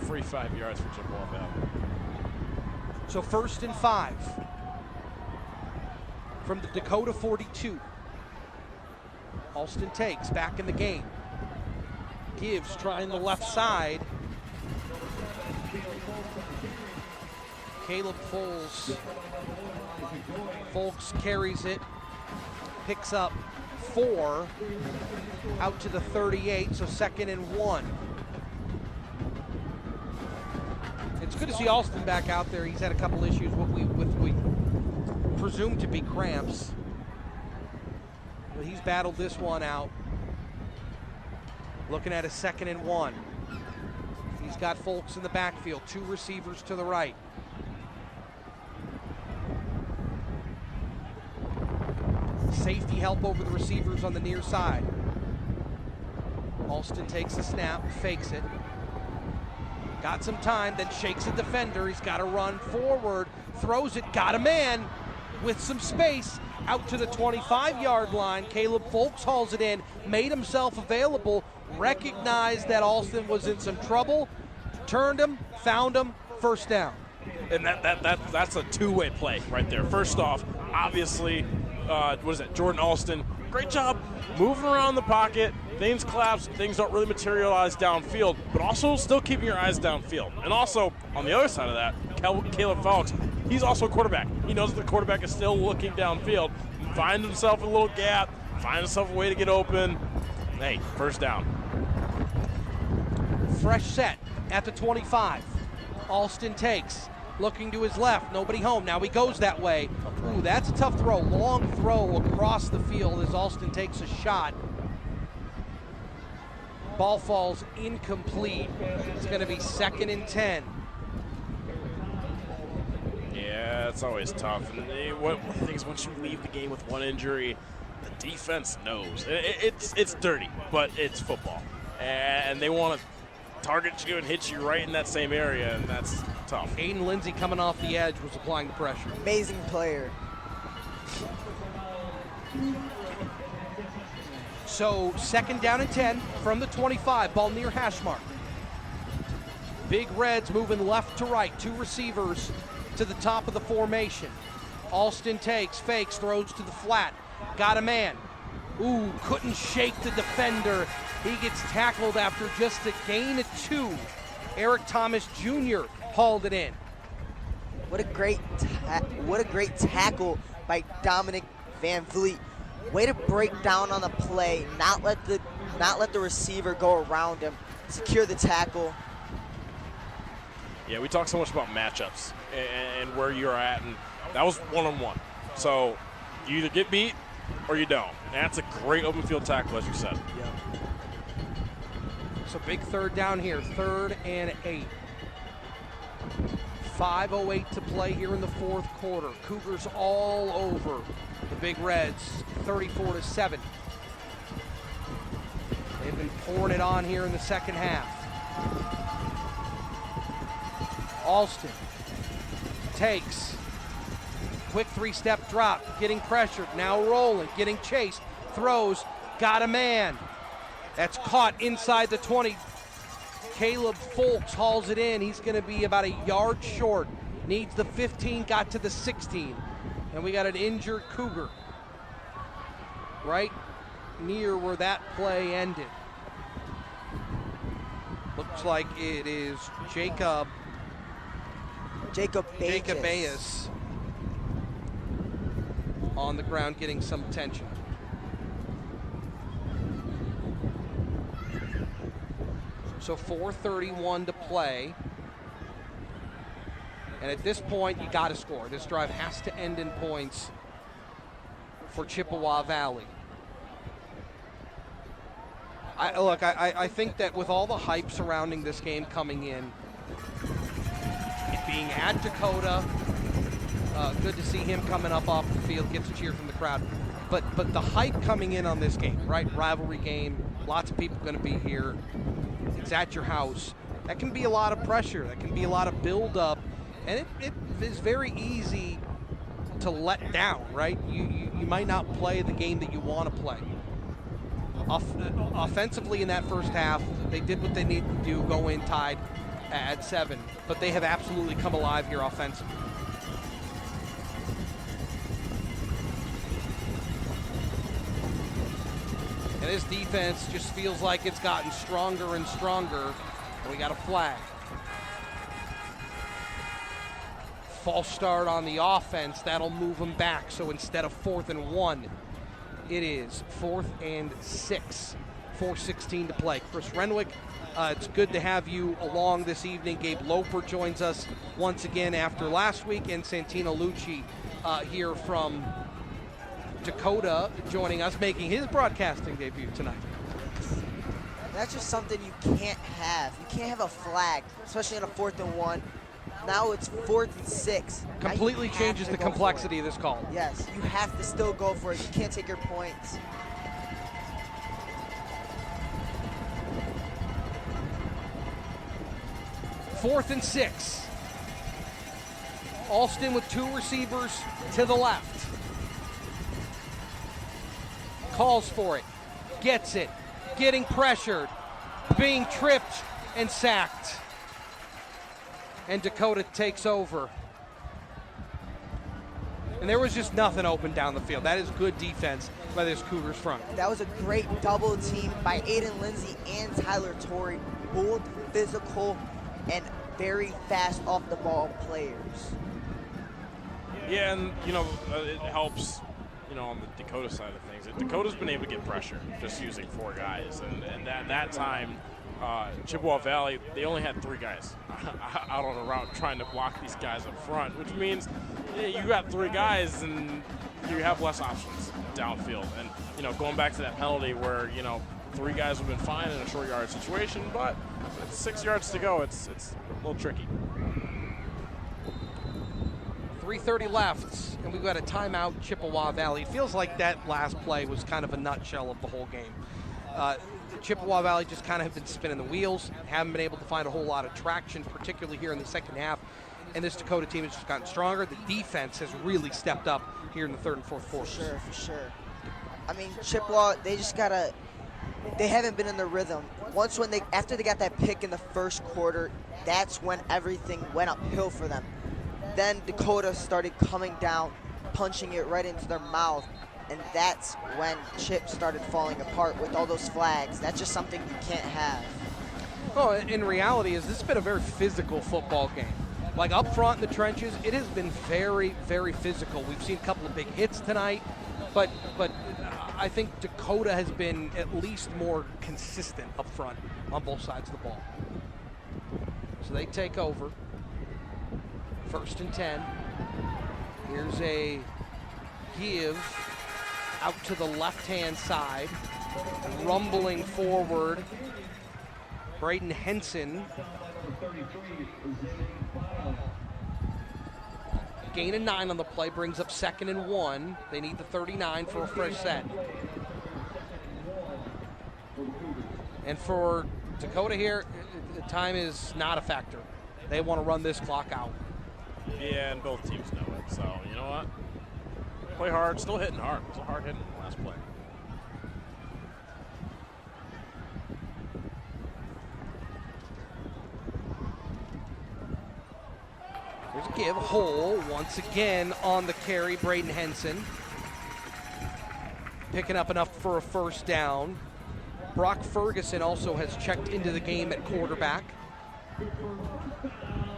S8: free 5 yards for Chippewa Valley.
S7: So 1st and 5 from the Dakota 42. Alston takes back in the game. Gives trying the left side. Caleb Folks carries it, picks up 4 out to the 38, so 2nd and 1. It's good to see Alston back out there. He's had a couple issues with we presume to be cramps, but he's battled this one out. Looking at a 2nd and 1. He's got Folks in the backfield, 2 receivers to the right. Safety help over the receivers on the near side. Alston takes the snap, fakes it. Got some time, then shakes a defender. He's got to run forward, throws it, got a man with some space out to the 25-yard line. Caleb Folks hauls it in, made himself available, recognized that Alston was in some trouble, turned him, found him, first down.
S8: And that's a two-way play right there. First off, obviously, Jordan Alston, great job moving around the pocket. Things collapse, things don't really materialize downfield, but also still keeping your eyes downfield. And also, on the other side of that, Caleb Folks, he's also a quarterback. He knows that the quarterback is still looking downfield, finds himself a little gap, finds himself a way to get open. Hey, first down.
S7: Fresh set at the 25. Alston takes, looking to his left, nobody home. Now he goes that way. Ooh, that's a tough throw. Long throw across the field as Alston takes a shot. Ball falls incomplete. It's going to be 2nd and 10.
S8: Yeah, it's always tough. And what things once you leave the game with one injury, the defense knows. It's dirty, but it's football. And they want to target you and hit you right in that same area, and that's tough.
S7: Aiden Lindsay coming off the edge was applying the pressure.
S6: Amazing player.
S7: So 2nd down and 10 from the 25, ball near hash mark. Big Reds moving left to right, 2 receivers to the top of the formation. Alston takes, fakes, throws to the flat, got a man. Ooh, couldn't shake the defender. He gets tackled after just a gain of 2. Eric Thomas Jr. hauled it in.
S6: What a great tackle by Dominic Van Vliet. Way to break down on the play, not let the receiver go around him, secure the tackle.
S8: Yeah, we talk so much about matchups and where you're at, and that was one-on-one. So you either get beat or you don't. And that's a great open field tackle, as you said.
S6: Yeah.
S7: So big 3rd down here, 3rd and 8. 5:08 to play here in the 4th quarter. Cougars all over the Big Reds, 34-7. They've been pouring it on here in the 2nd half. Alston takes, quick 3-step drop, getting pressured, now rolling, getting chased, throws, got a man. That's caught inside the 20. Caleb Folks hauls it in. He's going to be about a yard short. Needs the 15, got to the 16. And we got an injured Cougar right near where that play ended. Looks like it is Jacob Bayes on the ground getting some attention. So 4:31 to play. And at this point, you got to score. This drive has to end in points for Chippewa Valley. I think that with all the hype surrounding this game coming in, it being at Dakota, good to see him coming up off the field, gets a cheer from the crowd. But the hype coming in on this game, right? Rivalry game, lots of people going to be here. It's at your house. That can be a lot of pressure. That can be a lot of build-up. And it is very easy to let down, right? You might not play the game that you want to play. Offensively in that first half, they did what they needed to do, go in tied at 7. But they have absolutely come alive here offensively. And this defense just feels like it's gotten stronger and stronger. And we got a flag. false start on the offense. That'll move them back. So instead of 4th and 1, it is 4th and 6. 4:16 to play. Chris Renwick, it's good to have you along this evening. Gabe Loper joins us once again after last week, and Santino Lucci here from Dakota joining us, making his broadcasting debut tonight.
S6: That's just something you can't have. You can't have a flag, especially on a 4th and 1. Now it's 4th and 6.
S7: Completely changes the complexity of this call.
S6: Yes, you have to still go for it. You can't take your points.
S7: Fourth and 6. Alston with 2 receivers to the left. Calls for it. Gets it. Getting pressured. Being tripped and sacked. And Dakota takes over. And there was just nothing open down the field. That is good defense by this Cougars front.
S6: That was a great double team by Aiden Lindsay and Tyler Torrey. Both physical and very fast off the ball players.
S8: Yeah, and it helps, on the Dakota side of things. Dakota's been able to get pressure just using 4 guys, and that time, Chippewa Valley, they only had 3 guys out on the route trying to block these guys up front, which means you got 3 guys and you have less options downfield. And going back to that penalty where 3 guys would have been fine in a short yard situation, but it's 6 yards to go. It's a little tricky.
S7: 3:30 left, and we've got a timeout, Chippewa Valley. It feels like that last play was kind of a nutshell of the whole game. Chippewa Valley just kind of have been spinning the wheels, haven't been able to find a whole lot of traction, particularly here in the second half. And this Dakota team has just gotten stronger. The defense has really stepped up here in the 3rd and 4th quarters.
S6: For sure. I mean, Chippewa, they haven't been in the rhythm. After they got that pick in the first quarter, that's when everything went uphill for them. Then Dakota started coming down, punching it right into their mouth, and that's when Chip started falling apart with all those flags. That's just something you can't have.
S7: Well, in reality, this has been a very physical football game. Like up front in the trenches, it has been very, very physical. We've seen a couple of big hits tonight, but I think Dakota has been at least more consistent up front on both sides of the ball. So they take over. 1st and 10. Here's a give out to the left-hand side. Rumbling forward. Braden Henson. Gain of 9 on the play, brings up 2nd and 1. They need the 39 for a fresh set. And for Dakota here, the time is not a factor. They want to run this clock out.
S8: Yeah, and both teams know it. So, you know what? Play hard, still hitting hard. It was a hard hitting last play.
S7: There's a give. Hole once again on the carry. Braden Henson picking up enough for a first down. Brock Ferguson also has checked into the game at quarterback.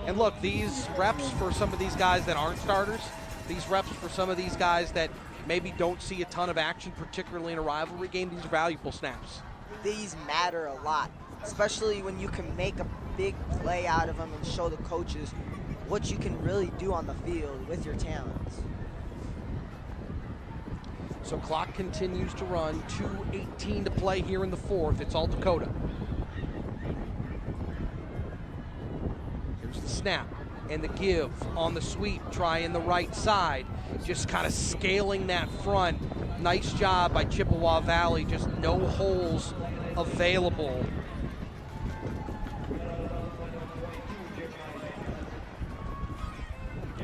S7: And look, these reps for some of these guys that aren't starters, these reps for some of these guys that maybe don't see a ton of action, particularly in a rivalry game, these are valuable snaps.
S6: These matter a lot, especially when you can make a big play out of them and show the coaches what you can really do on the field with your talents.
S7: So clock continues to run, 2:18 to play here in the 4th. It's all Dakota. Here's the snap and the give on the sweep, trying the right side, just kind of scaling that front. Nice job by Chippewa Valley, just no holes available.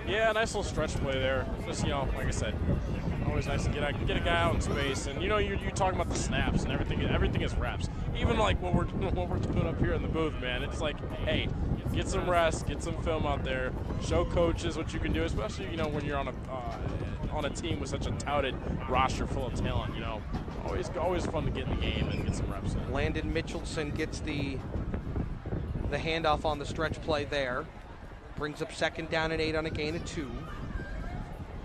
S8: Yeah, nice little stretch play there. Just, like I said, always nice to get a guy out in space. And, you're talking about the snaps and everything. Everything is reps. Even like what we're doing up here in the booth, man. It's like, hey, get some rest, get some film out there, show coaches what you can do, especially, when you're on a team with such a touted roster full of talent. Always fun to get in the game and get some reps in.
S7: Landon Mitchelson gets the handoff on the stretch play there. Brings up 2nd down and 8 on a gain of 2.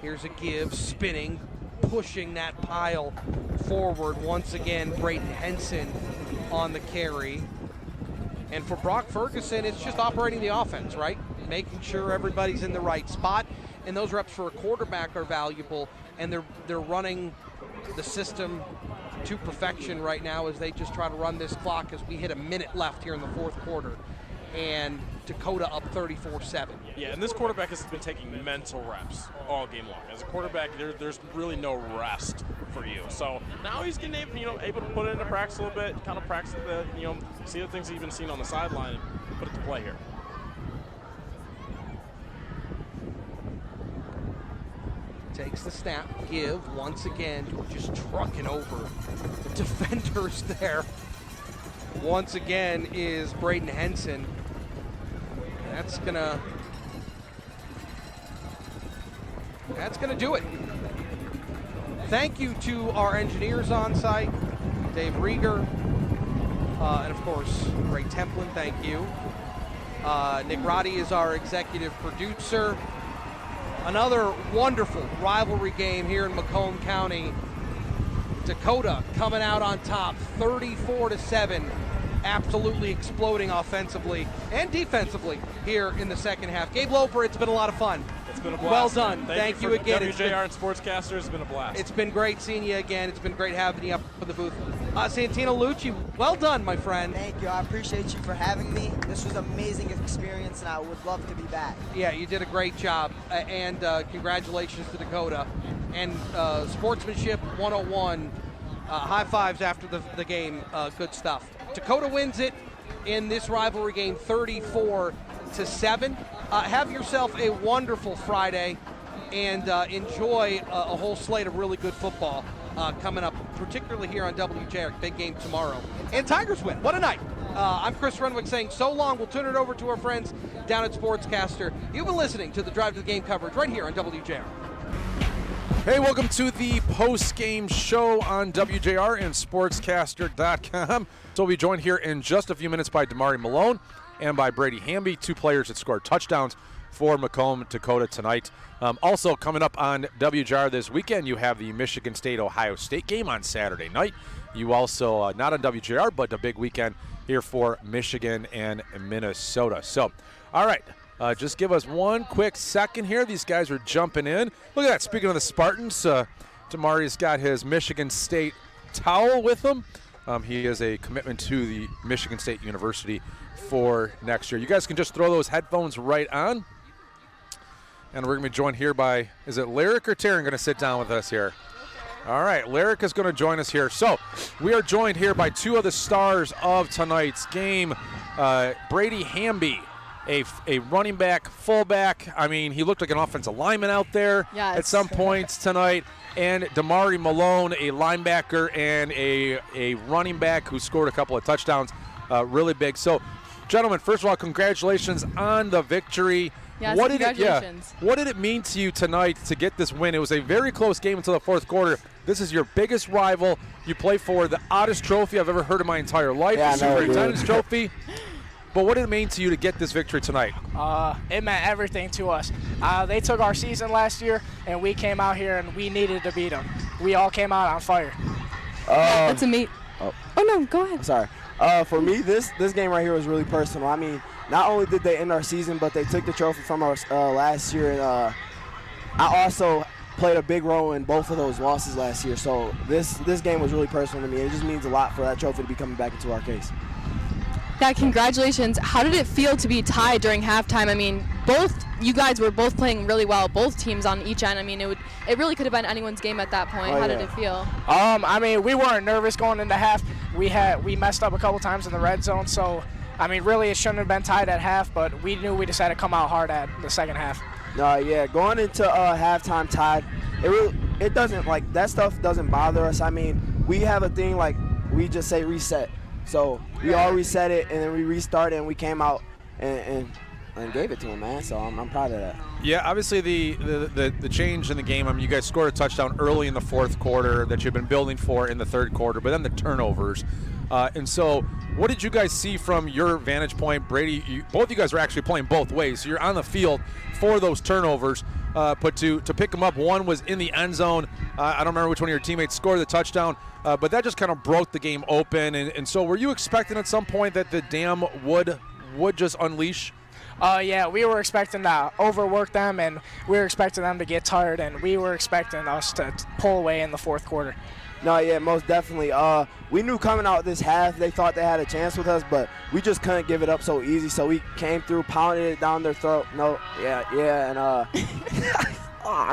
S7: Here's a give, spinning, pushing that pile forward. Once again, Braden Henson on the carry. And for Brock Ferguson, it's just operating the offense, right? Making sure everybody's in the right spot. And those reps for a quarterback are valuable. And they're running the system to perfection right now as they just try to run this clock as we hit a minute left here in the 4th quarter. And Dakota up 34-7.
S8: Yeah, and this quarterback has been taking mental reps all game long. As a quarterback, there's really no rest for you. So now he's getting able to put it into practice a little bit, kind of practice see the things he's been seeing on the sideline and put it to play here.
S7: Takes the snap, give once again, just trucking over the defenders there. Once again is Braden Henson. That's gonna do it. Thank you to our engineers on site, Dave Rieger, and of course Ray Templin. Thank you. Nick Roddy is our executive producer. Another wonderful rivalry game here in Macomb County. Dakota coming out on top, 34-7. Absolutely exploding offensively and defensively here in the 2nd half. Gabe Loper, it's been a lot of fun.
S8: It's been a blast.
S7: Well done.
S8: Man.
S7: Thank you again.
S8: WJR and Sportscaster has been a blast.
S7: It's been great seeing you again. It's been great having you up in the booth. Santino Lucci, well done, my friend.
S6: Thank you. I appreciate you for having me. This was an amazing experience, and I would love to be back.
S7: Yeah, you did a great job, and congratulations to Dakota. And Sportsmanship 101, high fives after the game. Good stuff. Dakota wins it in this rivalry game 34-7. Have yourself a wonderful Friday and enjoy a whole slate of really good football coming up, particularly here on WJR. Big game tomorrow. And Tigers win. What a night. I'm Chris Renwick saying so long. We'll turn it over to our friends down at SportsCaster. You've been listening to the Drive to the Game coverage right here on WJR.
S2: Hey, welcome to the post-game show on WJR and SportsCaster.com. So we'll be joined here in just a few minutes by Damari Malone and by Brady Hamby, 2 players that scored touchdowns for Macomb, Dakota tonight. Also coming up on WJR this weekend, you have the Michigan State-Ohio State game on Saturday night. You also, not on WJR, but a big weekend here for Michigan and Minnesota. So, all right. Just give us one quick second here. These guys are jumping in. Look at that. Speaking of the Spartans, Damari's got his Michigan State towel with him. He is a commitment to the Michigan State University for next year. You guys can just throw those headphones right on. And we're going to be joined here by, is it Lyric or Taryn going to sit down with us here? All right, Lyric is going to join us here. So we are joined here by 2 of the stars of tonight's game. Brady Hamby, a running back, fullback. I mean, he looked like an offensive lineman out there at some points tonight. And Damari Malone, a linebacker and a running back who scored a couple of touchdowns, really big. So, gentlemen, first of all, congratulations on the victory.
S4: Yes, congratulations.
S2: What did it mean to you tonight to get this win? It was a very close game until the 4th quarter. This is your biggest rival. You play for the oddest trophy I've ever heard in my entire life, the Superintendent's Trophy. But what did it mean to you to get this victory tonight?
S18: It meant everything to us. They took our season last year, and we came out here, and we needed to beat them. We all came out on fire.
S4: That's a meet.
S19: Oh
S4: no, go ahead.
S19: I'm sorry. For me, this game right here was really personal. I mean, not only did they end our season, but they took the trophy from us last year. And I also played a big role in both of those losses last year. So this game was really personal to me. It just means a lot for that trophy to be coming back into our case.
S4: Yeah, congratulations. How did it feel to be tied during halftime? I mean, you guys were both playing really well, both teams on each end. I mean, it really could have been anyone's game at that point. How did it feel?
S18: I mean, we weren't nervous going into half. We messed up a couple times in the red zone, so I mean, really it shouldn't have been tied at half, but we knew we just had to come out hard at the second half.
S19: Yeah, going into halftime tied, it doesn't, like, that stuff doesn't bother us. I mean, we have a thing, like, we just say reset. So we all reset it, and then we restarted, and we came out and and gave it to him, man. So I'm proud of that.
S2: Yeah, obviously the change in the game. I mean, you guys scored a touchdown early in the fourth quarter that you've been building for in the third quarter, but then the turnovers. And so what did you guys see from your vantage point? Brady, both of you guys are actually playing both ways. So you're on the field for those turnovers, but to pick them up, one was in the end zone. I don't remember which one of your teammates scored the touchdown, but that just kind of broke the game open. And so were you expecting at some point that the dam would just unleash?
S18: Yeah, we were expecting to overwork them, and we were expecting them to get tired, and we were expecting us to pull away in the fourth quarter.
S19: No, yeah, most definitely. We knew coming out this half they thought they had a chance with us, but we just couldn't give it up so easy. So we came through, pounded it down their throat. No, yeah, and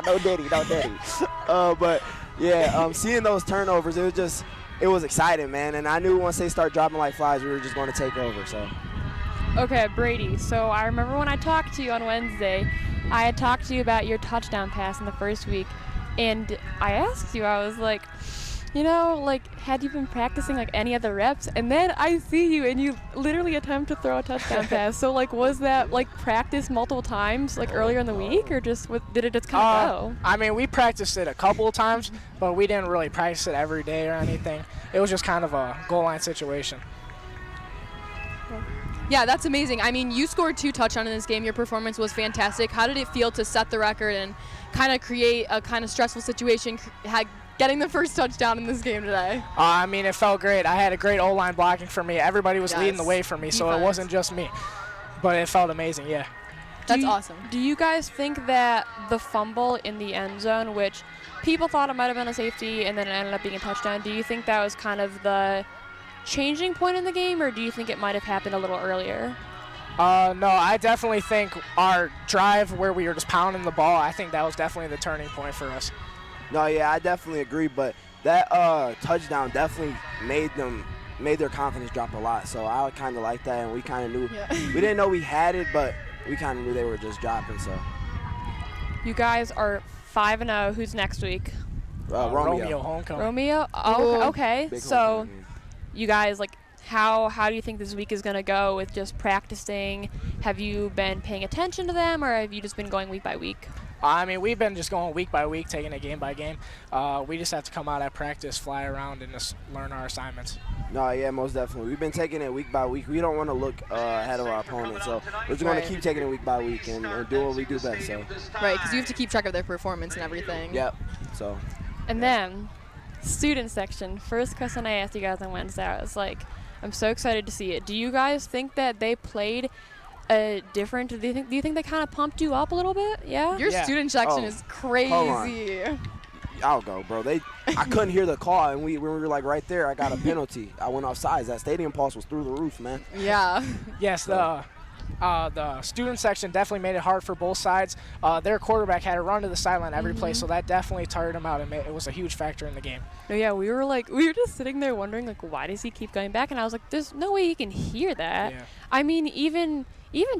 S19: no diddy. But yeah, seeing those turnovers, it was exciting, man. And I knew once they start dropping like flies, we were just going to take over. So.
S3: Okay, Brady, so I remember when I talked to you on Wednesday, I had talked to you about your touchdown pass in the first week, and I asked you, I was like, had you been practicing any other reps? And then I see you, and you literally attempt to throw a touchdown pass. So, was that, practice multiple times, earlier in the week, or did it just kind of go?
S18: I mean, we practiced it a couple of times, but we didn't really practice it every day or anything. It was just kind of a goal line situation.
S4: Yeah, that's amazing. I mean, you scored 2 touchdowns in this game. Your performance was fantastic. How did it feel to set the record and kind of create a kind of stressful situation, getting the first touchdown in this game today?
S18: I mean, it felt great. I had a great O-line blocking for me. Everybody was leading the way for me, so it wasn't just me. But it felt amazing, yeah.
S4: That's awesome.
S3: Do you guys think that the fumble in the end zone, which people thought it might have been a safety and then it ended up being a touchdown, do you think that was kind of the changing point in the game, or do you think it might have happened a little earlier?
S18: No, I definitely think our drive where we were just pounding the ball, I think that was definitely the turning point for us.
S19: No, yeah, I definitely agree, but that touchdown definitely made their confidence drop a lot. So I kind of like that, and we kind of knew we didn't know we had it, but we kind of knew they were just dropping. So
S3: you guys are 5-0. Who's next week?
S19: Romeo
S18: homecoming.
S3: Romeo. Oh, okay.
S19: Big
S3: So
S19: homecoming.
S3: you guys how do you think this week is going to go with just practicing? Have you been paying attention to them, or have you just been going week by week?
S18: I mean, we've been just going week by week, taking it game by game. We just have to come out at practice, fly around, and just learn our assignments.
S19: No, yeah, most definitely. We've been taking it week by week. We don't want to look ahead of our opponent, so we're just going to keep taking it week by week and do what we do best. So.
S4: Right, because you have to keep track of their performance and everything.
S19: Yep. So.
S3: And then, student section. First question I asked you guys on Wednesday, I was like, I'm so excited to see it. Do you guys think that they played different? Do you think they kind of pumped you up a little bit? Yeah.
S4: Your student section is crazy.
S19: I'll go, bro. I couldn't hear the call, and we were right there. I got a penalty. I went off sides. That stadium pulse was through the roof, man.
S4: Yeah.
S18: Yes, the student section definitely made it hard for both sides. Their quarterback had to run to the sideline every play, so that definitely tired him out, and it was a huge factor in the game.
S3: No, yeah, we were just sitting there wondering, why does he keep going back? And I was like, there's no way he can hear that.
S18: Yeah.
S3: I mean, even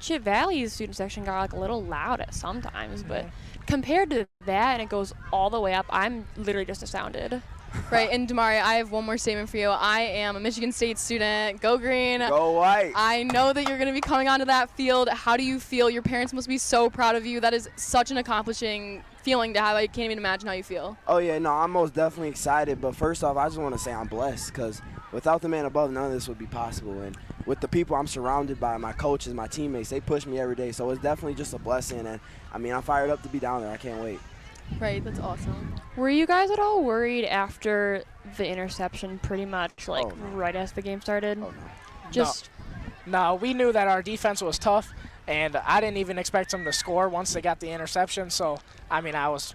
S3: Chip Valley's student section got a little loud at sometimes, but compared to that, and it goes all the way up, I'm literally just astounded.
S4: Right, and Damari, I have one more statement for you. I am a Michigan State student. Go Green.
S19: Go White.
S4: I know that you're going to be coming onto that field. How do you feel? Your parents must be so proud of you. That is such an accomplishing feeling to have. I can't even imagine how you feel.
S19: Oh, yeah, no, I'm most definitely excited. But first off, I just want to say I'm blessed, because without the man above, none of this would be possible. And with the people I'm surrounded by, my coaches, my teammates, they push me every day. So it's definitely just a blessing. And, I mean, I'm fired up to be down there. I can't wait.
S4: Right, that's awesome.
S3: Were you guys at all worried after the interception pretty much, right as the game started?
S19: Oh, no.
S18: No, we knew that our defense was tough, and I didn't even expect them to score once they got the interception. So, I mean, I was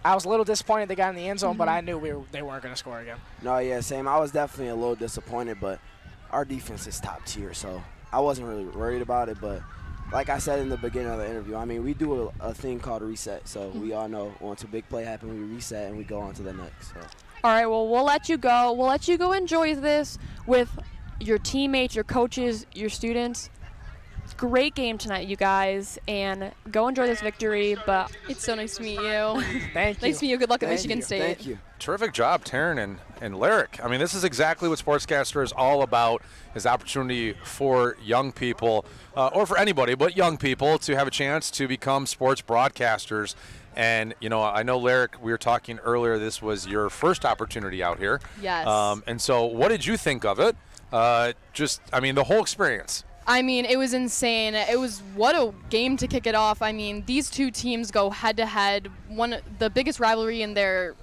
S18: a little disappointed they got in the end zone, but I knew they weren't going to score again.
S19: No, yeah, same. I was definitely a little disappointed, but our defense is top tier, so I wasn't really worried about it. But like I said in the beginning of the interview, I mean, we do a thing called reset. So we all know once a big play happens, we reset and we go on to the next. So.
S3: All right, well, we'll let you go. We'll let you go enjoy this with your teammates, your coaches, your students. Great game tonight, you guys, and go enjoy this victory. But
S4: it's so nice to meet you.
S18: Thank you.
S4: Nice to meet you. Good luck at Michigan State.
S19: Thank you.
S2: Terrific job, Taryn and Lyric. I mean, this is exactly what SportsCaster is all about, is opportunity for young people, or for anybody, but young people, to have a chance to become sports broadcasters. And, I know, Lyric, we were talking earlier, this was your first opportunity out here.
S4: Yes.
S2: And so what did you think of it? The whole experience.
S4: I mean, it was insane. What a game to kick it off. I mean, these two teams go head-to-head. The biggest rivalry in their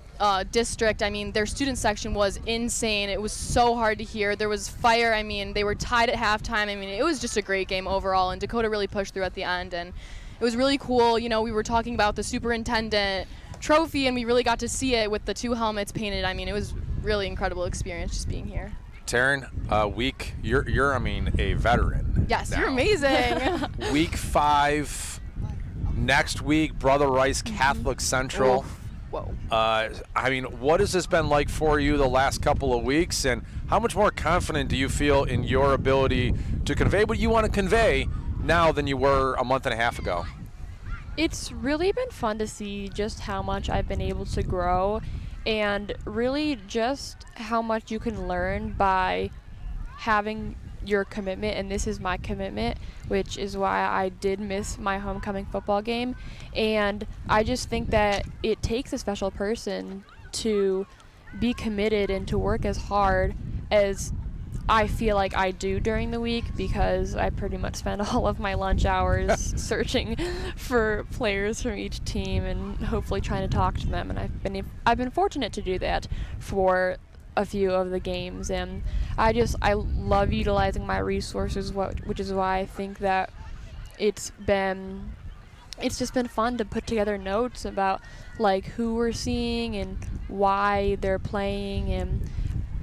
S4: district. I mean, their student section was insane. It was so hard to hear. There was fire. I mean, they were tied at halftime. I mean, it was just a great game overall, and Dakota really pushed through at the end, and it was really cool. We were talking about the superintendent trophy, and we really got to see it with the two helmets painted. I mean, it was really incredible experience just being here.
S2: Taryn, you're a veteran.
S4: Yes,
S2: now.
S4: You're amazing.
S2: Week 5, next week, Brother Rice Catholic Central.
S4: Whoa.
S2: What has this been like for you the last couple of weeks, and how much more confident do you feel in your ability to convey what you want to convey now than you were a month and a half ago?
S3: It's really been fun to see just how much I've been able to grow, and really just how much you can learn by having your commitment, and this is my commitment, which is why I did miss my homecoming football game. And I just think that it takes a special person to be committed and to work as hard as I feel like I do during the week, because I pretty much spend all of my lunch hours searching for players from each team and hopefully trying to talk to them. And I've been fortunate to do that for a few of the games, and I love utilizing my resources, which is why I think that it's just been fun to put together notes about who we're seeing and why they're playing, and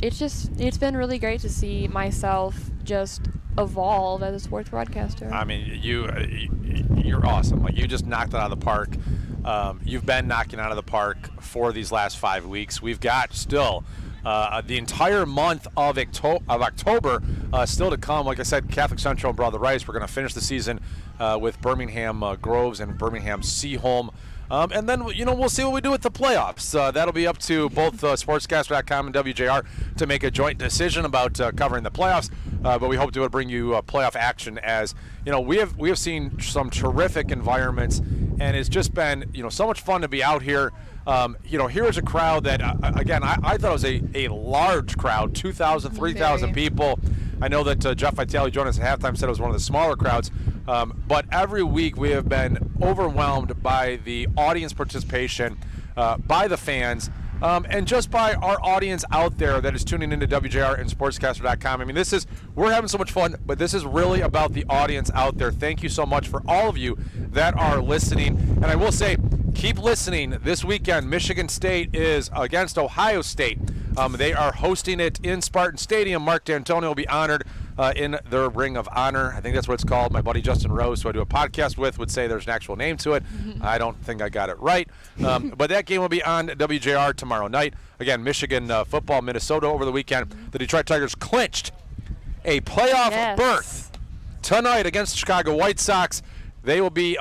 S3: it's been really great to see myself just evolve as a sports broadcaster.
S2: I mean, you're awesome. You just knocked it out of the park. You've been knocking out of the park for these last 5 weeks. We've got still the entire month of October still to come. Like I said, Catholic Central and Brother Rice. We're going to finish the season with Birmingham Groves and Birmingham Seaholm. And then, we'll see what we do with the playoffs. That'll be up to both SportsCaster.com and WJR to make a joint decision about covering the playoffs. But we hope to bring you playoff action, as we have seen some terrific environments, and it's just been so much fun to be out here. Here is a crowd that again I thought it was a large crowd, 2,000, 3,000 people. I know that Jeff Vitale joined us at halftime, said it was one of the smaller crowds. But every week we have been overwhelmed by the audience participation, by the fans, and just by our audience out there that is tuning into WJR and SportsCaster.com. I mean, we're having so much fun, but this is really about the audience out there. Thank you so much for all of you that are listening. And I will say, keep listening. This weekend, Michigan State is against Ohio State. They are hosting it in Spartan Stadium. Mark D'Antonio will be honored in their Ring of Honor. I think that's what it's called. My buddy Justin Rose, who I do a podcast with, would say there's an actual name to it. I don't think I got it right. But that game will be on WJR tomorrow night. Again, Michigan football, Minnesota over the weekend. The Detroit Tigers clinched a playoff berth tonight against the Chicago White Sox. They will be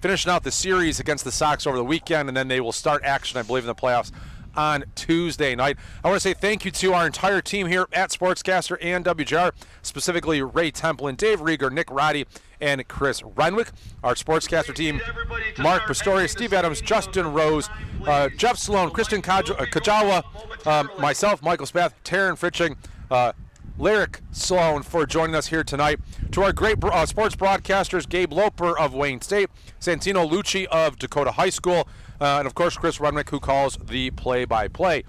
S2: finishing out the series against the Sox over the weekend, and then they will start action, I believe, in the playoffs on Tuesday night. I want to say thank you to our entire team here at SportsCaster and WJR, specifically Ray Temple and Dave Rieger, Nick Roddy, and Chris Renwick. Our SportsCaster team, Mark Pistorius, Steve Adams, Justin Rose, Jeff Sloan, Kristen Kajawa, myself, Michael Spath, Taryn Fritching, Lyric Sloan for joining us here tonight. To our great sports broadcasters, Gabe Loper of Wayne State, Santino Lucci of Dakota High School, and of course Chris Renwick, who calls the play-by-play.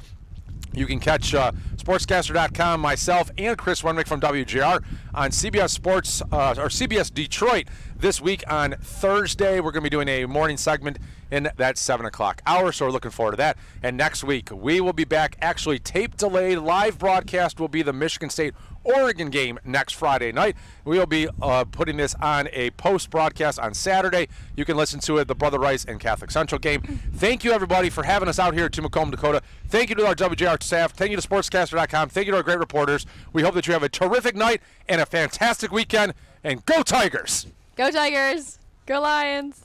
S2: You can catch SportsCaster.com, myself, and Chris Renwick from WJR on CBS Sports or CBS Detroit this week on Thursday. We're going to be doing a morning segment in that 7 o'clock hour, so we're looking forward to that. And next week, we will be back. Actually, tape-delayed live broadcast will be the Michigan State-Oregon game next Friday night. We will be putting this on a post-broadcast on Saturday. You can listen to it, the Brother Rice and Catholic Central game. Thank you, everybody, for having us out here at Macomb, Dakota. Thank you to our WJR staff. Thank you to SportsCaster.com. Thank you to our great reporters. We hope that you have a terrific night and a fantastic weekend. And go Tigers!
S3: Go Tigers! Go Lions!